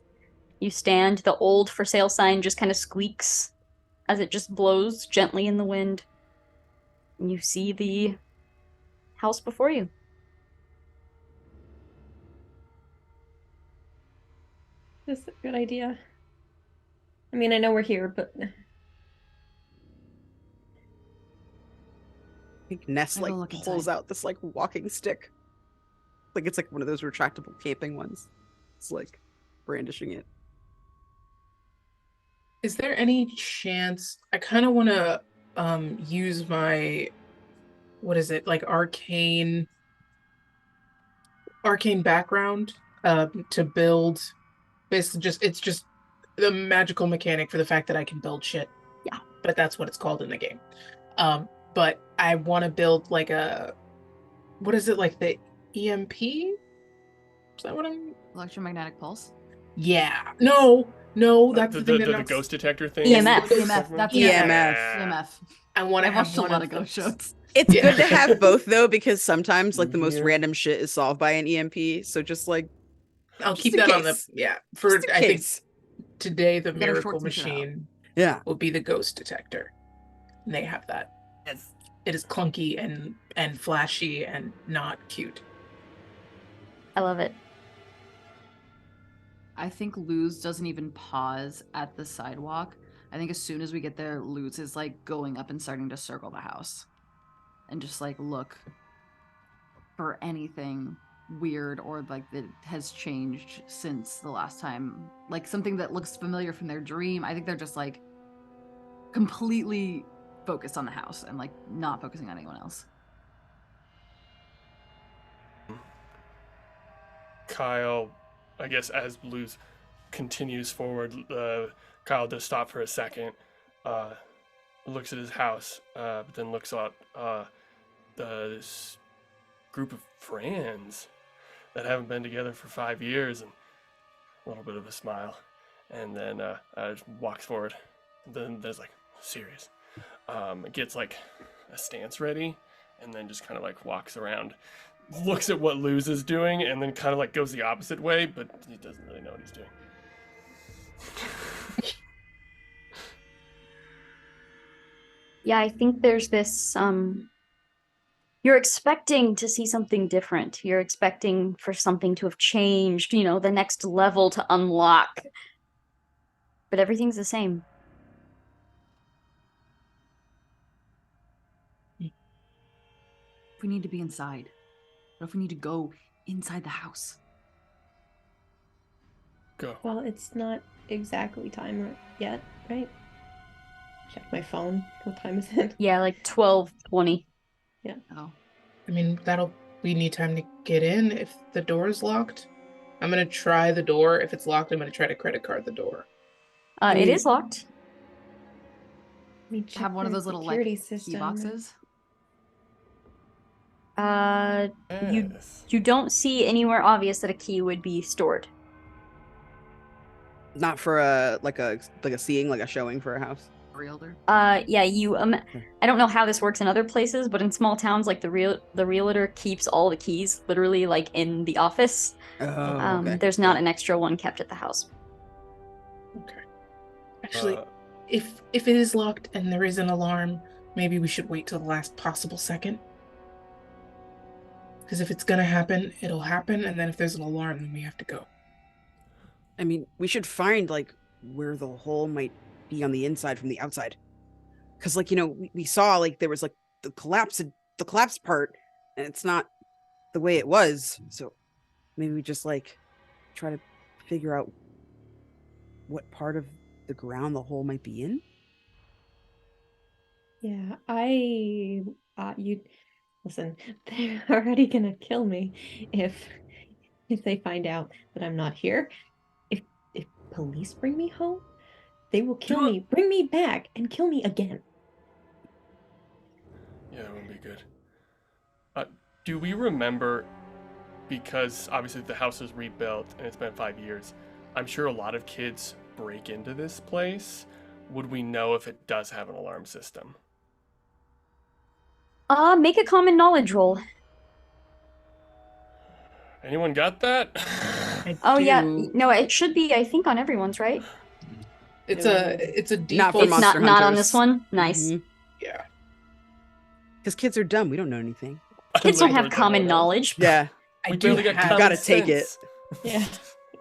[SPEAKER 1] You stand, the old for sale sign just kind of squeaks as it just blows gently in the wind. And you see the house before you.
[SPEAKER 7] This is a good idea. I mean, I know we're here, but
[SPEAKER 6] I think Ness
[SPEAKER 5] I
[SPEAKER 6] like
[SPEAKER 5] will look
[SPEAKER 6] pulls
[SPEAKER 5] inside.
[SPEAKER 6] out this like walking stick. Like it's like one of those retractable camping ones. It's like brandishing it.
[SPEAKER 2] Is there any chance I kind of want to use my, what is it, like arcane background to build basically it's just the magical mechanic for the fact that I can build shit.
[SPEAKER 1] Yeah.
[SPEAKER 2] But that's what it's called in the game. But I want to build like what is it, like the EMP? Is that what I'm...
[SPEAKER 5] Electromagnetic pulse.
[SPEAKER 2] Yeah. No, that's the thing that
[SPEAKER 3] the
[SPEAKER 2] knocks...
[SPEAKER 3] ghost detector thing.
[SPEAKER 1] EMF.
[SPEAKER 5] EMF. That's
[SPEAKER 6] EMF.
[SPEAKER 5] EMF.
[SPEAKER 2] I want to
[SPEAKER 5] I
[SPEAKER 2] have
[SPEAKER 5] watched a
[SPEAKER 2] one
[SPEAKER 5] lot
[SPEAKER 2] of
[SPEAKER 5] of ghost
[SPEAKER 2] those.
[SPEAKER 5] shows.
[SPEAKER 6] It's
[SPEAKER 2] Yeah.
[SPEAKER 6] good to have both though, because sometimes like the most
[SPEAKER 3] Yeah.
[SPEAKER 6] random shit is solved by an EMP. So just like
[SPEAKER 2] I'll
[SPEAKER 6] Just
[SPEAKER 2] keep
[SPEAKER 6] in
[SPEAKER 2] that on the...
[SPEAKER 6] case.
[SPEAKER 2] Yeah. For,
[SPEAKER 6] just in
[SPEAKER 2] I think
[SPEAKER 6] case.
[SPEAKER 2] today the
[SPEAKER 5] We gotta
[SPEAKER 2] miracle
[SPEAKER 5] short some shit out.
[SPEAKER 2] machine
[SPEAKER 6] Yeah.
[SPEAKER 2] will be the ghost detector. And they have that.
[SPEAKER 6] Yes.
[SPEAKER 2] It is clunky and flashy and not cute.
[SPEAKER 1] I love it.
[SPEAKER 5] I think Luz doesn't even pause at the sidewalk. I think as soon as we get there, Luz is like going up and starting to circle the house and just like look for anything weird or like that has changed since the last time. Like something that looks familiar from their dream. I think they're just like completely focused on the house and like not focusing on anyone else.
[SPEAKER 3] Kyle, I guess as Luz continues forward, Kyle does stop for a second, looks at his house, but then looks at this group of friends that haven't been together for 5 years, and a little bit of a smile, and then walks forward. And then there's like, serious. Gets like a stance ready, and then just kind of like walks around, looks at what Luz is doing, and then kind of like goes the opposite way, but he doesn't really know what he's doing.
[SPEAKER 1] Yeah, I think there's this, you're expecting to see something different. You're expecting for something to have changed, you know, the next level to unlock. But everything's the same.
[SPEAKER 5] If we need to be inside, what if we need to go inside the house?
[SPEAKER 3] Go.
[SPEAKER 7] well, it's not exactly time yet, right? Check my phone. What time is it?
[SPEAKER 1] Yeah, like 12:20.
[SPEAKER 5] Oh,
[SPEAKER 2] I mean, we need time to get in if the door is locked. I'm gonna try the door. If it's locked, I'm gonna try to credit card the door.
[SPEAKER 1] It is locked.
[SPEAKER 7] Let me check
[SPEAKER 5] have one of
[SPEAKER 7] their
[SPEAKER 5] those little like
[SPEAKER 7] security
[SPEAKER 5] key
[SPEAKER 7] system.
[SPEAKER 5] boxes.
[SPEAKER 3] Yes.
[SPEAKER 1] You don't see anywhere obvious that a key would be stored.
[SPEAKER 6] Not for a seeing, like a showing for a house.
[SPEAKER 5] Realtor.
[SPEAKER 1] Yeah, I don't know how this works in other places, but in small towns, like the realtor keeps all the keys literally like in the office.
[SPEAKER 6] Oh, okay.
[SPEAKER 1] There's not an extra one kept at the house.
[SPEAKER 2] Okay. Actually,
[SPEAKER 3] Uh,
[SPEAKER 2] if it is locked and there is an alarm, maybe we should wait till the last possible second. Because if it's gonna happen, it'll happen, and then if there's an alarm, then we have to go.
[SPEAKER 6] I mean, we should find like where the hole might be on the inside from the outside. Because like, we saw like there was like the collapse part, and it's not the way it was. So maybe we just like try to figure out what part of the ground the hole might be in.
[SPEAKER 7] Yeah, you listen, they're already gonna kill me if they find out that I'm not here. If police bring me home, they will kill
[SPEAKER 3] Do it.
[SPEAKER 7] me, bring me back, and kill me again.
[SPEAKER 3] Yeah, that wouldn't be good. Do we remember, because obviously the house was rebuilt and it's been 5 years, I'm sure a lot of kids break into this place. Would we know if it does have an alarm system?
[SPEAKER 1] Make a common knowledge roll.
[SPEAKER 3] Anyone got that?
[SPEAKER 2] I
[SPEAKER 1] Oh yeah,
[SPEAKER 2] do.
[SPEAKER 1] no, it should be, I think, on everyone's, right?
[SPEAKER 2] It's
[SPEAKER 7] No.
[SPEAKER 2] a
[SPEAKER 6] Not for
[SPEAKER 2] default.
[SPEAKER 1] It's
[SPEAKER 6] Monster
[SPEAKER 1] not on
[SPEAKER 6] Hunters.
[SPEAKER 1] this one. Nice.
[SPEAKER 2] Yeah.
[SPEAKER 6] Because kids are dumb. We don't know anything.
[SPEAKER 1] Kids don't have
[SPEAKER 3] Landlords
[SPEAKER 1] common
[SPEAKER 3] don't know.
[SPEAKER 1] knowledge.
[SPEAKER 6] Yeah.
[SPEAKER 2] I
[SPEAKER 3] We
[SPEAKER 2] do
[SPEAKER 3] barely got
[SPEAKER 2] have.
[SPEAKER 3] common
[SPEAKER 6] Gotta take it.
[SPEAKER 3] sense.
[SPEAKER 7] Yeah.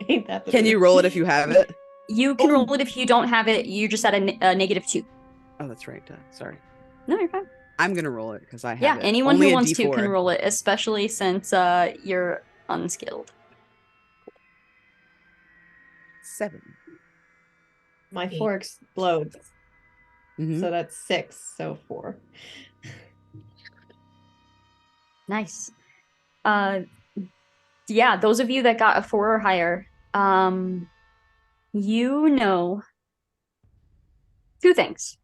[SPEAKER 7] Ain't that the
[SPEAKER 6] Can you
[SPEAKER 7] truth?
[SPEAKER 6] roll it if you have it?
[SPEAKER 1] You can roll it if you don't have it. You're just at a -2.
[SPEAKER 6] Oh, that's right. Sorry.
[SPEAKER 1] No, you're fine.
[SPEAKER 6] I'm gonna roll it because I have
[SPEAKER 1] Yeah,
[SPEAKER 6] it.
[SPEAKER 1] anyone
[SPEAKER 6] Only
[SPEAKER 1] who
[SPEAKER 6] a
[SPEAKER 1] wants to
[SPEAKER 6] D4.
[SPEAKER 1] can roll it, especially since you're unskilled.
[SPEAKER 6] 7.
[SPEAKER 7] My 4 explodes.
[SPEAKER 6] Mhm.
[SPEAKER 7] So that's 6, so 4.
[SPEAKER 1] Nice. Yeah, those of you that got a 4 or higher, you know 2 things.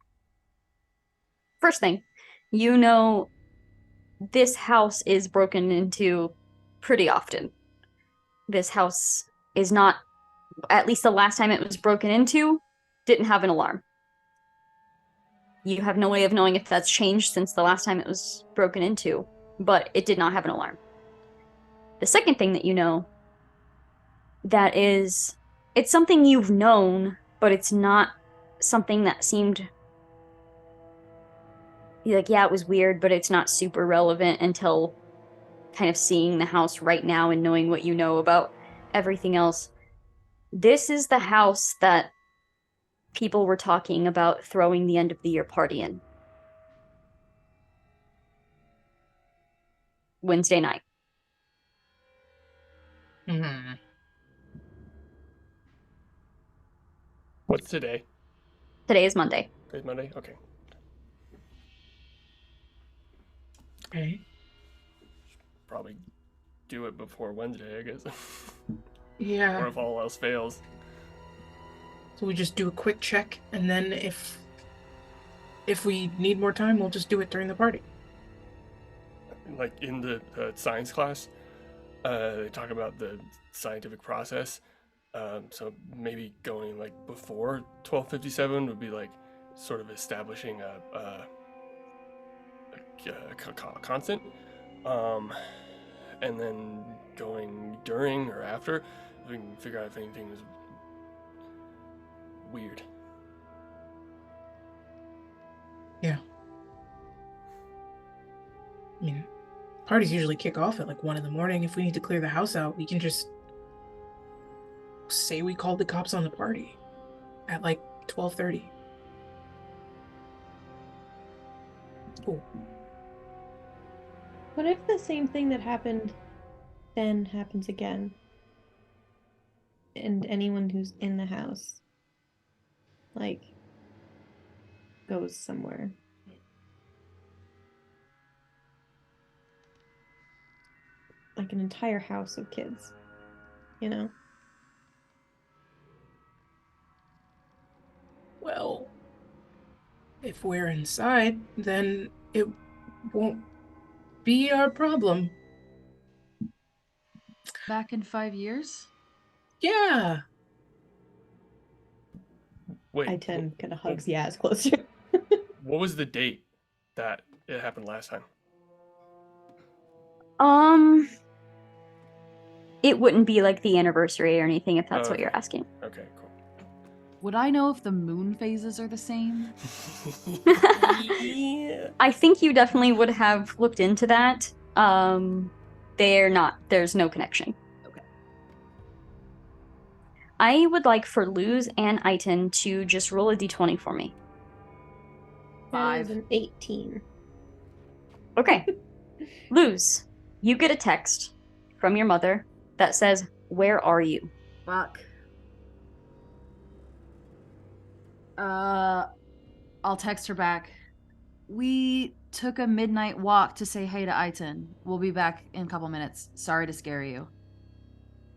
[SPEAKER 1] First thing, you know this house is broken into pretty often. This house is not, at least the last time it was broken into, didn't have an alarm. You have no way of knowing if that's changed since the last time it was broken into, but it did not have an alarm. The second thing that you know, that is, it's something you've known, but it's not something that seemed like, yeah, it was weird, but it's not super relevant until kind of seeing the house right now and knowing what you know about everything else. This is the house that people were talking about throwing the end of the year party in. Wednesday night.
[SPEAKER 2] Hmm.
[SPEAKER 3] What's today?
[SPEAKER 1] Today is Monday.
[SPEAKER 3] Today's Monday? Okay.
[SPEAKER 2] Okay.
[SPEAKER 3] Probably do it before Wednesday, I guess.
[SPEAKER 2] Yeah.
[SPEAKER 3] Or if all else fails.
[SPEAKER 2] So we just do a quick check, and then if we need more time, we'll just do it during the party.
[SPEAKER 3] Like in the science class, they talk about the scientific process. So maybe going like before 1257 would be like sort of establishing a constant, and then going during or after, we can figure out if anything was weird.
[SPEAKER 2] Yeah. I mean, parties usually kick off at like 1 a.m. If we need to clear the house out, we can just say we called the cops on the party at like 12:30. Cool.
[SPEAKER 7] What if the same thing that happened then happens again? And anyone who's in the house, like, goes somewhere. Like an entire house of kids, you know?
[SPEAKER 2] Well, if we're inside, then it won't be our problem.
[SPEAKER 5] Back in 5 years?
[SPEAKER 2] Yeah.
[SPEAKER 3] Wait,
[SPEAKER 7] I-10 kind of hugs Yaz closer.
[SPEAKER 3] what was the date that it happened last time?
[SPEAKER 1] It wouldn't be like the anniversary or anything if that's what
[SPEAKER 3] Okay.
[SPEAKER 1] you're asking.
[SPEAKER 3] Okay, cool.
[SPEAKER 5] Would I know if the moon phases are the same?
[SPEAKER 3] Yeah.
[SPEAKER 1] I think you definitely would have looked into that. They're not. There's no connection.
[SPEAKER 5] Okay.
[SPEAKER 1] I would like for Luz and Iton to just roll a d20 for me.
[SPEAKER 7] That is
[SPEAKER 5] 5.
[SPEAKER 7] an 18.
[SPEAKER 1] Okay. Luz, you get a text from your mother that says, "Where are you?"
[SPEAKER 5] Fuck. I'll text her back. We took a midnight walk to say hey to Iton. We'll be back in a couple minutes. Sorry to scare you.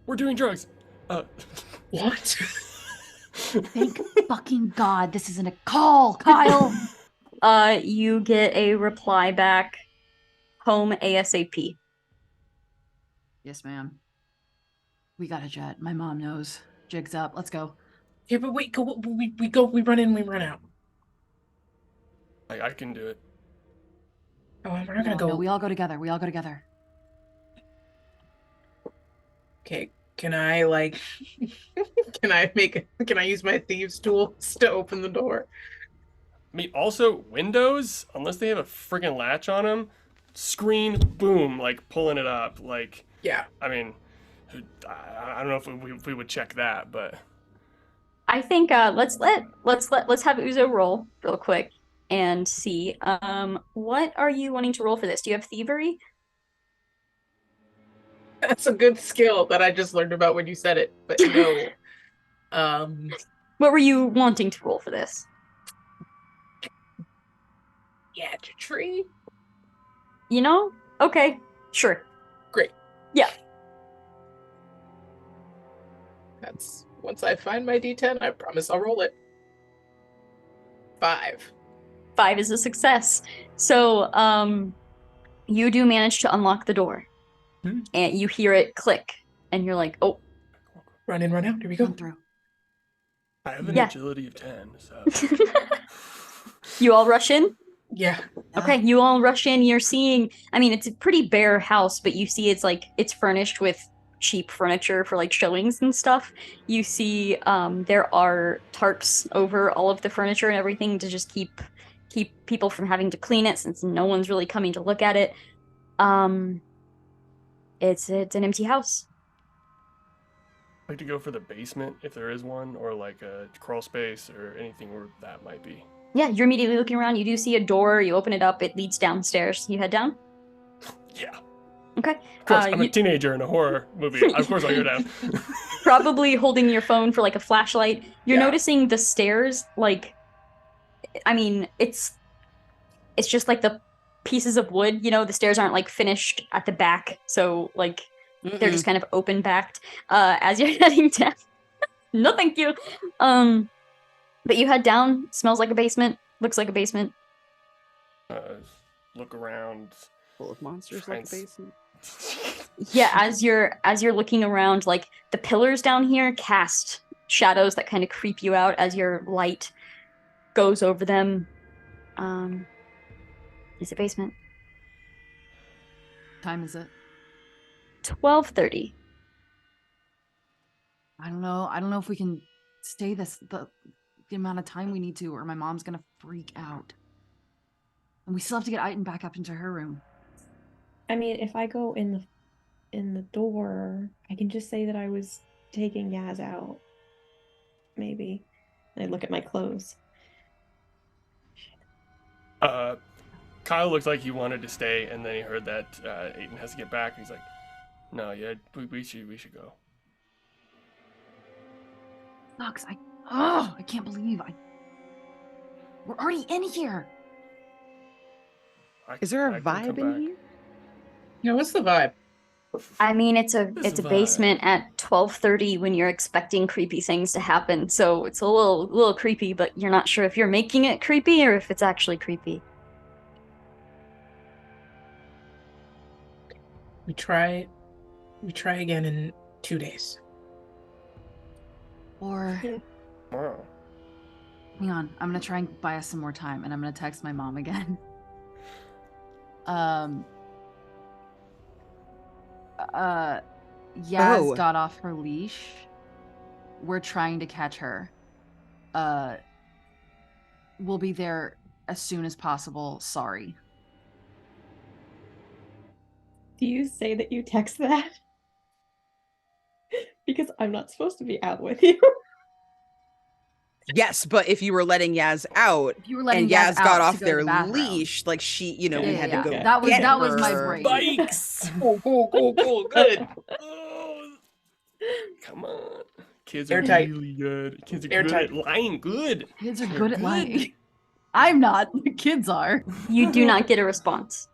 [SPEAKER 3] We're doing drugs.
[SPEAKER 2] What?
[SPEAKER 5] Thank fucking God this isn't a call, Kyle!
[SPEAKER 1] You get a reply back, home ASAP.
[SPEAKER 5] Yes, ma'am. We got a jet. My mom knows. Jig's up. Let's go.
[SPEAKER 2] Yeah, but wait, we run in, we run out.
[SPEAKER 3] I can do it.
[SPEAKER 2] Oh, we're not gonna go.
[SPEAKER 5] No, we all go together. We all go together.
[SPEAKER 2] Okay, can I like can I use my thieves tools to open the door?
[SPEAKER 3] I mean, also, windows, unless they have a friggin' latch on them, screen, boom, like pulling it up. Like,
[SPEAKER 2] Yeah.
[SPEAKER 3] I mean, I don't know if we would check that, but
[SPEAKER 1] I think let's have Uzo roll real quick and see. What are you wanting to roll for this? Do you have thievery?
[SPEAKER 2] That's a good skill that I just learned about when you said it. But no.
[SPEAKER 1] What were you wanting to roll for this?
[SPEAKER 2] Gadgetry?
[SPEAKER 1] You know? Okay, sure.
[SPEAKER 2] Great.
[SPEAKER 1] Yeah.
[SPEAKER 2] That's once I find my D10, I promise I'll roll it. 5.
[SPEAKER 1] 5 is a success. So, you do manage to unlock the door. And you hear it click, and you're like, oh.
[SPEAKER 2] Run in, run out. Here we go.
[SPEAKER 5] Come through.
[SPEAKER 3] I have an
[SPEAKER 1] Yeah.
[SPEAKER 3] agility of 10, so.
[SPEAKER 1] You all rush in?
[SPEAKER 2] Yeah.
[SPEAKER 1] Okay, you all rush in. You're seeing, I mean, it's a pretty bare house, but you see it's furnished with cheap furniture for like showings and stuff. You see there are tarps over all of the furniture and everything to just keep people from having to clean it since no one's really coming to look at it. It's an empty house.
[SPEAKER 3] I'd like to go for the basement if there is one, or like a crawl space or anything where that might be.
[SPEAKER 1] Yeah, you're immediately looking around. You do see a door. You open it up. It leads downstairs. You head down?
[SPEAKER 3] Yeah.
[SPEAKER 1] Okay.
[SPEAKER 3] Of course, I'm a teenager in a horror movie. Of course I'll go down.
[SPEAKER 1] Probably holding your phone for like a flashlight. You're
[SPEAKER 3] Yeah.
[SPEAKER 1] noticing the stairs, like, I mean, it's just like the pieces of wood, you know, the stairs aren't like finished at the back. So like they're just kind of open backed as you're heading down. No, thank you. But you head down, smells like a basement, looks like a basement.
[SPEAKER 3] Look around.
[SPEAKER 6] Full of monsters like a basement.
[SPEAKER 1] Yeah, as you're looking around, like the pillars down here cast shadows that kind of creep you out as your light goes over them. It's a basement.
[SPEAKER 5] What time is it?
[SPEAKER 1] 12:30.
[SPEAKER 5] I don't know if we can stay the amount of time we need to, or my mom's gonna freak out. And we still have to get Iton back up into her room.
[SPEAKER 7] I mean, if I go in the door, I can just say that I was taking Yaz out. Maybe. I look at my clothes.
[SPEAKER 3] Kyle looked like he wanted to stay, and then he heard that Aiden has to get back, and he's like, "No, yeah, we should go."
[SPEAKER 5] Sucks. I can't believe we're already in here.
[SPEAKER 6] Is there a
[SPEAKER 3] I can come
[SPEAKER 6] vibe in
[SPEAKER 3] back.
[SPEAKER 6] here?
[SPEAKER 2] Yeah, what's the vibe?
[SPEAKER 1] I mean, it's a
[SPEAKER 3] This vibe.
[SPEAKER 1] basement at 12:30 when you're expecting creepy things to happen. So it's a little creepy, but you're not sure if you're making it creepy or if it's actually creepy.
[SPEAKER 2] We try again in 2 days.
[SPEAKER 5] Or
[SPEAKER 3] Wow.
[SPEAKER 5] hang on, I'm gonna try and buy us some more time, and I'm gonna text my mom again. Yaz
[SPEAKER 6] Oh.
[SPEAKER 5] got off her leash. We're trying to catch her. We'll be there as soon as possible. Sorry.
[SPEAKER 7] Do you say that you text that? Because I'm not supposed to be out with you.
[SPEAKER 6] Yes, but if you were letting Yaz out,
[SPEAKER 5] If you were letting
[SPEAKER 6] and
[SPEAKER 5] Yaz
[SPEAKER 6] Yaz got
[SPEAKER 5] out
[SPEAKER 6] off
[SPEAKER 5] to go to
[SPEAKER 6] their
[SPEAKER 5] the bathroom.
[SPEAKER 6] leash, like she, we
[SPEAKER 5] Yeah,
[SPEAKER 6] had to go.
[SPEAKER 7] yeah.
[SPEAKER 5] That was
[SPEAKER 6] get
[SPEAKER 5] that was my
[SPEAKER 6] her.
[SPEAKER 5] brain.
[SPEAKER 3] Bikes.
[SPEAKER 2] Cool. Good.
[SPEAKER 3] Oh, come on. Kids
[SPEAKER 2] Airtight.
[SPEAKER 3] are really good. Kids are
[SPEAKER 2] Airtight.
[SPEAKER 3] good at lying. Good.
[SPEAKER 5] Kids are
[SPEAKER 3] They're
[SPEAKER 5] good at lying. I'm not. The kids are.
[SPEAKER 1] You do not get a response.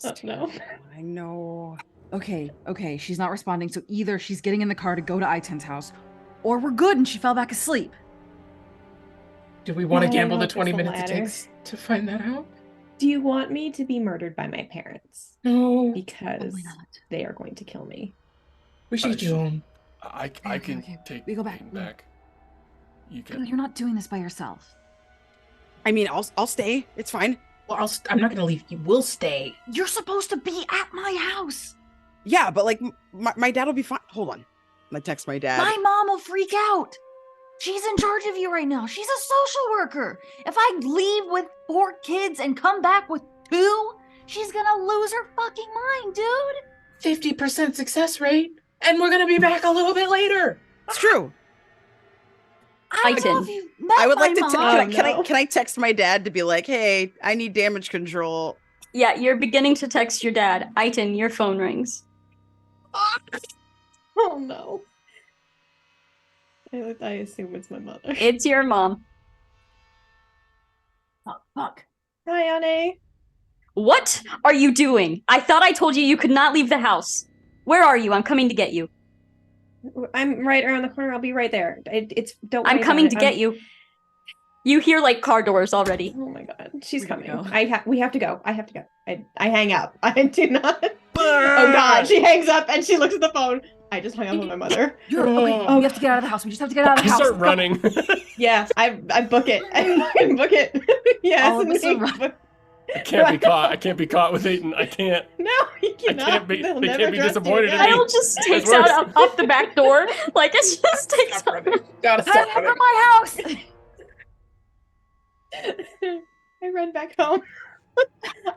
[SPEAKER 7] Oh, no.
[SPEAKER 6] I know.
[SPEAKER 5] Okay. She's not responding. So either she's getting in the car to go to I-10's house, or we're good and she fell back asleep.
[SPEAKER 2] Do we want to
[SPEAKER 7] I
[SPEAKER 2] gamble the
[SPEAKER 7] hope it's
[SPEAKER 2] 20
[SPEAKER 7] the
[SPEAKER 2] minutes it
[SPEAKER 7] latter.
[SPEAKER 2] takes to find that out?
[SPEAKER 7] Do you want me to be murdered by my parents?
[SPEAKER 2] No.
[SPEAKER 7] Because
[SPEAKER 5] Probably not.
[SPEAKER 7] they are going to kill me.
[SPEAKER 2] We should
[SPEAKER 3] should-
[SPEAKER 2] do home.
[SPEAKER 3] I
[SPEAKER 5] Okay,
[SPEAKER 3] can
[SPEAKER 5] okay.
[SPEAKER 3] take
[SPEAKER 5] We go back.
[SPEAKER 3] Peyton back. You
[SPEAKER 5] You're
[SPEAKER 3] can.
[SPEAKER 5] not doing this by yourself.
[SPEAKER 6] I mean, I'll stay. It's fine.
[SPEAKER 2] Well, I'm not gonna leave. You will stay.
[SPEAKER 5] You're supposed to be at my house.
[SPEAKER 6] Yeah, but like my dad will be fine. Hold on. I text my dad.
[SPEAKER 5] My mom will freak out. She's in charge of you right now. She's a social worker. If I leave with 4 kids and come back with 2, she's gonna lose her fucking mind, dude.
[SPEAKER 2] 50% success rate, and we're gonna be back a little bit later.
[SPEAKER 6] It's true.
[SPEAKER 5] I don't know
[SPEAKER 1] Item.
[SPEAKER 5] if you met
[SPEAKER 6] I would
[SPEAKER 5] my
[SPEAKER 6] like to.
[SPEAKER 5] mom.
[SPEAKER 6] Can I text my dad to be like, hey, I need damage control.
[SPEAKER 1] Yeah, you're beginning to text your dad. Item, your phone rings.
[SPEAKER 7] Oh no. I assume it's my mother.
[SPEAKER 1] It's your mom.
[SPEAKER 5] Fuck.
[SPEAKER 7] Hi, Anne.
[SPEAKER 1] What are you doing? I thought I told you you could not leave the house. Where are you? I'm coming to get you.
[SPEAKER 7] I'm right around the corner. I'll be right there. It's don't.
[SPEAKER 1] I'm
[SPEAKER 7] worry
[SPEAKER 1] coming
[SPEAKER 7] about
[SPEAKER 1] to
[SPEAKER 7] it.
[SPEAKER 1] get you. You hear like car doors already.
[SPEAKER 7] Oh my god, she's
[SPEAKER 5] We gotta
[SPEAKER 7] coming.
[SPEAKER 5] go.
[SPEAKER 7] We have to go. I have to go. I hang up. I do not. Oh god, she hangs up and she looks at the phone. I just hung up on my mother.
[SPEAKER 5] You're okay.
[SPEAKER 2] Oh.
[SPEAKER 5] We have to get out of the house. We just have to get out of the
[SPEAKER 3] You
[SPEAKER 5] house.
[SPEAKER 3] start
[SPEAKER 5] Go.
[SPEAKER 3] running.
[SPEAKER 7] Yeah, I book it. I book it. Yes.
[SPEAKER 5] All of us are running.
[SPEAKER 3] I can't be caught. I can't be caught with Aiden. I can't.
[SPEAKER 7] No, you cannot.
[SPEAKER 3] can't be-
[SPEAKER 7] They'll
[SPEAKER 3] they
[SPEAKER 7] never
[SPEAKER 3] can't be
[SPEAKER 7] trust you
[SPEAKER 3] disappointed in
[SPEAKER 7] again.
[SPEAKER 3] me.
[SPEAKER 1] Kyle just takes
[SPEAKER 3] worse.
[SPEAKER 1] out up the back door. Like it just takes
[SPEAKER 2] Stop
[SPEAKER 1] out.
[SPEAKER 2] running. Gotta
[SPEAKER 5] Get
[SPEAKER 2] stop
[SPEAKER 5] out
[SPEAKER 2] running.
[SPEAKER 5] from my house.
[SPEAKER 7] I run back home.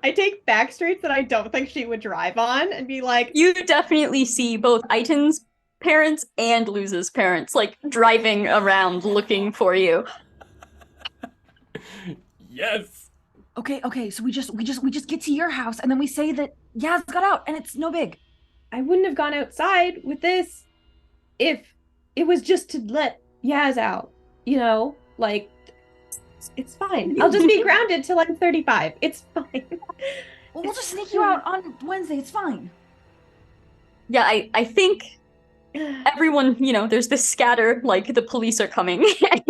[SPEAKER 7] I take back streets that I don't think she would drive on and be like,
[SPEAKER 1] You definitely see both Iton's parents and Luz's parents like driving around looking for you.
[SPEAKER 3] Yes.
[SPEAKER 5] Okay. So we just get to your house and then we say that Yaz got out and it's no big.
[SPEAKER 7] I wouldn't have gone outside with this if it was just to let Yaz out. You know, like, it's fine. I'll just be grounded till I'm 35. It's fine.
[SPEAKER 5] Well, we'll just sneak you out on Wednesday. It's fine.
[SPEAKER 1] Yeah, I think everyone, there's this scatter, like the police are coming, and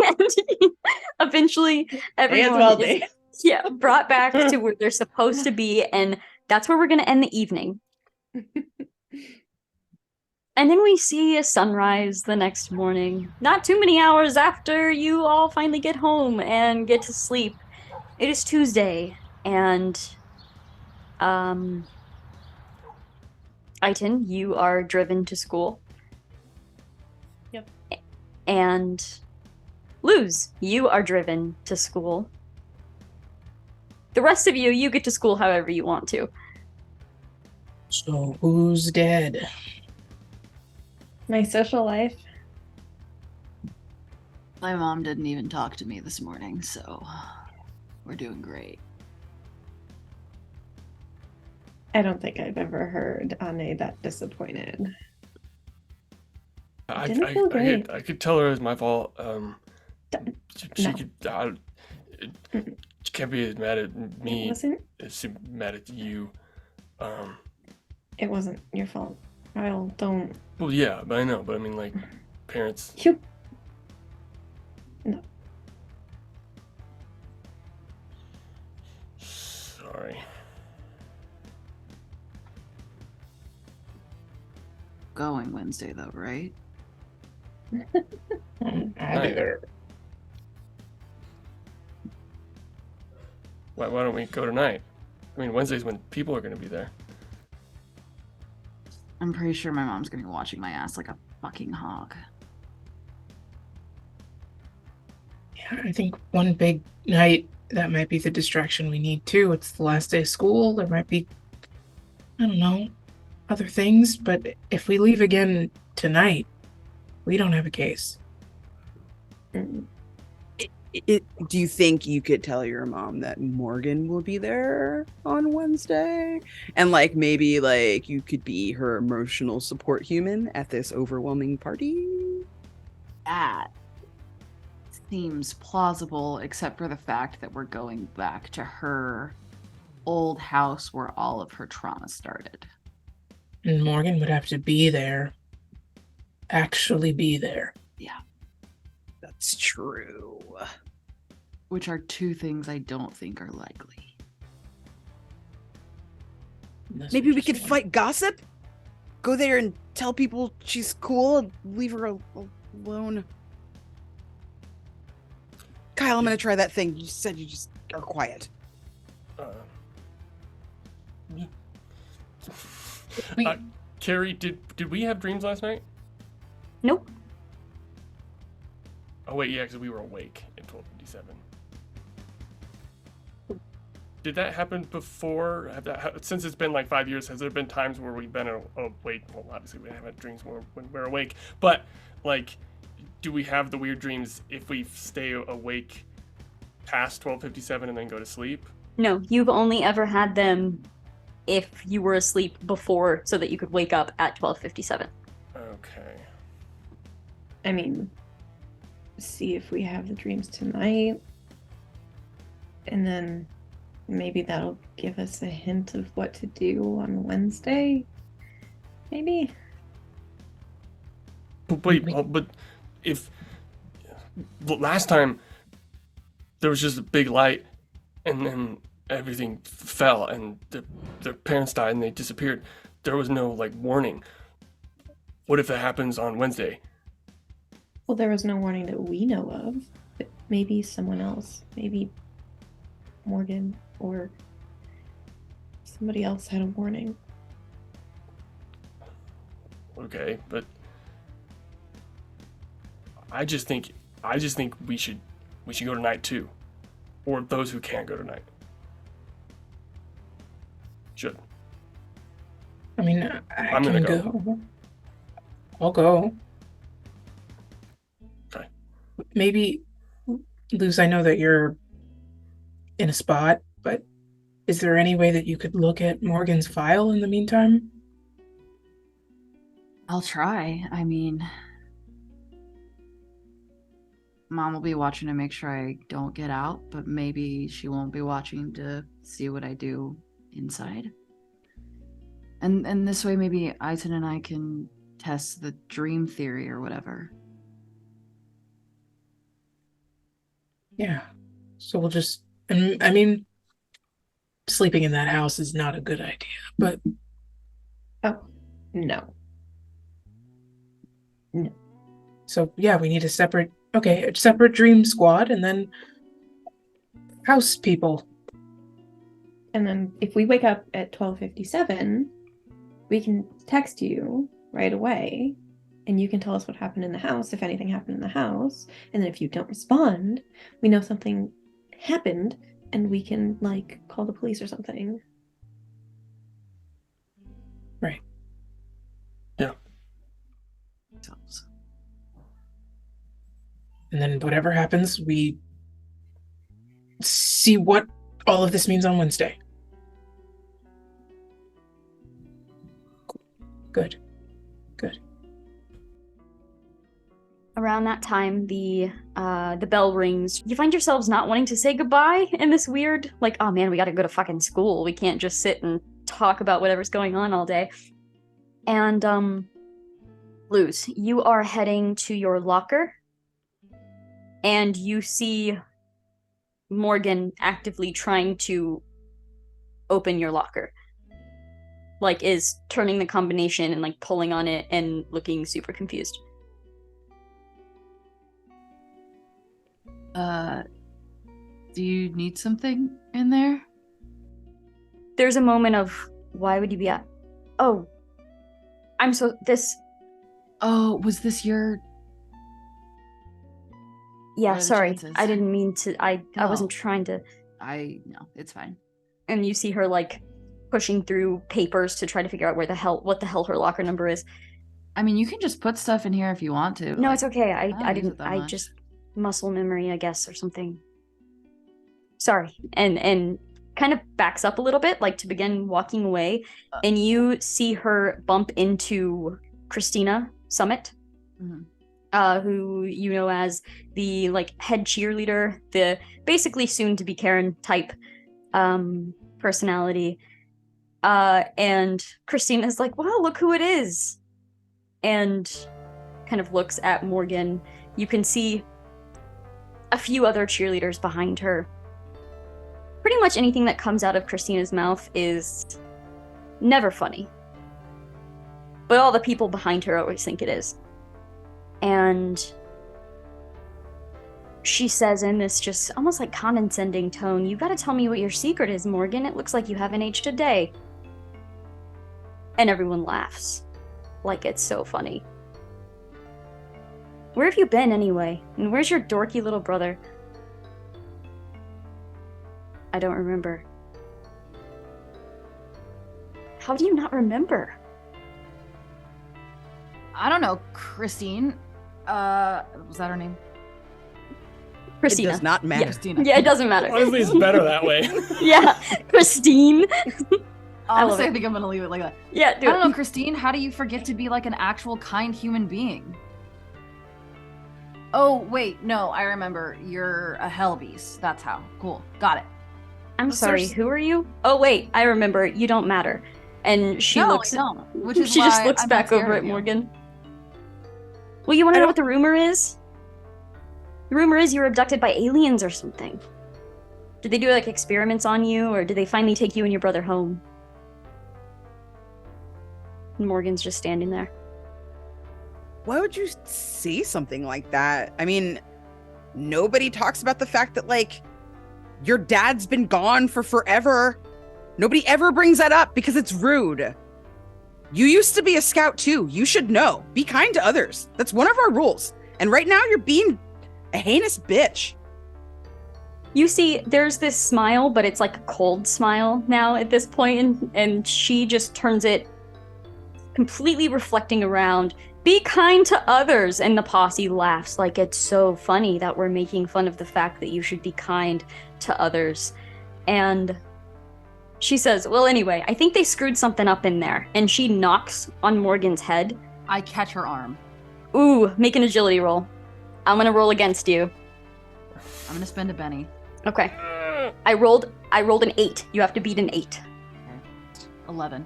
[SPEAKER 1] eventually everyone is brought back to where they're supposed to be, and that's where we're gonna end the evening. And then we see a sunrise the next morning, not too many hours after you all finally get home and get to sleep. It is Tuesday, and Iton, you are driven to school.
[SPEAKER 7] Yep.
[SPEAKER 1] And Luz, you are driven to school. The rest of you get to school however you want to.
[SPEAKER 2] So who's dead?
[SPEAKER 7] My social life.
[SPEAKER 5] My mom didn't even talk to me this morning, so we're doing great.
[SPEAKER 7] I don't think I've ever heard Anne that disappointed.
[SPEAKER 3] I
[SPEAKER 7] Didn't feel great.
[SPEAKER 3] could tell her it was my fault. She
[SPEAKER 7] no.
[SPEAKER 3] could. She can't be as mad at
[SPEAKER 7] It
[SPEAKER 3] me
[SPEAKER 7] wasn't.
[SPEAKER 3] as she's mad at you.
[SPEAKER 7] It wasn't your fault. Kyle, don't.
[SPEAKER 3] Well, yeah, but I know. But I mean, like, parents.
[SPEAKER 7] You. No.
[SPEAKER 3] Sorry.
[SPEAKER 5] Going Wednesday though, right?
[SPEAKER 2] I'll be there.
[SPEAKER 3] Why don't we go tonight? I mean, Wednesday's when people are going to be there.
[SPEAKER 5] I'm pretty sure my mom's gonna be watching my ass like a fucking hog.
[SPEAKER 2] Yeah, I think one big night, that might be the distraction we need too. It's the last day of school. There might be, I don't know, other things, but if we leave again tonight, we don't have a case.
[SPEAKER 7] Mm.
[SPEAKER 6] Do you think you could tell your mom that Morgan will be there on Wednesday? And like maybe like you could be her emotional support human at this overwhelming party?
[SPEAKER 5] That seems plausible, except for the fact that we're going back to her old house where all of her trauma started.
[SPEAKER 2] And Morgan would have to be there. Actually be there.
[SPEAKER 5] Yeah.
[SPEAKER 6] That's true.
[SPEAKER 5] Which are two things I don't think are likely.
[SPEAKER 2] Unless
[SPEAKER 6] Maybe we
[SPEAKER 2] just
[SPEAKER 6] could
[SPEAKER 2] want-
[SPEAKER 6] fight gossip? Go there and tell people she's cool and leave her alone. Kyle, I'm gonna try that thing. You said you just are quiet.
[SPEAKER 3] Kerri, did we have dreams last night?
[SPEAKER 1] Nope.
[SPEAKER 3] Oh wait, yeah, because we were awake in 12:57. Did that happen before? Since it's been like 5 years, has there been times where we've been awake? Well, obviously we haven't had dreams when we're awake, but like, do we have the weird dreams if we stay awake past 12:57 and then go to sleep?
[SPEAKER 1] No, you've only ever had them if you were asleep before so that you could wake up at 12:57.
[SPEAKER 3] Okay.
[SPEAKER 7] I mean, see if we have the dreams tonight. And then maybe that'll give us a hint of what to do on Wednesday. Maybe.
[SPEAKER 3] But wait, but if last time there was just a big light and then everything fell and their parents died and they disappeared, there was no like warning. What if that happens on Wednesday?
[SPEAKER 7] Well, there was no warning that we know of, but maybe someone else, maybe Morgan or somebody else had a warning.
[SPEAKER 3] Okay, but I just think we should go tonight too, or those who can't go tonight should.
[SPEAKER 2] I mean, I
[SPEAKER 3] I'm
[SPEAKER 2] can
[SPEAKER 3] gonna
[SPEAKER 2] go. I'll go.
[SPEAKER 3] Okay.
[SPEAKER 2] Maybe, Luz, I know that you're in a spot, but is there any way that you could look at Morgan's file in the meantime?
[SPEAKER 5] I'll try. I mean, Mom will be watching to make sure I don't get out, but maybe she won't be watching to see what I do inside. And this way, maybe Aiton and I can test the dream theory or whatever.
[SPEAKER 2] Yeah. So we'll just, and I mean, sleeping in that house is not a good idea, but
[SPEAKER 7] Oh, no.
[SPEAKER 2] so yeah, we need a separate dream squad and then house people.
[SPEAKER 7] And then if we wake up at 12:57, we can text you right away and you can tell us what happened in the house, if anything happened in the house. And then if you don't respond, we know something happened and we can like call the police or something.
[SPEAKER 2] Right.
[SPEAKER 3] Yeah.
[SPEAKER 2] And then whatever happens, we see what all of this means on Wednesday. Good. Good.
[SPEAKER 1] Around that time, the bell rings. You find yourselves not wanting to say goodbye in this weird, like, oh man, we gotta go to fucking school. We can't just sit and talk about whatever's going on all day. And, Luz, you are heading to your locker, and you see Morgan actively trying to open your locker. Like, is turning the combination and, like, pulling on it and looking super confused.
[SPEAKER 5] Do you need something in there?
[SPEAKER 1] There's a moment of, why would you be at? Oh,
[SPEAKER 5] Oh, was this your...
[SPEAKER 1] Yeah,
[SPEAKER 5] What are the
[SPEAKER 1] sorry.
[SPEAKER 5] chances?
[SPEAKER 1] I didn't mean to. I wasn't
[SPEAKER 5] No.
[SPEAKER 1] trying to.
[SPEAKER 5] No, it's fine.
[SPEAKER 1] And you see her like pushing through papers to try to figure out what the hell her locker number is.
[SPEAKER 5] I mean, you can just put stuff in here if you want to.
[SPEAKER 1] No,
[SPEAKER 5] like,
[SPEAKER 1] it's okay.
[SPEAKER 5] I don't use it
[SPEAKER 1] didn't.
[SPEAKER 5] that
[SPEAKER 1] I
[SPEAKER 5] much.
[SPEAKER 1] just muscle memory, I guess, or something. Sorry. And kind of backs up a little bit, like to begin walking away, and you see her bump into Christina Summit, who you know as the like head cheerleader, the basically soon to be Karen type personality. And Christina's like, wow, look who it is. And kind of looks at Morgan. You can see a few other cheerleaders behind her. Pretty much anything that comes out of Christina's mouth is never funny. But all the people behind her always think it is. And she says in this just almost like condescending tone, you gotta tell me what your secret is, Morgan. It looks like you haven't aged a day. And everyone laughs. Like it's so funny. Where have you been anyway? And where's your dorky little brother? I don't remember. How do you not remember?
[SPEAKER 5] I don't know, Christine. Was that her name?
[SPEAKER 1] Christina.
[SPEAKER 6] It does not matter.
[SPEAKER 1] Yeah.
[SPEAKER 5] Christina.
[SPEAKER 1] Yeah, it doesn't matter.
[SPEAKER 3] Honestly, it's better that way.
[SPEAKER 1] Yeah, Christine.
[SPEAKER 5] Honestly, I think I'm gonna leave it like that.
[SPEAKER 1] Yeah, do
[SPEAKER 5] I don't know,
[SPEAKER 1] it.
[SPEAKER 5] Christine. How do you forget to be like an actual kind human being? Oh wait, no, I remember. You're a hell beast. That's how. Cool, got it.
[SPEAKER 1] I'm
[SPEAKER 5] But
[SPEAKER 1] sorry,
[SPEAKER 5] there's-
[SPEAKER 1] who are you? Oh wait, I remember. You don't matter. And she
[SPEAKER 5] No,
[SPEAKER 1] looks
[SPEAKER 5] I don't. Which is
[SPEAKER 1] she just
[SPEAKER 5] why
[SPEAKER 1] looks
[SPEAKER 5] I'm not
[SPEAKER 1] back over
[SPEAKER 5] scared
[SPEAKER 1] at
[SPEAKER 5] of you.
[SPEAKER 1] Morgan. Well, you want to know what the rumor is? The rumor is you were abducted by aliens or something. Did they do like experiments on you, or did they finally take you and your brother home? And Morgan's just standing there.
[SPEAKER 6] Why would you say something like that? I mean, nobody talks about the fact that, like, your dad's been gone for forever. Nobody ever brings that up because it's rude. You used to be a scout too. You should know. Be kind to others. That's one of our rules. And right now you're being a heinous bitch.
[SPEAKER 1] You see, there's this smile, but it's like a cold smile now at this point, and she just turns it completely reflecting around. Be kind to others, and the posse laughs like it's so funny that we're making fun of the fact that you should be kind to others. And she says, well, anyway, I think they screwed something up in there. And she knocks on Morgan's head.
[SPEAKER 5] I catch her arm.
[SPEAKER 1] Ooh, make an agility roll. I'm gonna roll against you.
[SPEAKER 5] I'm gonna spend a Benny.
[SPEAKER 1] Okay. I rolled an 8. You have to beat an 8.
[SPEAKER 5] 11.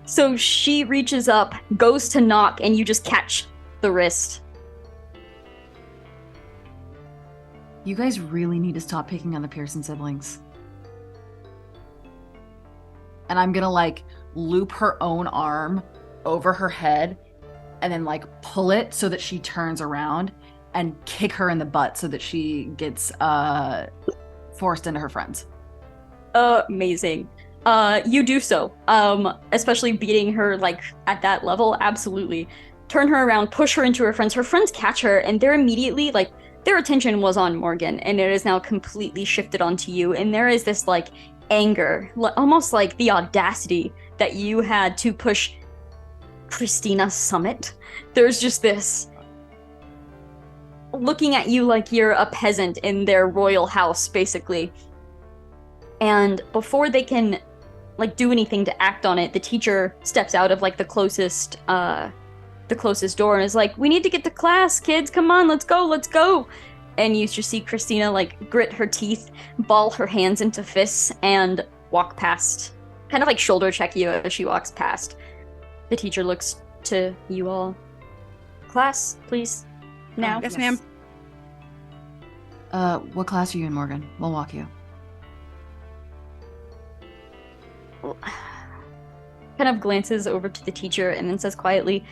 [SPEAKER 1] So she reaches up, goes to knock, and you just catch the wrist.
[SPEAKER 5] You guys really need to stop picking on the Pearson siblings. And I'm gonna like loop her own arm over her head and then like pull it so that she turns around and kick her in the butt so that she gets forced into her friends.
[SPEAKER 1] Amazing. You do so. Especially beating her like at that level, absolutely. Turn her around, push her into her friends. Her friends catch her, and they're immediately like their attention was on Morgan, and it is now completely shifted onto you. And there is this like anger, almost like the audacity that you had to push Christina Summit. There's just this looking at you like you're a peasant in their royal house, basically. And before they can like do anything to act on it, the teacher steps out of like the closest door and is like, we need to get to class, kids, come on, let's go. And you just see Christina like grit her teeth, ball her hands into fists, and walk past, kind of like shoulder check you as she walks past. The teacher looks to you all. Class, please. Now.
[SPEAKER 6] Yes, ma'am.
[SPEAKER 5] What class are you in, Morgan? We'll walk you.
[SPEAKER 1] Kind of glances over to the teacher and then says quietly,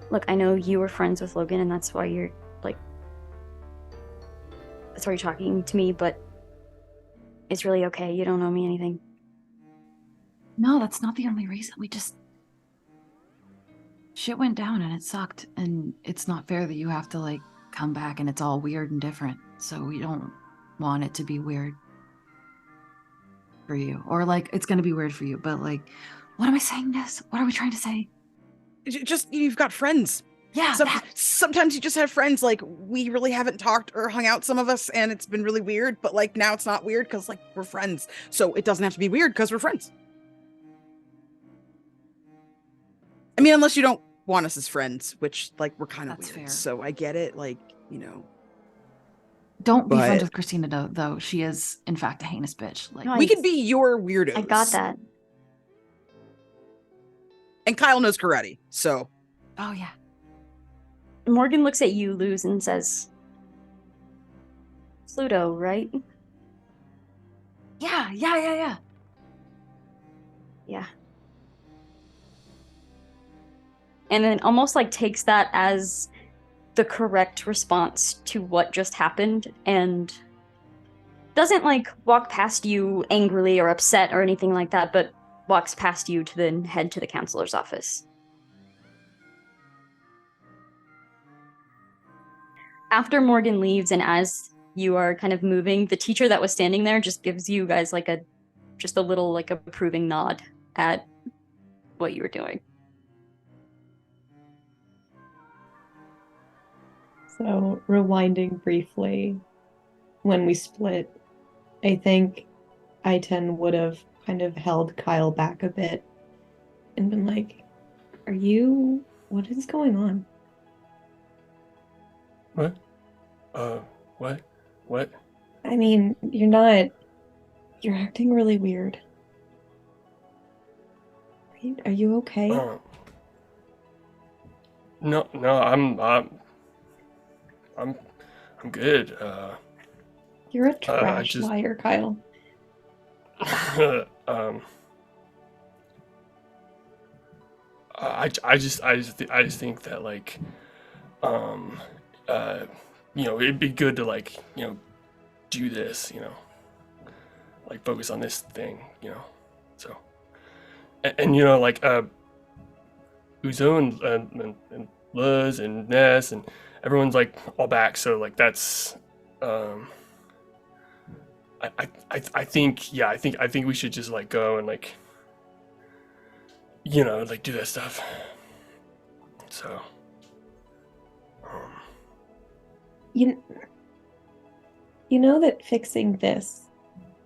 [SPEAKER 1] look, I know you were friends with Logan and that's why you're talking to me, but it's really okay. You don't owe me anything.
[SPEAKER 5] No, that's not the only reason. Shit went down and it sucked, and it's not fair that you have to like come back and it's all weird and different. So we don't want it to be weird for you. Or like, it's going to be weird for you. But like, what am I saying this? What are we trying to say?
[SPEAKER 6] Just, you've got friends.
[SPEAKER 5] Yeah.
[SPEAKER 6] Sometimes you just have friends. Like, we really haven't talked or hung out, some of us, and it's been really weird. But like, now it's not weird because like we're friends. So it doesn't have to be weird because we're friends. I mean, unless you don't want us as friends, which like we're kind of
[SPEAKER 5] That's
[SPEAKER 6] weird.
[SPEAKER 5] fair.
[SPEAKER 6] So I get it. Like, you know.
[SPEAKER 5] Don't be friends
[SPEAKER 6] But-
[SPEAKER 5] with Christina though. She is in fact a heinous bitch. Like
[SPEAKER 1] No,
[SPEAKER 6] We could be your weirdos.
[SPEAKER 1] I got that.
[SPEAKER 6] And Kyle knows karate, so
[SPEAKER 5] oh yeah.
[SPEAKER 1] Morgan looks at you, Luz, and says, Pluto, right?
[SPEAKER 5] Yeah.
[SPEAKER 1] Yeah. And then almost like takes that as the correct response to what just happened and doesn't like walk past you angrily or upset or anything like that, but walks past you to then head to the counselor's office. After Morgan leaves and as you are kind of moving, the teacher that was standing there just gives you guys like a little like approving nod at what you were doing.
[SPEAKER 7] So, rewinding briefly, when we split, I think I-10 would have kind of held Kyle back a bit and been like, what is going on?
[SPEAKER 3] What? What?
[SPEAKER 7] I mean, you're acting really weird. Are you okay?
[SPEAKER 3] No, I'm good.
[SPEAKER 7] You're a trash
[SPEAKER 3] just-
[SPEAKER 7] liar, Kyle.
[SPEAKER 3] I just think that like, it'd be good to like, do this, like focus on this thing, so, and like, Uzo and Luz and Ness and everyone's like all back, so like that's, I think we should just like go and like, like do that stuff. So,
[SPEAKER 7] You know that fixing this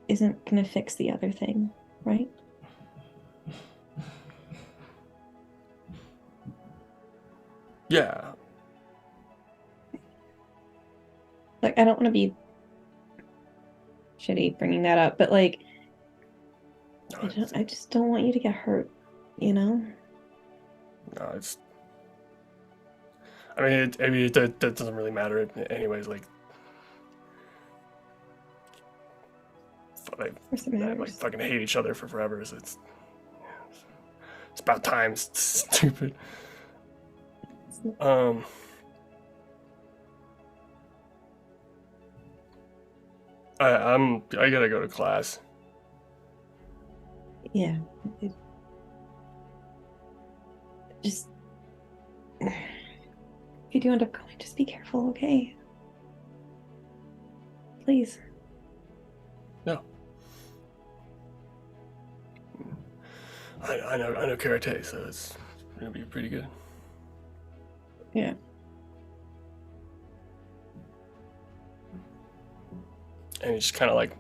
[SPEAKER 7] isn't gonna fix the other thing, right?
[SPEAKER 3] yeah.
[SPEAKER 7] Like, I don't want to be shitty bringing that up, but like,
[SPEAKER 3] No,
[SPEAKER 7] I just don't want you to get hurt, you know?
[SPEAKER 3] no, it's. I mean, that doesn't really matter, anyways. Like,
[SPEAKER 7] Of course it
[SPEAKER 3] like
[SPEAKER 7] matters.
[SPEAKER 3] fucking hate each other for forever. So it's about time. It's stupid. I gotta go to class.
[SPEAKER 7] Yeah. Just if you do end up going, just be careful, okay? Please.
[SPEAKER 3] No. I know karate, so it's gonna be pretty good.
[SPEAKER 7] Yeah.
[SPEAKER 3] And he just kind of like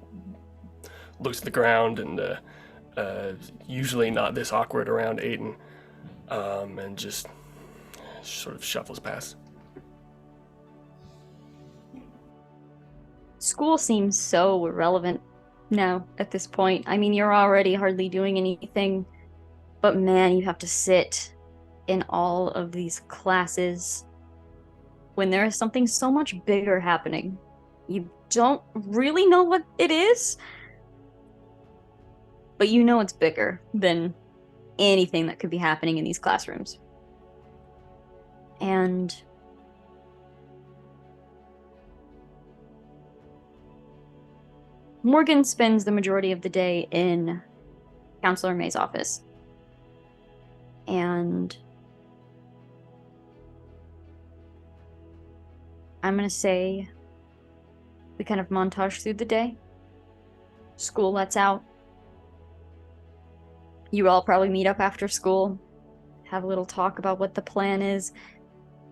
[SPEAKER 3] looks at the ground and usually not this awkward around Aiden, and just sort of shuffles past.
[SPEAKER 1] School seems so irrelevant now at this point. I mean, you're already hardly doing anything, but man, you have to sit in all of these classes when there is something so much bigger happening. You don't really know what it is, but you know it's bigger than anything that could be happening in these classrooms. And Morgan spends the majority of the day in Counselor May's office. And I'm going to say we kind of montage through the day. School lets out. You all probably meet up after school, have a little talk about what the plan is.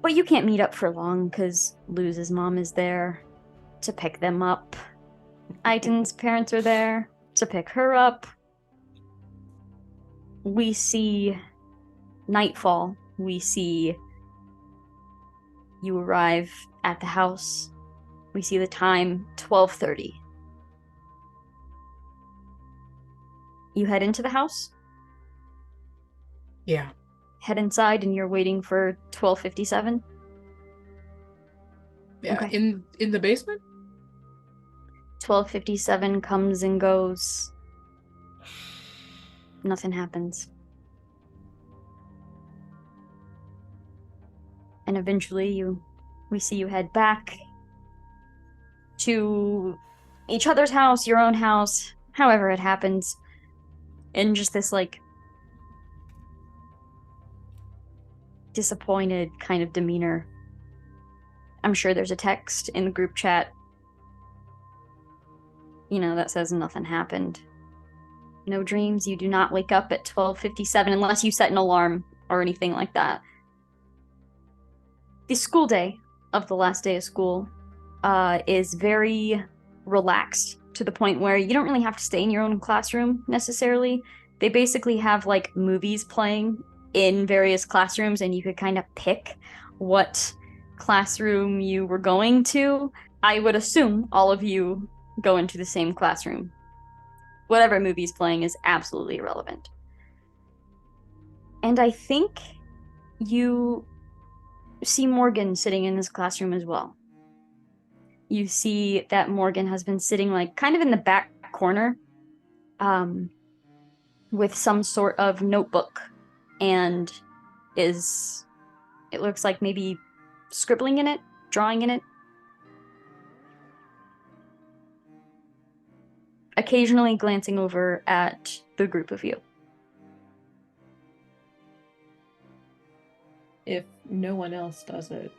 [SPEAKER 1] But you can't meet up for long because Luz's mom is there to pick them up. Aiton's parents are there to pick her up. We see nightfall. We see you arrive at the house. We see the time, 12:30. You head into the house,
[SPEAKER 2] Yeah.
[SPEAKER 1] head inside, and you're waiting for 12:57.
[SPEAKER 2] Yeah.
[SPEAKER 1] Okay.
[SPEAKER 2] In the basement?
[SPEAKER 1] 12:57 comes and goes. Nothing happens. And eventually we see you head back to each other's house, your own house, however it happens, in just this like disappointed kind of demeanor. I'm sure there's a text in the group chat, that says nothing happened. No dreams. You do not wake up at 12:57 unless you set an alarm or anything like that. The school day of the last day of school is very relaxed to the point where you don't really have to stay in your own classroom necessarily. They basically have like movies playing in various classrooms, and you could kind of pick what classroom you were going to. I would assume all of you go into the same classroom. Whatever movie's playing is absolutely irrelevant. And I think you see Morgan sitting in this classroom as well. You see that Morgan has been sitting like kind of in the back corner with some sort of notebook, and it looks like maybe scribbling in it, drawing in it. Occasionally glancing over at the group of you.
[SPEAKER 4] If no one else does it,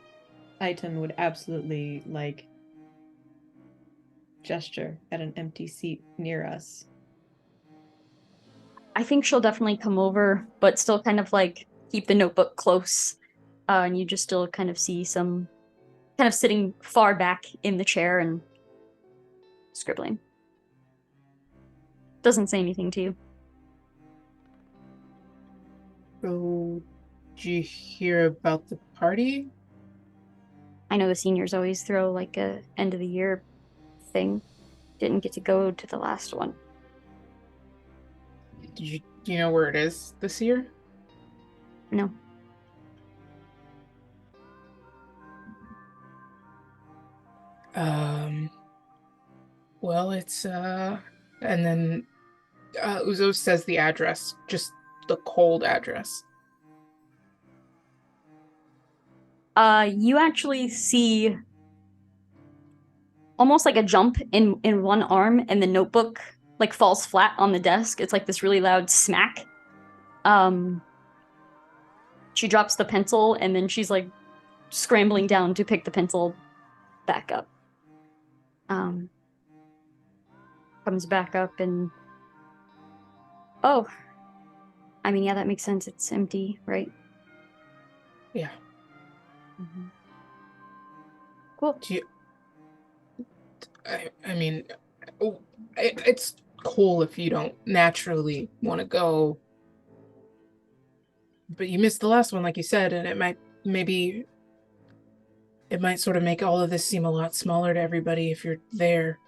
[SPEAKER 4] Aiton would absolutely, gesture at an empty seat near us.
[SPEAKER 1] I think she'll definitely come over, but still kind of keep the notebook close. And you just still kind of see some kind of sitting far back in the chair and scribbling. Doesn't say anything to you.
[SPEAKER 2] So, did you hear about the party?
[SPEAKER 1] I know the seniors always throw a end of the year thing. Didn't get to go to the last one.
[SPEAKER 2] Do you know where it is this year?
[SPEAKER 1] No.
[SPEAKER 2] Well, it's and then Uzo says the address, just the cold address.
[SPEAKER 1] You actually see almost like a jump in one arm, and the notebook falls flat on the desk. It's like this really loud smack. She drops the pencil, and then she's scrambling down to pick the pencil back up. Comes back up and oh, I mean, yeah, that makes sense. It's empty, right?
[SPEAKER 2] Yeah.
[SPEAKER 1] Mm-hmm. Cool.
[SPEAKER 2] Do you? I mean, it's cool if you don't naturally want to go, but you missed the last one, like you said, and it might sort of make all of this seem a lot smaller to everybody if you're there.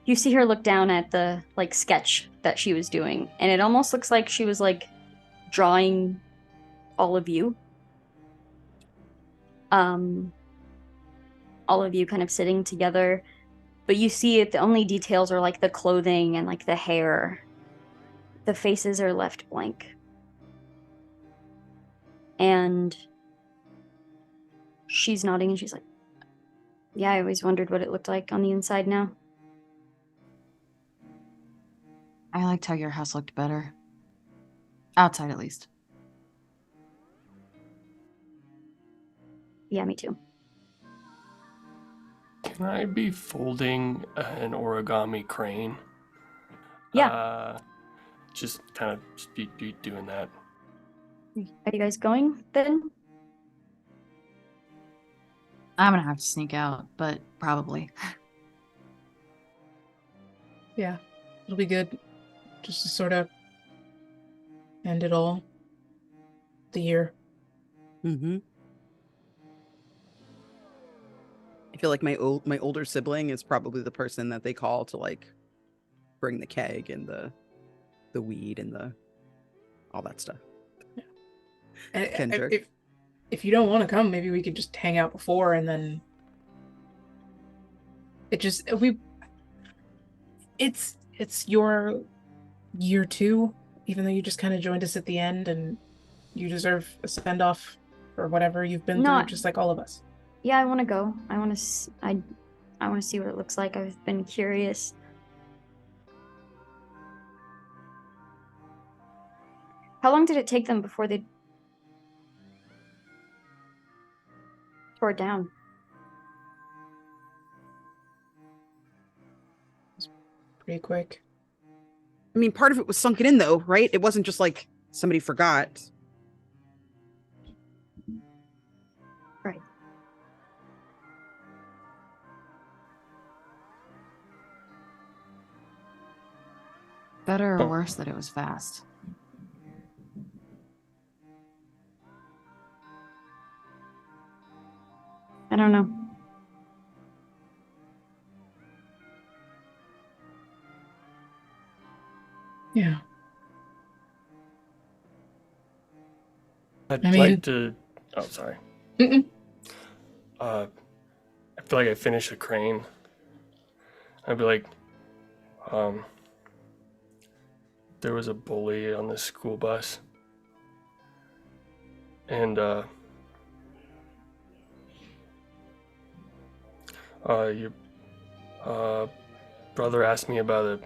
[SPEAKER 1] You see her look down at the sketch that she was doing, and it almost looks like she was drawing all of you. All of you kind of sitting together, but you see the only details are the clothing and the hair. The faces are left blank. And she's nodding and she's like, yeah, I always wondered what it looked like on the inside now.
[SPEAKER 5] I liked how your house looked better. Outside, at least.
[SPEAKER 1] Yeah, me too.
[SPEAKER 3] Can I be folding an origami crane?
[SPEAKER 1] Yeah.
[SPEAKER 3] Just kind of be doing that.
[SPEAKER 1] Are you guys going then?
[SPEAKER 5] I'm gonna have to sneak out, but probably.
[SPEAKER 2] Yeah, it'll be good. Just to sort of end it all. The year.
[SPEAKER 6] Mm-hmm. I feel like my older sibling is probably the person that they call to like bring the keg and the weed and the all that stuff. Kendrick.
[SPEAKER 2] If you don't want to come, maybe we could just hang out before and then it's your year 2, even though you just kind of joined us at the end, and you deserve a send off for whatever you've been through, just like all of us.
[SPEAKER 1] Yeah, I want to go. I want to. I want to see what it looks like. I've been curious. How long did it take them before they tore it down?
[SPEAKER 2] Pretty quick.
[SPEAKER 6] I mean, part of it was sunken in though, right? It wasn't just like somebody forgot.
[SPEAKER 1] Right.
[SPEAKER 5] Better or worse that it was fast?
[SPEAKER 1] I don't know.
[SPEAKER 2] Yeah.
[SPEAKER 3] I'd
[SPEAKER 2] I mean-
[SPEAKER 3] like to. Oh, sorry.
[SPEAKER 2] Mm-mm.
[SPEAKER 3] I feel like I finished a crane. I'd be like, there was a bully on the school bus, and your brother asked me about a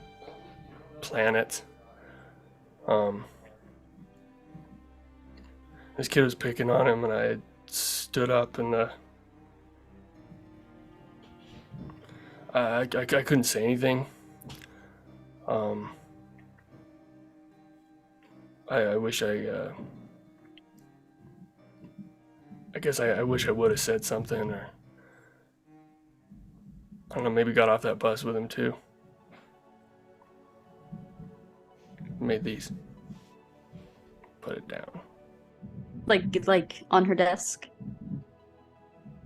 [SPEAKER 3] planet. This kid was picking on him, and I stood up and I couldn't say anything. I wish I guess I wish I would have said something, or I don't know, maybe got off that bus with him too. Made these. Put it down.
[SPEAKER 1] Like on her desk.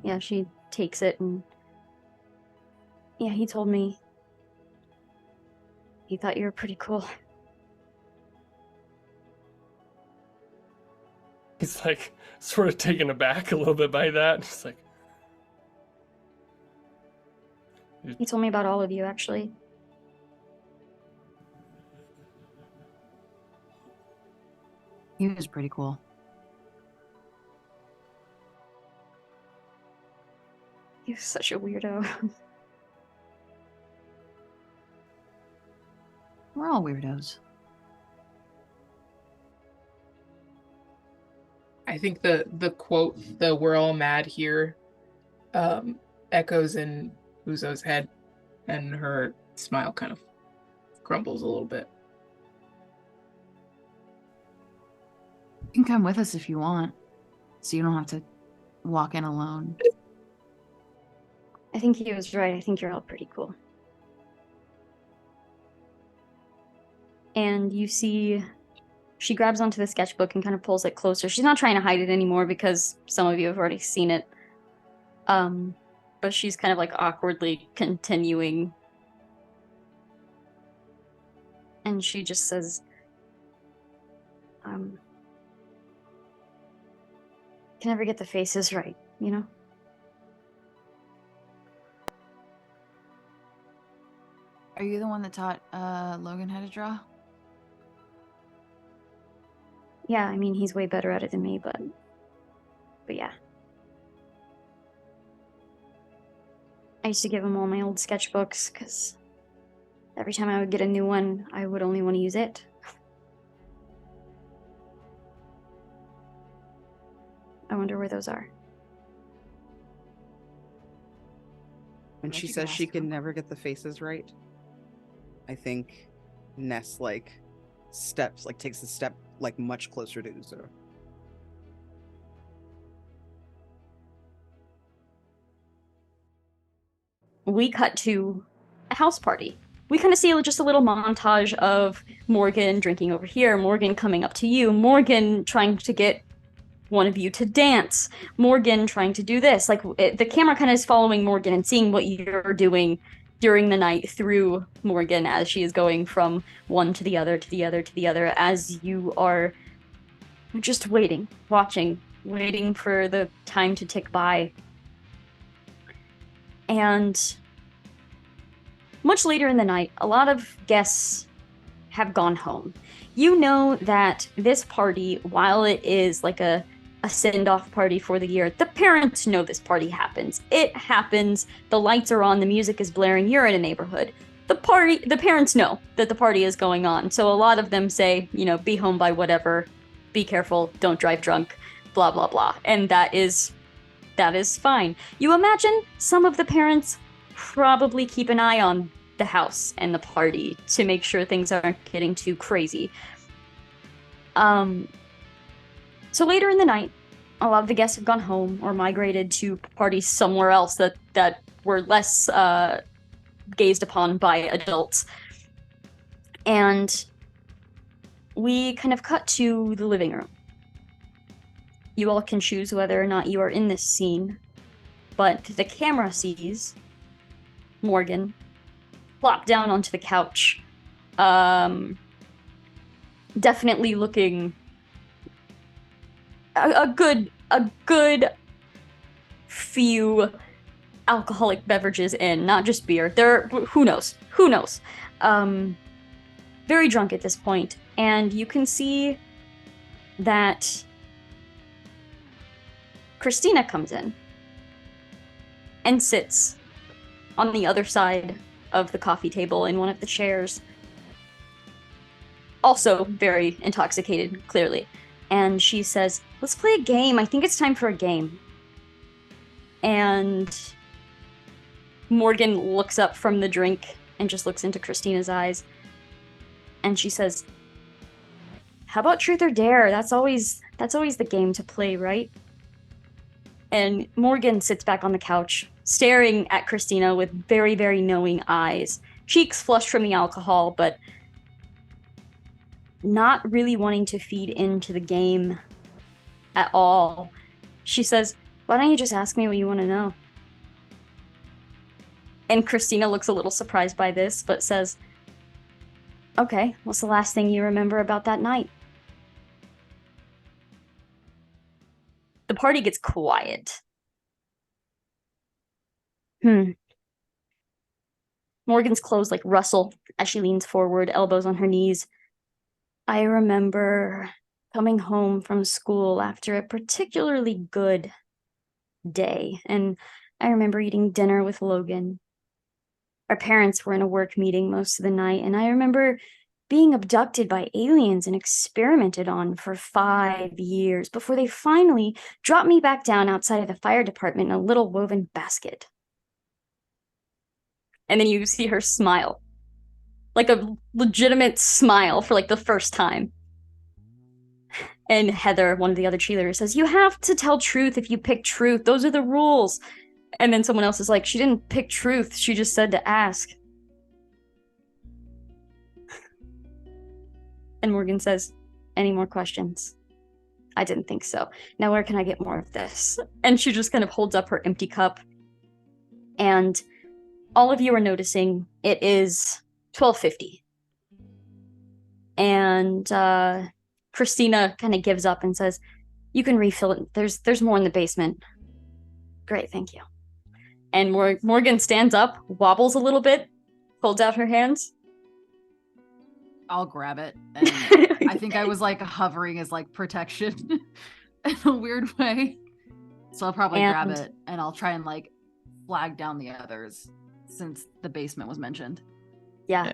[SPEAKER 1] Yeah, she takes it and yeah, he told me he thought you were pretty cool.
[SPEAKER 3] He's like sort of taken aback a little bit by that. It's like
[SPEAKER 1] He told me about all of you, actually.
[SPEAKER 5] He was pretty cool.
[SPEAKER 1] He was such a weirdo.
[SPEAKER 5] We're all weirdos.
[SPEAKER 2] I think the quote, the "we're all mad here," echoes in Uzo's head, and her smile kind of crumbles a little bit.
[SPEAKER 5] You can come with us if you want, so you don't have to walk in alone.
[SPEAKER 1] I think he was right. I think you're all pretty cool. And you see, she grabs onto the sketchbook and kind of pulls it closer. She's not trying to hide it anymore because some of you have already seen it. But she's kind of like awkwardly continuing. And she just says, can never get the faces right, you know?
[SPEAKER 5] Are you the one that taught Logan how to draw?
[SPEAKER 1] Yeah, I mean, he's way better at it than me, but yeah. I used to give him all my old sketchbooks, because every time I would get a new one, I would only want to use it. I wonder where those are.
[SPEAKER 6] When she says she can never get the faces right, I think Ness takes a step much closer to Uzo.
[SPEAKER 1] We cut to a house party. We kind of see just a little montage of Morgan drinking over here, Morgan coming up to you, Morgan trying to get one of you to dance, Morgan trying to do this. The camera kind of is following Morgan and seeing what you're doing during the night through Morgan as she is going from one to the other, to the other, to the other, as you are just waiting, watching, waiting for the time to tick by. And much later in the night, a lot of guests have gone home. You know that this party, while it is like a send-off party for the year, the parents know this party happens. It happens, the lights are on, the music is blaring, you're in a neighborhood. The parents know that the party is going on, so a lot of them say, be home by whatever, be careful, don't drive drunk, blah, blah, blah. And that is fine. You imagine some of the parents probably keep an eye on the house and the party to make sure things aren't getting too crazy. So later in the night, a lot of the guests have gone home or migrated to parties somewhere else that were less gazed upon by adults. And we kind of cut to the living room. You all can choose whether or not you are in this scene, but the camera sees Morgan plop down onto the couch, definitely looking a good few alcoholic beverages in, not just beer. Who knows? Very drunk at this point, and you can see that Christina comes in and sits on the other side of the coffee table in one of the chairs. Also very intoxicated, clearly. And she says, "Let's play a game. I think it's time for a game." And Morgan looks up from the drink and just looks into Christina's eyes. And she says, "How about truth or dare? That's always the game to play, right?" And Morgan sits back on the couch, staring at Christina with very, very knowing eyes. Cheeks flushed from the alcohol, but not really wanting to feed into the game at all. She says, "Why don't you just ask me what you want to know?" And Christina looks a little surprised by this, but says, "Okay, what's the last thing you remember about that night?" The party gets quiet. Morgan's clothes rustle as she leans forward, elbows on her knees. "I remember coming home from school after a particularly good day, and I remember eating dinner with Logan. Our parents were in a work meeting most of the night, and I remember being abducted by aliens and experimented on for 5 years before they finally dropped me back down outside of the fire department in a little woven basket." And then you see her smile. A legitimate smile for the first time. And Heather, one of the other cheerleaders, says, "You have to tell truth if you pick truth. Those are the rules." And then someone else is like, "She didn't pick truth. She just said to ask." And Morgan says, "Any more questions?" "I didn't think so. Now where can I get more of this?" And she just kind of holds up her empty cup. And all of you are noticing it is 12:50. And Christina kind of gives up and says, "You can refill it. There's more in the basement." "Great, thank you." And Morgan stands up, wobbles a little bit, holds out her hands.
[SPEAKER 5] I'll grab it. And I think I was hovering as protection in a weird way. So I'll probably grab it and I'll try and flag down the others since the basement was mentioned.
[SPEAKER 1] Yeah.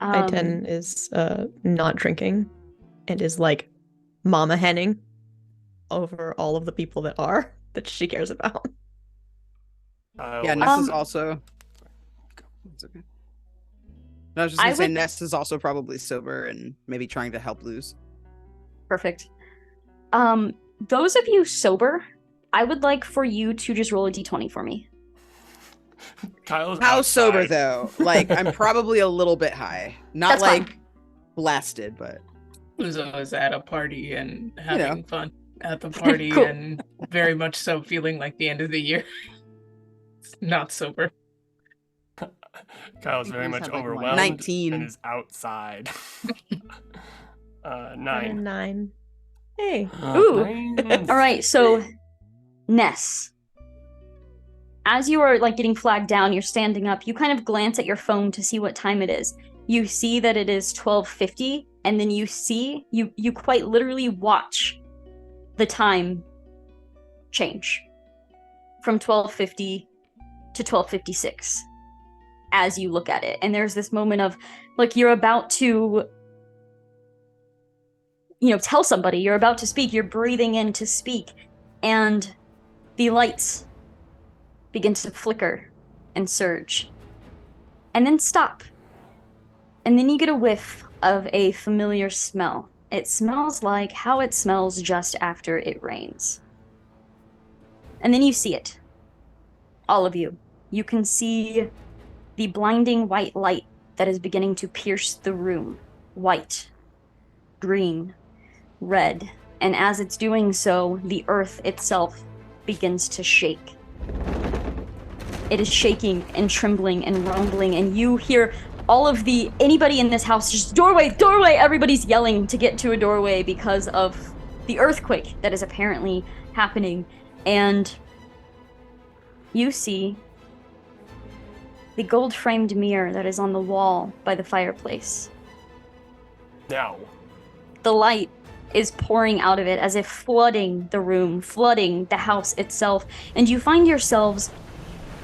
[SPEAKER 4] I-10 is not drinking and is mama henning over all of the people that she cares about.
[SPEAKER 6] Yeah, Ness is also. It's okay. No, I was just gonna say Ness is also probably sober and maybe trying to help Luz.
[SPEAKER 1] Perfect. Those of you sober, I would like for you to just roll a d20 for me.
[SPEAKER 3] Kyle's
[SPEAKER 6] How
[SPEAKER 3] outside.
[SPEAKER 6] sober though? Like I'm probably a little bit high. Not
[SPEAKER 1] That's
[SPEAKER 6] like
[SPEAKER 1] fine.
[SPEAKER 6] blasted, but
[SPEAKER 2] Uzo is at a party and
[SPEAKER 6] know.
[SPEAKER 2] having fun at the party
[SPEAKER 1] Cool.
[SPEAKER 2] and very much so feeling like the end of the year. Not sober.
[SPEAKER 3] Kyle's
[SPEAKER 5] think
[SPEAKER 3] very
[SPEAKER 5] Luz
[SPEAKER 3] much
[SPEAKER 5] had, like,
[SPEAKER 3] overwhelmed
[SPEAKER 6] 19.
[SPEAKER 3] and is outside.
[SPEAKER 4] Got a
[SPEAKER 3] 9.
[SPEAKER 4] 9. Hey.
[SPEAKER 1] Ooh.
[SPEAKER 3] Nice.
[SPEAKER 1] All right, so Ness, as you are like getting flagged down, you're standing up. You kind of glance at your phone to see what time it is. You see that it is 12:50, and then you see you quite literally watch the time change from 12:50 to 12:56 as you look at it. And there's this moment of like you're about to tell somebody, you're about to speak, you're breathing in to speak, and the lights begin to flicker and surge, and then stop. And then you get a whiff of a familiar smell. It smells like how it smells just after it rains. And then you see it. All of you. You can see the blinding white light that is beginning to pierce the room. White, green, red. And as it's doing so, the earth itself begins to shake. It is shaking and trembling and rumbling, and you hear all of anybody in this house just doorway, everybody's yelling to get to a doorway because of the earthquake that is apparently happening. And you see the gold-framed mirror that is on the wall by the fireplace.
[SPEAKER 3] Now.
[SPEAKER 1] The light is pouring out of it as if flooding the room, flooding the house itself, and you find yourselves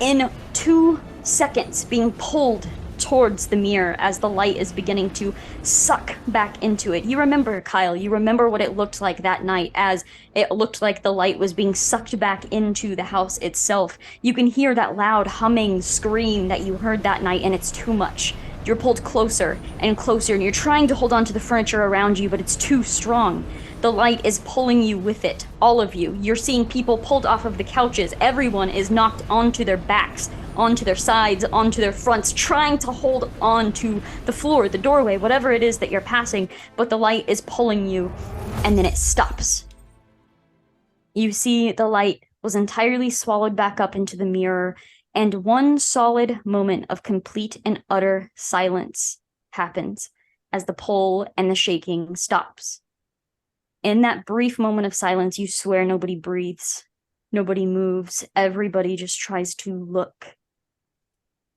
[SPEAKER 1] in 2 seconds being pulled towards the mirror as the light is beginning to suck back into it. You remember, Kyle, you remember what it looked like that night as it looked like the light was being sucked back into the house itself. You can hear that loud humming scream that you heard that night, and it's too much. You're pulled closer and closer, and you're trying to hold on to the furniture around you, but it's too strong. The light is pulling you with it, all of you. You're seeing people pulled off of the couches. Everyone is knocked onto their backs, onto their sides, onto their fronts, trying to hold on to the floor, the doorway, whatever it is that you're passing, but the light is pulling you, and then it stops. You see the light was entirely swallowed back up into the mirror, and one solid moment of complete and utter silence happens as the pull and the shaking stops. In that brief moment of silence, you swear nobody breathes, nobody moves, everybody just tries to look.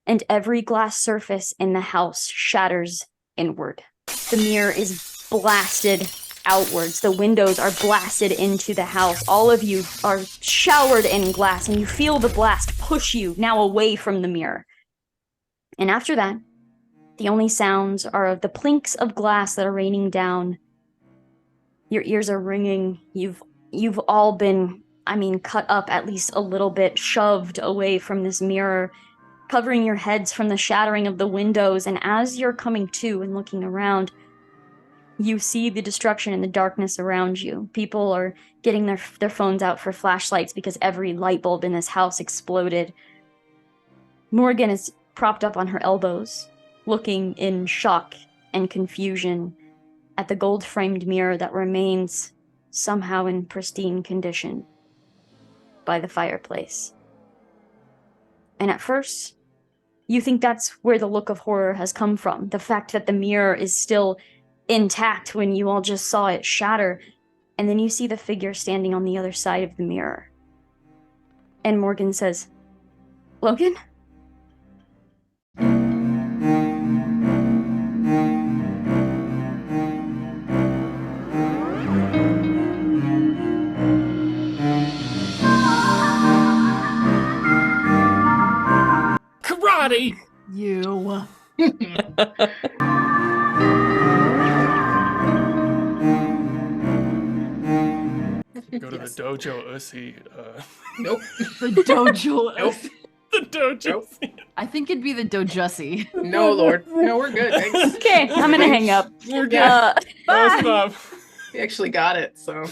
[SPEAKER 1] And every glass surface in the house shatters inward. The mirror is blasted outwards. The windows are blasted into the house. All of you are showered in glass, and you feel the blast push you now away from the mirror. And after that, the only sounds are of the plinks of glass that are raining down. Your ears are ringing. You've all been, cut up at least a little bit, shoved away from this mirror, covering your heads from the shattering of the windows. And as you're coming to and looking around, you see the destruction and the darkness around you. People are getting their phones out for flashlights because every light bulb in this house exploded. Morgan is propped up on her elbows, looking in shock and confusion at the gold-framed mirror that remains somehow in pristine condition by the fireplace. And at first, you think that's where the look of horror has come from. The fact that the mirror is still intact when you all just saw it shatter. And then you see the figure standing on the other side of the mirror. And Morgan says, "Logan?"
[SPEAKER 3] Karate!
[SPEAKER 5] You.
[SPEAKER 3] Go to
[SPEAKER 2] Yes.
[SPEAKER 3] the dojo ussy.
[SPEAKER 2] Nope.
[SPEAKER 5] The dojo.
[SPEAKER 2] Nope.
[SPEAKER 3] The dojo.
[SPEAKER 5] I think it'd be the dojussi.
[SPEAKER 2] No, Lord. No, we're good. Thanks.
[SPEAKER 1] Okay, I'm gonna hang up.
[SPEAKER 3] We're good.
[SPEAKER 1] Uh,
[SPEAKER 3] I'll stop.
[SPEAKER 2] We actually got it, so.